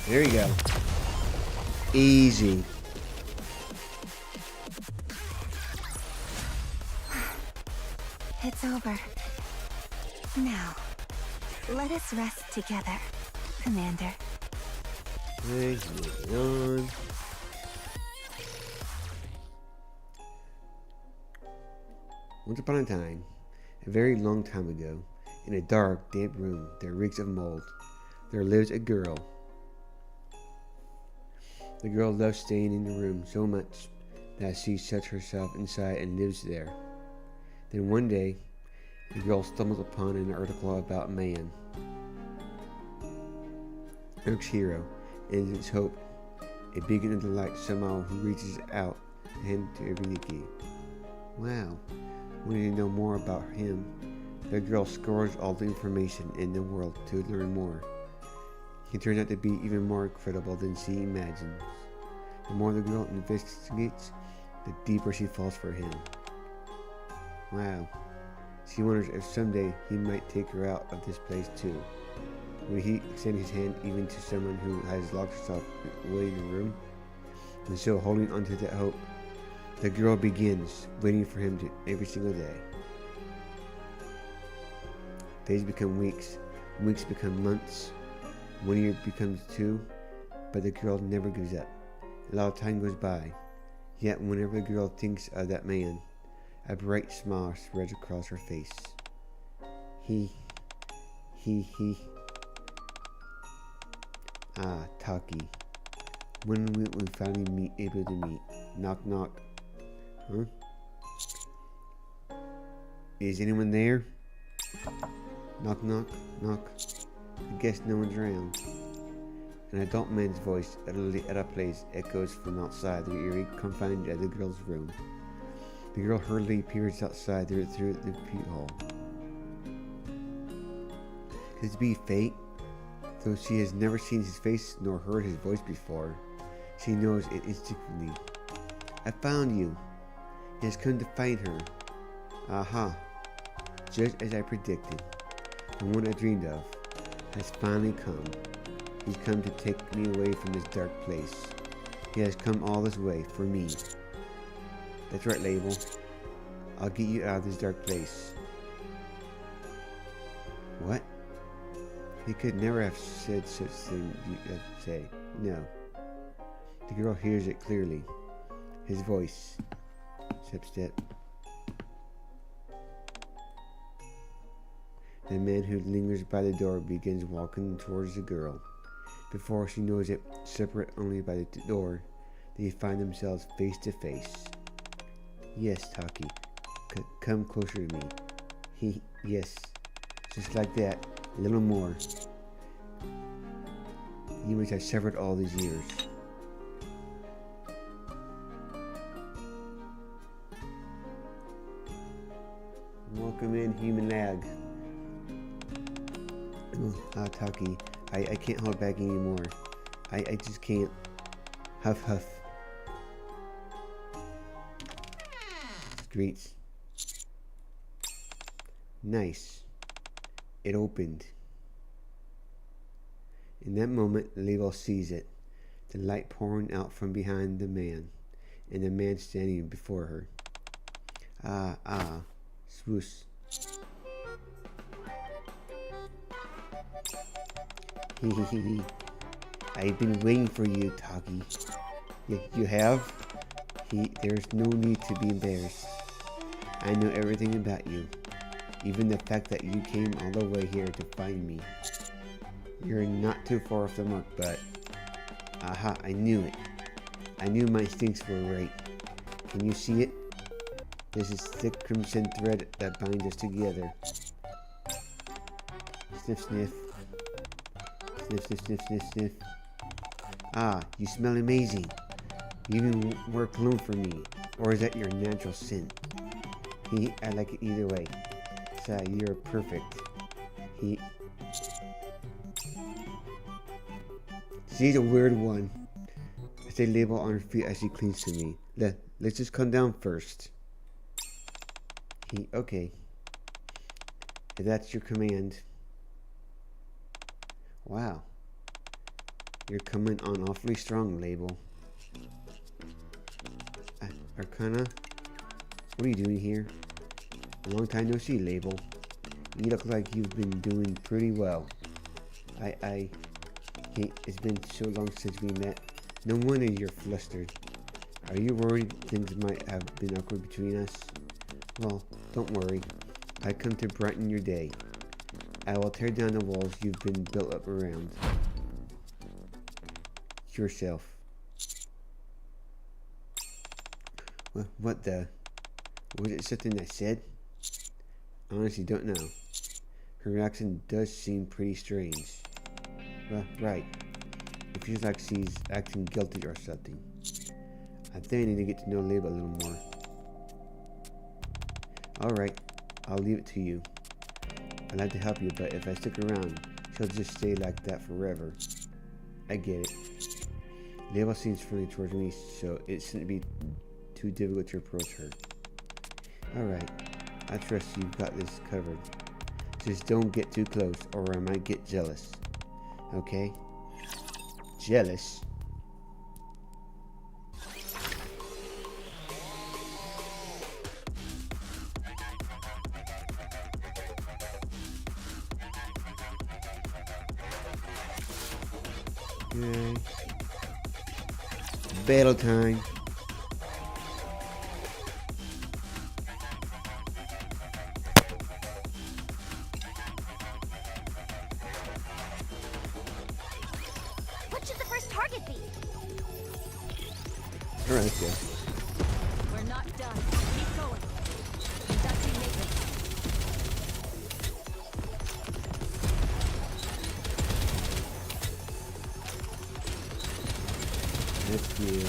There you go. Easy. It's over. Now, let us rest together, Commander. Okay, moving on. Once upon a time, a very long time ago, in a dark, damp room that reeks of mold, there lives a girl. The girl loves staying in the room so much that she shuts herself inside and lives there. Then one day, the girl stumbles upon an article about man, Earth's hero, and its hope, a beacon of the light somehow who reaches out to him to every Nikki. Wow, wanting to know more about him, the girl scours all the information in the world to learn more. He turns out to be even more incredible than she imagines. The more the girl investigates, the deeper she falls for him. Wow. She wonders if someday he might take her out of this place too. Will he extend his hand even to someone who has locked herself away in the room? And so, holding onto that hope, the girl begins waiting for him every single day. Days become weeks, weeks become months, 1 year becomes 2, but the girl never gives up. A lot of time goes by. Yet whenever the girl thinks of that man, a bright smile spreads across her face. He. Ah, Taki. When will we finally able to meet? Knock knock. Huh? Is anyone there? Knock knock knock. I guess no one's around. An adult man's voice utterly out of place echoes from outside the eerie confines of the girl's room. The girl hurriedly peers outside through the peephole. Could it be fate? Though she has never seen his face nor heard his voice before, she knows it instinctively. I found you. He has come to find her. Aha. Just as I predicted. The one I dreamed of has finally come. He's come to take me away from this dark place. He has come all this way for me. That's right, Label. I'll get you out of this dark place. What? He could never have said such thing you say. No. The girl hears it clearly. His voice. Step, step. The man who lingers by the door begins walking towards the girl. Before she knows it, separate only by the door, they find themselves face to face. Yes, Taki. Come closer to me. Yes. Just like that. A little more. You must have suffered all these years. Welcome in, human lag. Oh, Taki, I can't hold back anymore. I just can't. Huff, huff. Streets. Nice. It opened. In that moment, Label sees it, the light pouring out from behind the man, and the man standing before her. Swoosh. Hehehe. I've been waiting for you, Taki. You have? There's no need to be embarrassed. I know everything about you. Even the fact that you came all the way here to find me. You're not too far off the mark, but... Aha, I knew it. I knew my instincts were right. Can you see it? This is thick crimson thread that binds us together. Sniff, sniff. Sniff, sniff, sniff, sniff, sniff. Ah, you smell amazing. You even wear cologne for me. Or is that your natural scent? I like it either way. Sai, you're perfect. She's a weird one. I say Label on her feet as she clings to me. Let's just come down first. Okay. If that's your command. Wow. You're coming on awfully strong, Label. Arcana? What are you doing here? A long time no see, Label. You look like you've been doing pretty well. It's been so long since we met. No wonder you're flustered. Are you worried things might have been awkward between us? Well, don't worry. I come to brighten your day. I will tear down the walls you've been built up around yourself. What the? Was it something I said? I honestly don't know. Her accent does seem pretty strange. Right. It feels like she's acting guilty or something. I think I need to get to know Label a little more. Alright, I'll leave it to you. I'd like to help you, but if I stick around, she'll just stay like that forever. I get it. Label seems friendly towards me, so it shouldn't be too difficult to approach her. Alright, I trust you've got this covered. Just don't get too close, or I might get jealous. Okay? Jealous? Okay. battle time. What should the first target be? Alright, let's go. We're not done. Keep going. Conducting maintenance. That's you.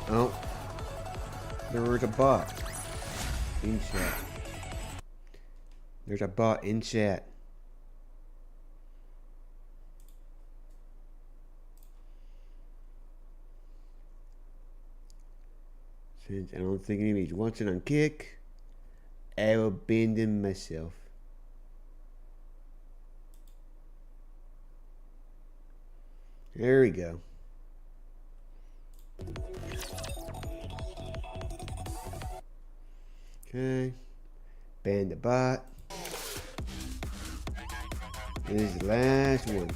Oh. There was a bot in chat. There's a bot in chat. Since I don't think anybody's watching on Kick, I will abandon myself. There we go. Okay. Ban the bot. This is the last one.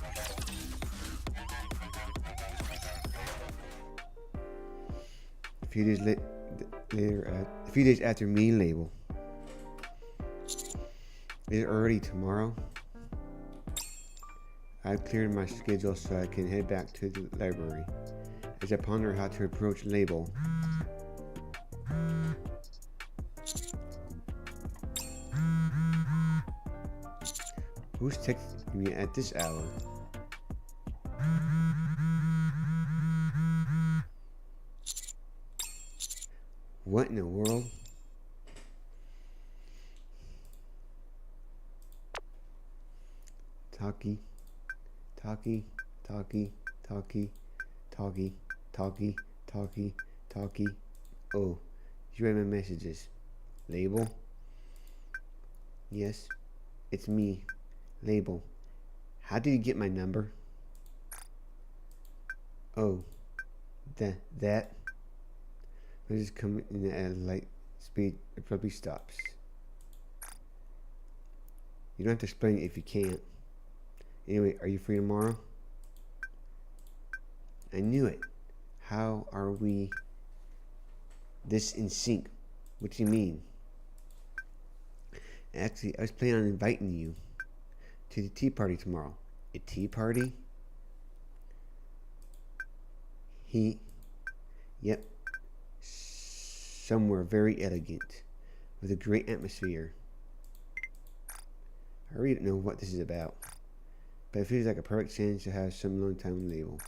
A few days later, a few days after me label. Is it already tomorrow? I've cleared my schedule so I can head back to the library as I ponder how to approach label. Who's texting me at this hour? What in the world? Talkie, talkie, talkie, talkie, talkie, talkie, talkie, talkie. Oh, you read my messages. Label? Yes, it's me. Label. How did you get my number? Oh, that. I just come in at a light speed. It probably stops. You don't have to explain it if you can't. Anyway, are you free tomorrow? I knew it. How are we this in sync? What do you mean? Actually, I was planning on inviting you to the tea party tomorrow. A tea party? Yep. Somewhere very elegant, with a great atmosphere. I really don't know what this is about, but it feels like a perfect chance to have some long time label.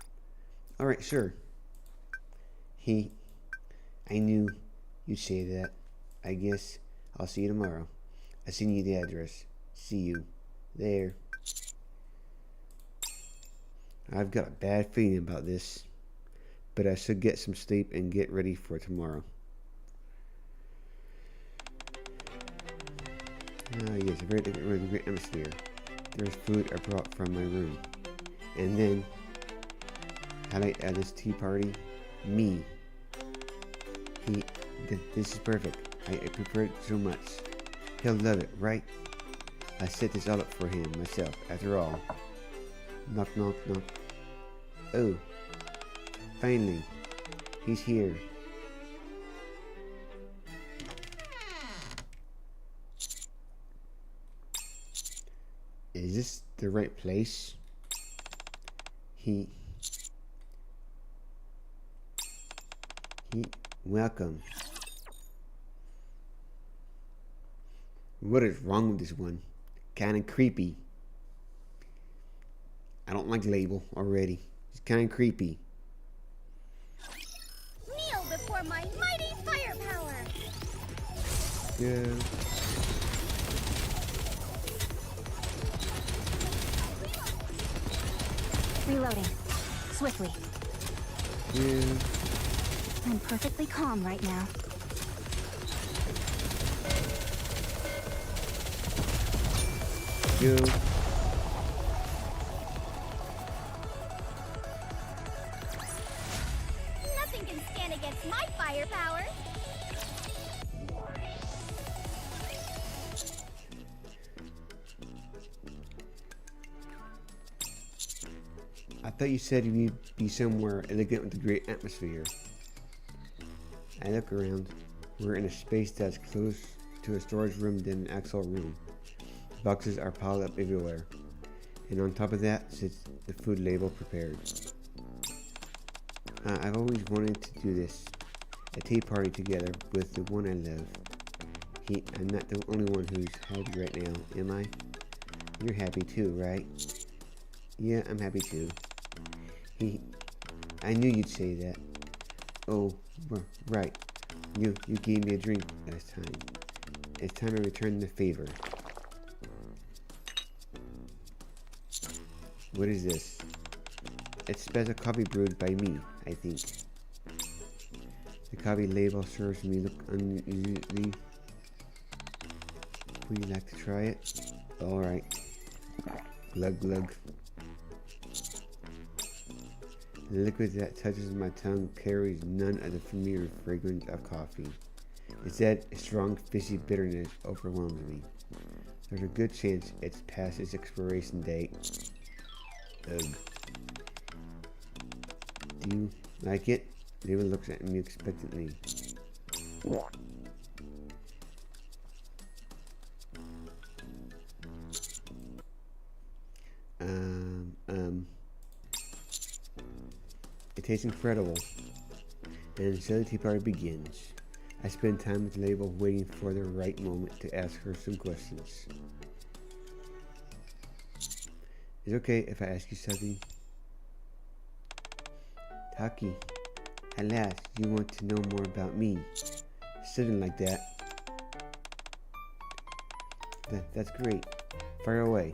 Alright, sure. I knew you'd say that. I guess I'll see you tomorrow. I'll send you the address. See you there. I've got a bad feeling about this, but I should get some sleep and get ready for tomorrow. Yes, a very great atmosphere. There's food I brought from my room. And then, highlight at this tea party, me. This is perfect. I prepared so much. He'll love it, right? I set this all up for him myself, after all. Knock, knock, knock. Oh, finally, he's here. Is this the right place? Welcome. What is wrong with this one? Kinda creepy. I don't like label already. It's kinda creepy. Kneel before my mighty firepower! Yeah. Reloading. Swiftly. Yeah. I'm perfectly calm right now. Go. Nothing can stand against my firepower! I thought you said you'd be somewhere elegant with a great atmosphere. I look around. We're in a space that's close to a storage room than an actual room. Boxes are piled up everywhere. And on top of that sits the food label prepared. I've always wanted to do this. A tea party together with the one I love. I'm not the only one who's happy right now, am I? You're happy too, right? Yeah, I'm happy too. I knew you'd say that. Oh, right. You gave me a drink last time. It's time I return the favor. What is this? It's special coffee brewed by me, I think. The coffee label serves me look unusually. Would you like to try it? Alright. Glug glug. The liquid that touches my tongue carries none of the familiar fragrance of coffee. Instead, a strong, fishy bitterness overwhelms me. There's a good chance it's past its expiration date. Ugh. Do you like it? David looks at me expectantly. It tastes incredible. And so the tea party begins. I spend time with the label waiting for the right moment to ask her some questions. Is it okay if I ask you something? Taki, at last you want to know more about me. Something like that. That's great. Fire away.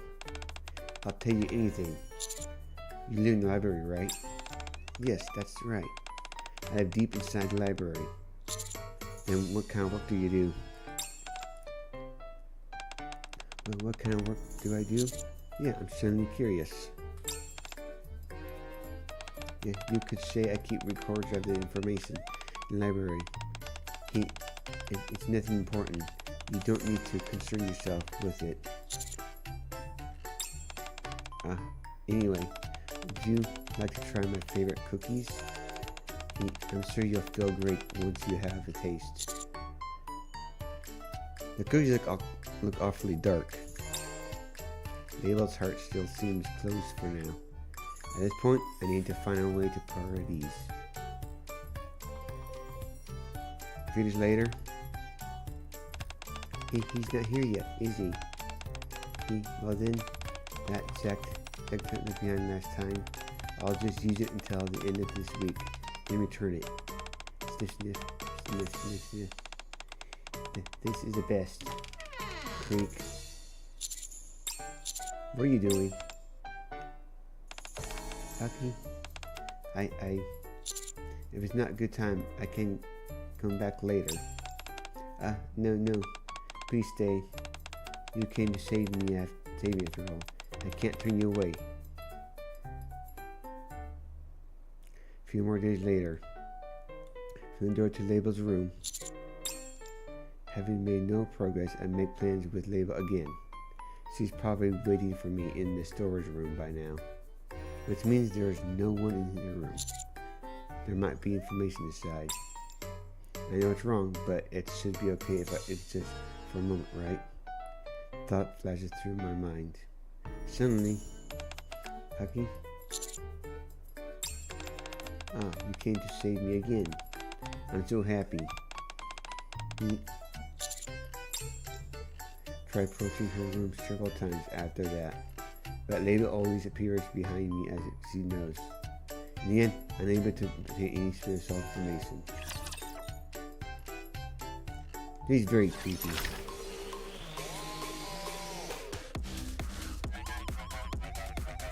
I'll tell you anything. You live in the library, right? Yes, that's right. I live deep inside the library. And what kind of work do you do? Well, what kind of work do I do? Yeah, I'm suddenly curious. Yeah, you could say I keep records of the information in the library. It's nothing important. You don't need to concern yourself with it. Anyway, would you like to try my favorite cookies? I'm sure you'll feel great once you have a taste. The cookies look awfully dark. Mabel's heart still seems closed for now. At this point, I need to find a way to put her at ease. A few days later, he's not here yet, is he? Well then, that check left behind last time. I'll just use it until the end of this week, then return it. Sniff, sniff, sniff, sniff, sniff. This is the best. Creak. What are you doing? Taki? If it's not a good time, I can come back later. No. Please stay. You came to save me after all. I can't turn you away. A few more days later, from the door to Label's room. Having made no progress, I make plans with Label again. She's probably waiting for me in the storage room by now, which means there is no one in the room. There might be information inside. I know it's wrong, but it should be okay if it's just for a moment, right? Thought flashes through my mind. Suddenly, Taki? You came to save me again. I'm so happy. Try approaching her room several times after that, but Label always appears behind me as she knows. In the end, unable to obtain any special information. He's very creepy.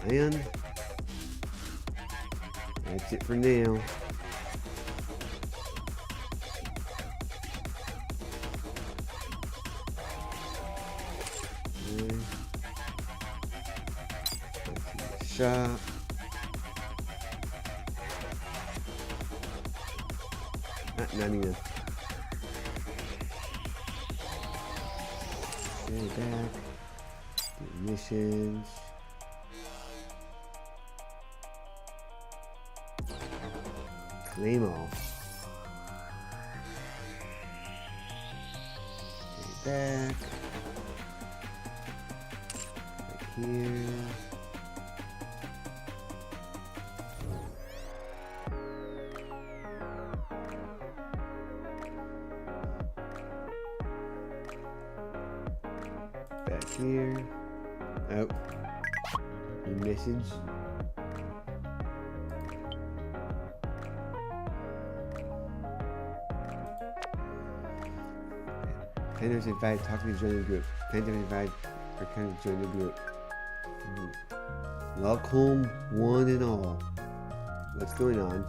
And that's it for now. Shop. Not enough. Okay, back. Do missions. Flame all. Back. Right here. Back here. Oh. New message. Pandas invite talking to join the group. Pandas invite or kind of join the group. Welcome one and all. What's going on?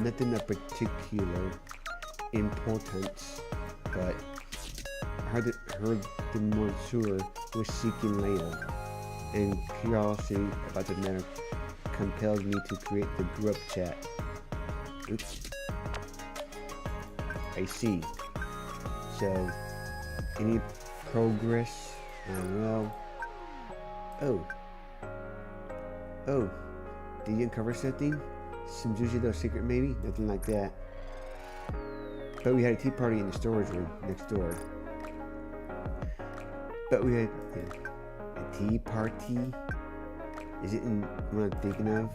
Nothing of particular importance, but I heard the Monsieur was seeking later, and curiosity about the matter compelled me to create the group chat. Oops. I see. So, any progress? Well. Oh. Did you uncover something? Some juicy little secret, maybe? Nothing like that. But we had a tea party in the storage room next door. But we had a tea party? Is it in what I'm thinking of?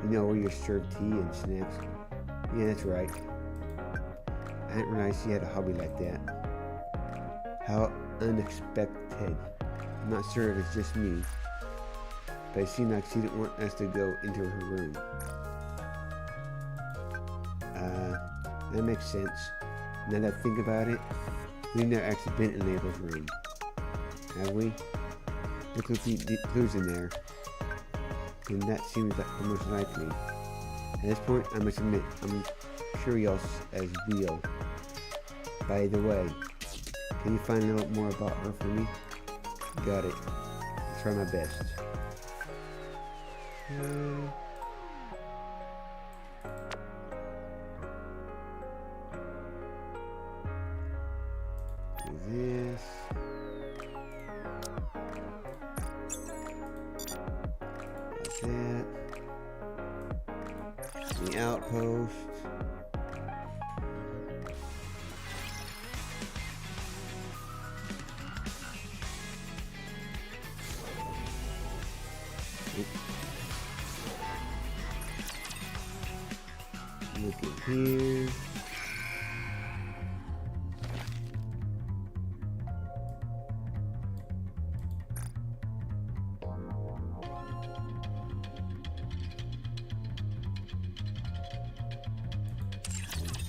You know, where you serve tea and snacks? Yeah, that's right. I didn't realize you had a hobby like that. How unexpected. I'm not sure if it's just me, but it seemed like she didn't want us to go into her room. That makes sense. Now that I think about it, we've never actually been in Abel's room. Have we? Look at the clues in there. And that seems like the most likely. At this point, I must admit, I'm curious as veal. By the way, can you find a little more about her for me? Got it. I'll try my best. This. Like that. The outpost. Look at here.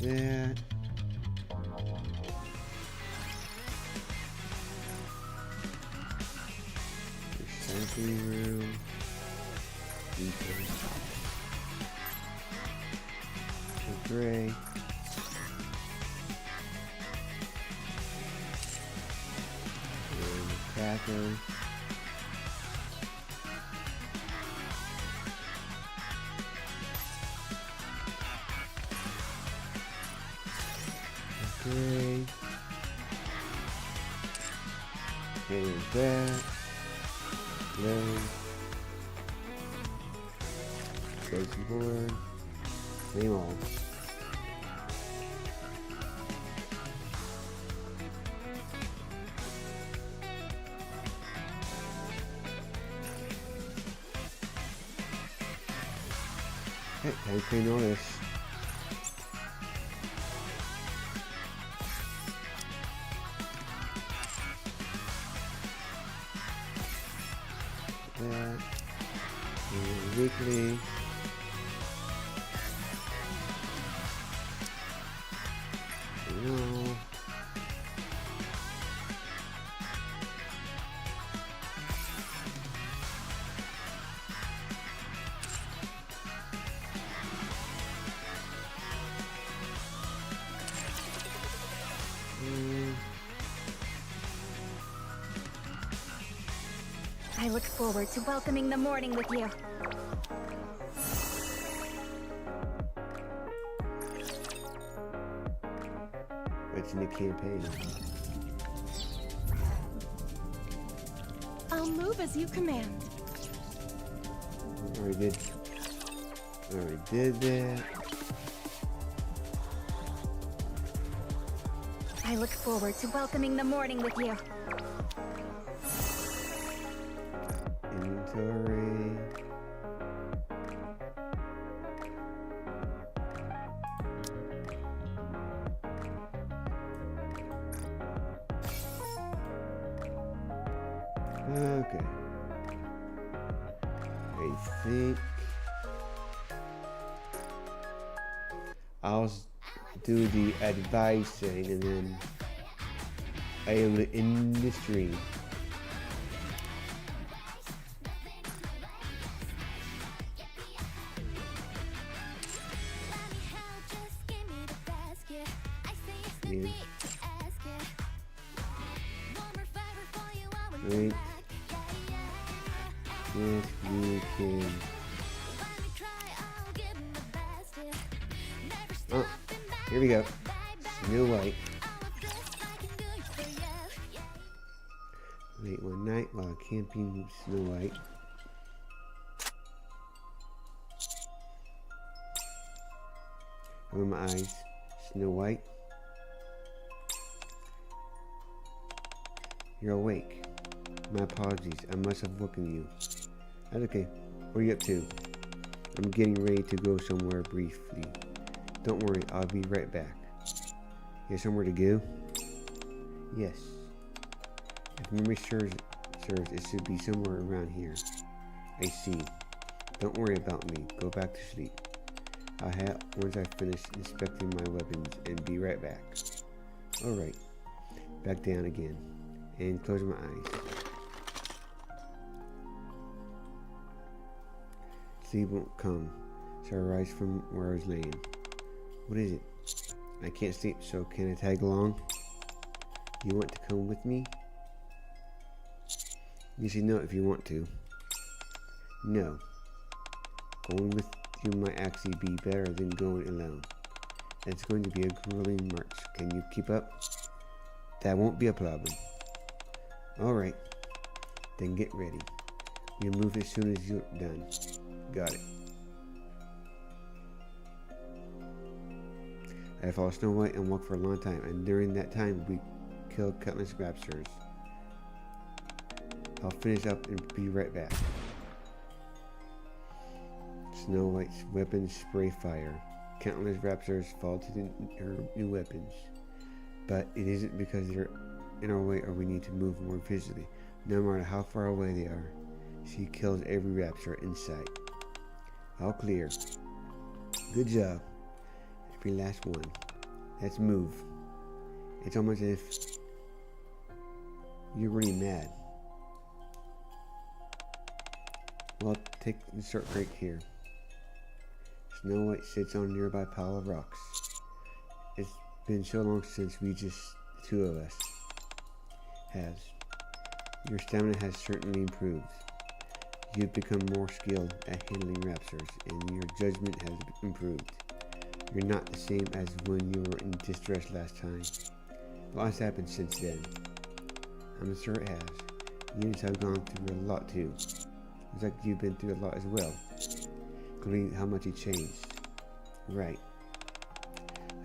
That. Recycling room. Gray. And cracker. Gray. There's that. Low. There's board. Name all. Hey, time to clean all this. That. And weekly. No. I look forward to welcoming the morning with you. What's in the campaign? I'll move as you command. Already did. Already did that. I look forward to welcoming the morning with you. Inventory. Okay. I think I'll do the advice thing and then I am in the stream. Yeah. Right. Yes, we can. Oh, here we go. Snow White. Late one night while camping with Snow White. Over my eyes. Snow White. You're awake. My apologies. I must have woken you. That's okay. What are you up to? I'm getting ready to go somewhere briefly. Don't worry, I'll be right back. You have somewhere to go? Yes. If memory serves, it should be somewhere around here. I see. Don't worry about me. Go back to sleep. I'll have once I finish inspecting my weapons and be right back. Alright. Back down again. And close my eyes. Sleep won't come, so I rise from where I was laying. What is it? I can't sleep, so can I tag along? You want to come with me? You should know if you want to. No. Going with you might actually be better than going alone. It's going to be a grueling march. Can you keep up? That won't be a problem. Alright. Then get ready. We'll move as soon as you're done. Got it. I followed Snow White and walked for a long time, and during that time we killed countless raptors. I'll finish up and be right back. Snow White's weapons spray fire. Countless raptors fall to her new weapons. But it isn't because they're in our way or we need to move more visually. No matter how far away they are, she kills every raptor in sight. All clear. Good job. Every last one. Let's move. It's almost as if you're really mad. Well, take the short break here. Snow White sits on a nearby pile of rocks. It's been so long since we just, the two of us, has. Your stamina has certainly improved. You've become more skilled at handling raptors, and your judgment has improved. You're not the same as when you were in distress last time. A lot has happened since then. I'm sure it has. You have gone through a lot too. Looks like you've been through a lot as well, including how much you changed. Right.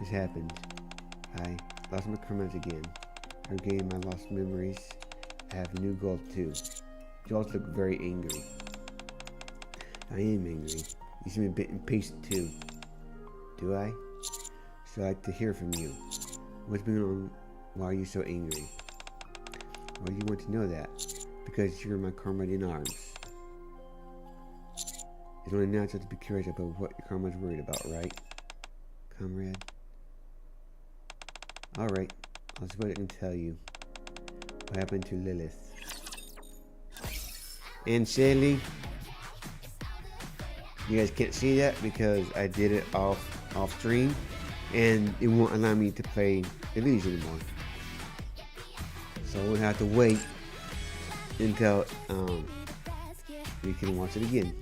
This happened. I lost my comrades again. I regained my lost memories. I have new goals too. You also look very angry. I am angry. You seem a bit impatient too. Do I? So I'd like to hear from you. What's been on? Why are you so angry? Well, you want to know that because you're my comrade in arms. It's only natural to be curious about what your comrade's worried about, right? Comrade? Alright, I'll see what I can tell you. What happened to Lilith? And Sally, you guys can't see that because I did it off stream and it won't allow me to play Elise anymore. So we'll have to wait until we can watch it again.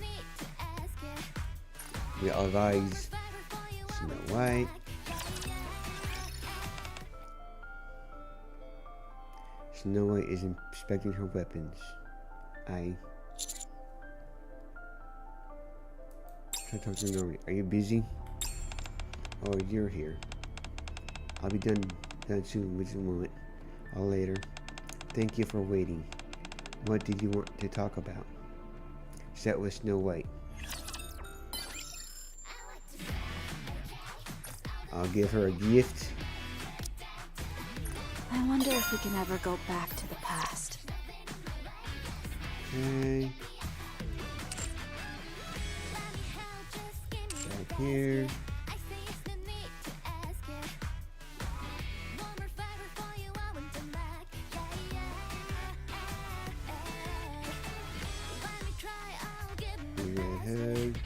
We advise Snow White. Snow White is inspecting her weapons. I I talked to you normally. Are you busy? Oh, you're here. I'll be done soon. Just a moment. I'll later. Thank you for waiting. What did you want to talk about? Set with Snow White. I'll give her a gift. I wonder if we can ever go back to the past. Okay. Back here. Redhead.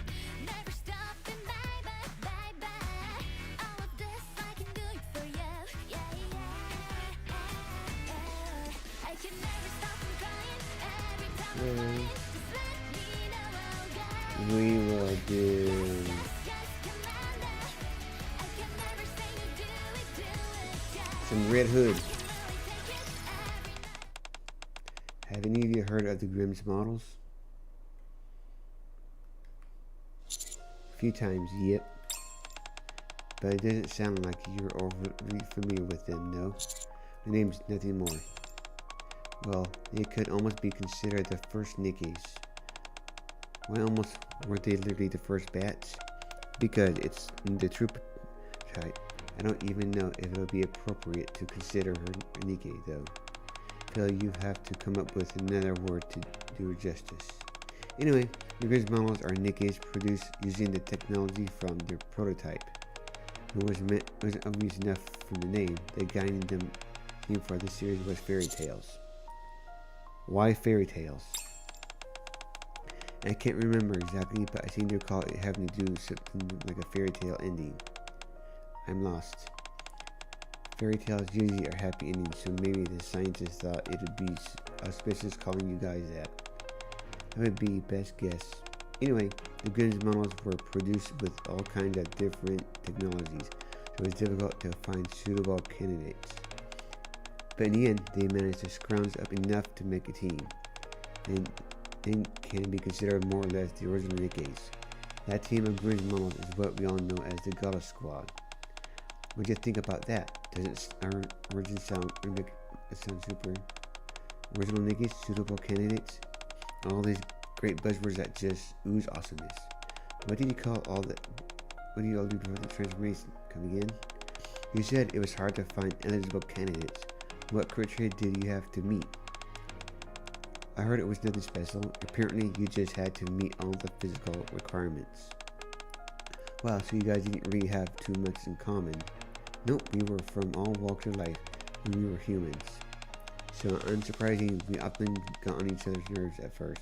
We will do some Red Hood. Have any of you heard of the Grimm's models? A few times, yep. But it doesn't sound like you're overly familiar with them, no? The name's nothing more. Well, they could almost be considered the first Nickies. Why almost weren't they literally the first bats? Because it's the troop type. I don't even know if it'll be appropriate to consider her Nikki, though. Phil, you have to come up with another word to do her justice. Anyway, the Grimm's models are Nickies produced using the technology from their prototype. It wasn't obvious enough from the name. The guiding them theme for the series was fairy tales. Why fairy tales? I can't remember exactly, but I seem to recall it having to do something like a fairy tale ending. I'm lost. Fairy tales usually are happy endings, so maybe the scientists thought it would be auspicious calling you guys that. That would be best guess. Anyway, the Grimm's models were produced with all kinds of different technologies, so it was difficult to find suitable candidates. But in the end, they managed to scrounge up enough to make a team. And can be considered more or less the original Nickies. That team of Grimm's models is what we all know as the Gala Squad. What do you think about that? Doesn't our origin sound super? Original Nickies, suitable candidates, all these great buzzwords that just ooze awesomeness. What did you call all that? What do you all do before the transformation? Come again? You said it was hard to find eligible candidates. What criteria did you have to meet? I heard it was nothing special. Apparently, you just had to meet all the physical requirements. Wow, so you guys didn't really have too much in common. Nope, we were from all walks of life, and we were humans. So unsurprisingly, we often got on each other's nerves at first.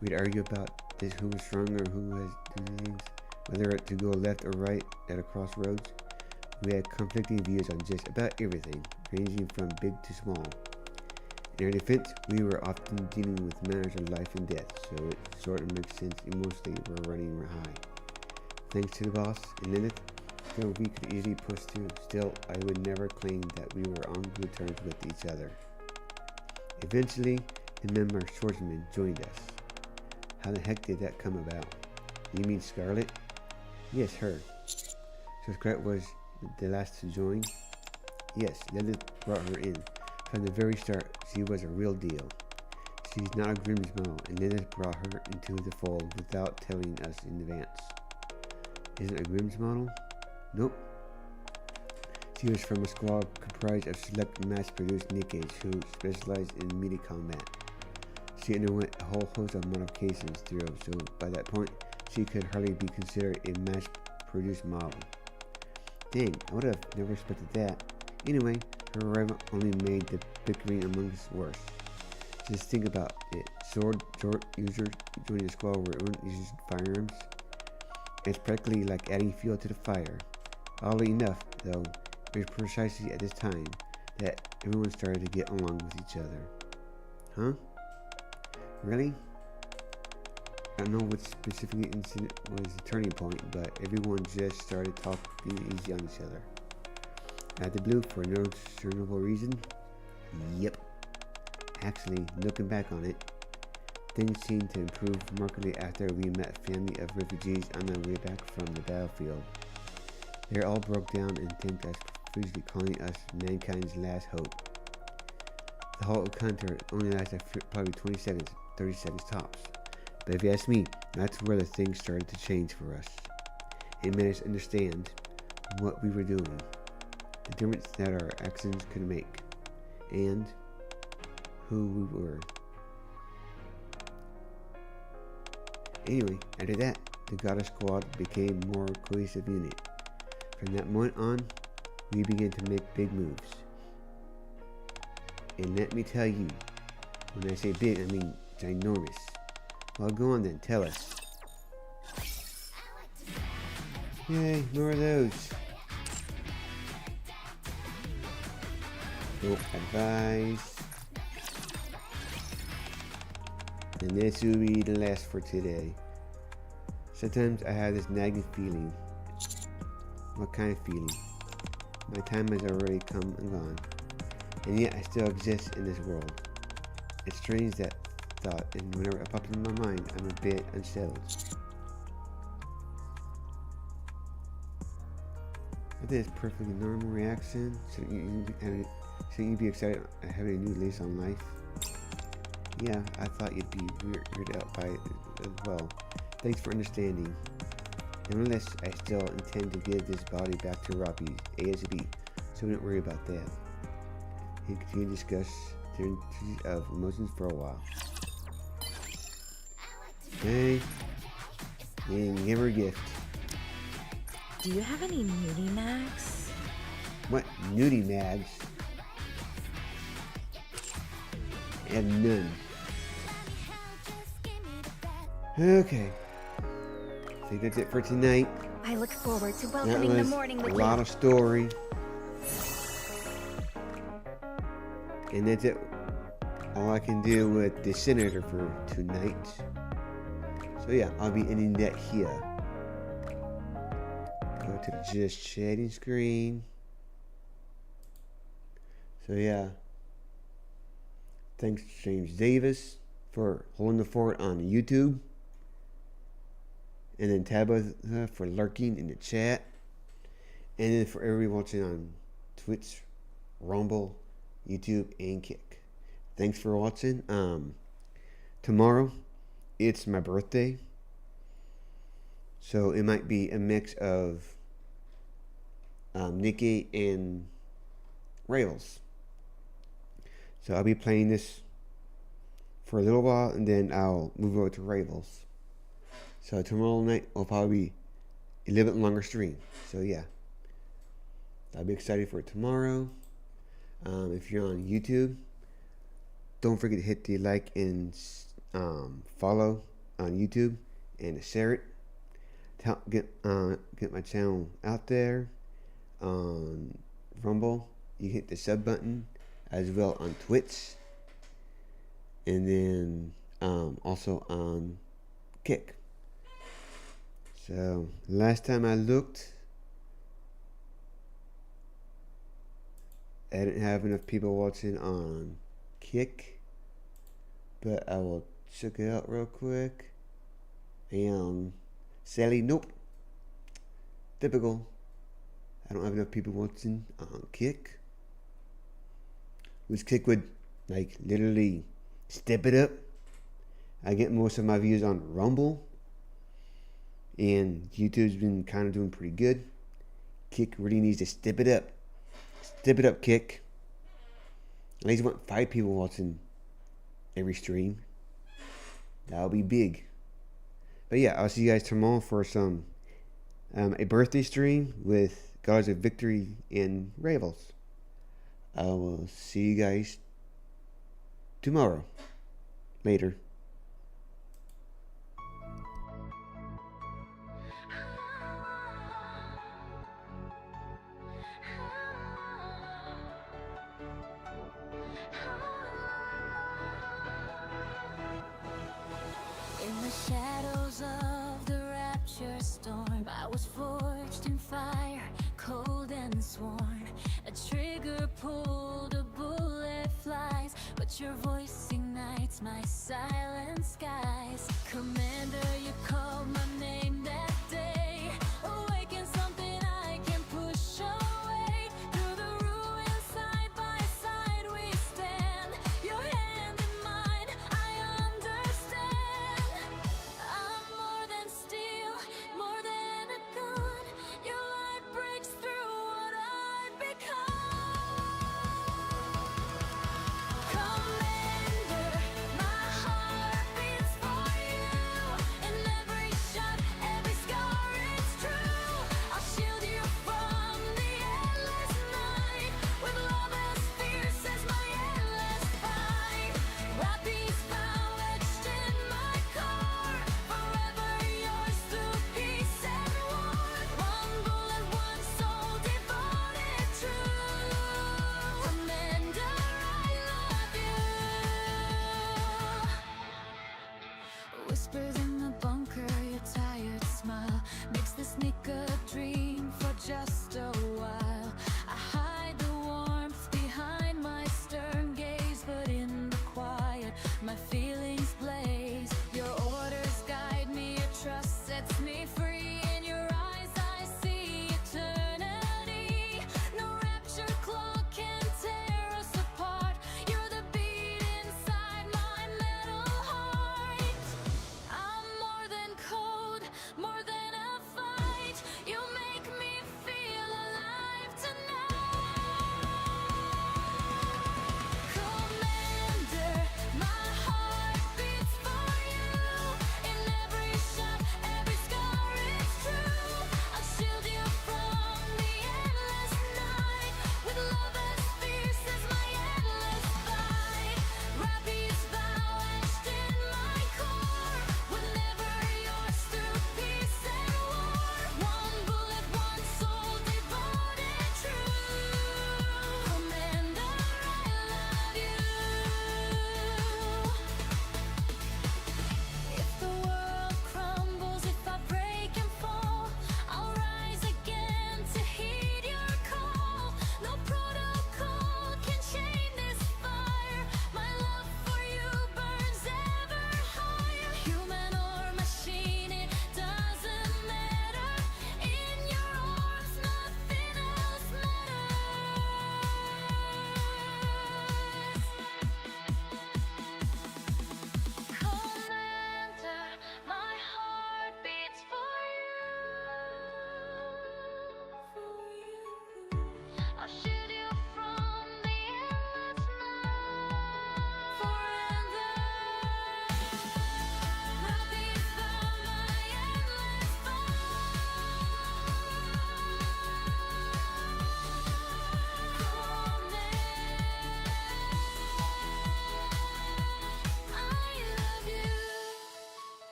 We'd argue about this, who was stronger, who has to do things, whether to go left or right at a crossroads. We had conflicting views on just about everything, ranging from big to small. In our defense, we were often dealing with matters of life and death, so it sort of makes sense emotionally we're running high. Thanks to the boss and Lilith, though we could easily push through, still I would never claim that we were on good terms with each other. Eventually, a member swordsman joined us. How the heck did that come about? You mean Scarlet? Yes, her. So Scarlet was the last to join? Yes, Lilith brought her in. From the very start, she was a real deal. She's not a Grimm's model, and Lilith brought her into the fold without telling us in advance. Isn't a Grimm's model? Nope. She was from a squad comprised of select mass-produced Nickies who specialized in melee combat. She underwent a whole host of modifications through, so by that point, she could hardly be considered a mass-produced model. Dang, I would have never expected that. Anyway, her arrival only made the bickering among us worse. Just think about it. Sword users joining a squad where everyone uses firearms. It's practically like adding fuel to the fire. Oddly enough, though, it was precisely at this time that everyone started to get along with each other. Huh? Really? I don't know what specific incident was the turning point, but everyone just started talking easy on each other. Out of the blue for no discernible reason? Yep. Actually, looking back on it, Things seemed to improve markedly after we met a family of refugees on their way back from the battlefield. They all broke down and thanked us profusely, calling us mankind's last hope. The whole encounter only lasted probably 20 seconds, 30 seconds tops. But if you ask me, that's where the things started to change for us. It made us understand what we were doing, the difference that our actions could make, and who we were. Anyway, after that, the Goddess Squad became a more cohesive unit. From that moment on, we began to make big moves. And let me tell you, when I say big, I mean ginormous. Well, go on then, tell us. Yay, more of those. Don't advise. And this will be the last for today. Sometimes I have this nagging feeling. What kind of feeling? My time has already come and gone, and yet I still exist in this world. It's strange, that thought, and whenever it pops in my mind, I'm a bit unsettled. I think it's a perfectly normal reaction. Shouldn't you be excited at having a new lease on life? Yeah, I thought you'd be weirded out by it as well. Thanks for understanding. Nevertheless, I still intend to give this body back to Rapi ASAP, so don't worry about that. He continued to discuss the differences of emotions for a while. Hey, and give her a gift. Do you have any nudie mags? What nudie mags? I have none. Okay. I think that's it for tonight. I look forward to That welcoming the was morning with a you. lot of story. And that's it. All I can do with the senator for tonight. So yeah, I'll be ending that here. Go to the just chatting screen. So yeah. Thanks to James Davis for holding the fort on YouTube. And then Tabitha for lurking in the chat. And then for everyone watching on Twitch, Rumble, YouTube, and Kick. Thanks for watching. Tomorrow, it's my birthday. So it might be a mix of Nikki and Rails. So I'll be playing this for a little while, and then I'll move over to Ravels. So tomorrow night will probably be a little bit longer stream. So yeah, I'll be excited for it tomorrow. If you're on YouTube, don't forget to hit the like and follow on YouTube and to share it. Get my channel out there on Rumble. You hit the sub button, as well on Twitch, and then also on Kick. So last time I looked, I didn't have enough people watching on Kick, but I will check it out real quick. And Sally, nope. Typical. I don't have enough people watching on Kick. Which Kick would like literally step it up. I get most of my views on Rumble, and YouTube's been kind of doing pretty good. Kick really needs to step it up. Step it up, Kick. At least want 5 people watching every stream. That'll be big. But yeah, I'll see you guys tomorrow for some a birthday stream with Gods of Victory and Ravels. I will see you guys tomorrow. Later. In the shadows of the rapture storm, I was forged in fire, cold and sworn. A trigger pulled, a bullet flies, but your voice ignites lights my silent skies. Commander, you called my name that day. Awaken something I can push away. Through the ruins, side by side we stand. Your hand in mine, I understand. I'm more than steel, more than a gun. Your light breaks through what I've become. Commander, my heart beats for you. In every shot, every scar, it's true. I'll shield you from the endless night. With love as fierce as my endless fight. Rapi's vow etched in my core. Forever yours through peace and war. One bullet, one soul, devoted true. Commander, I love you. Whispers in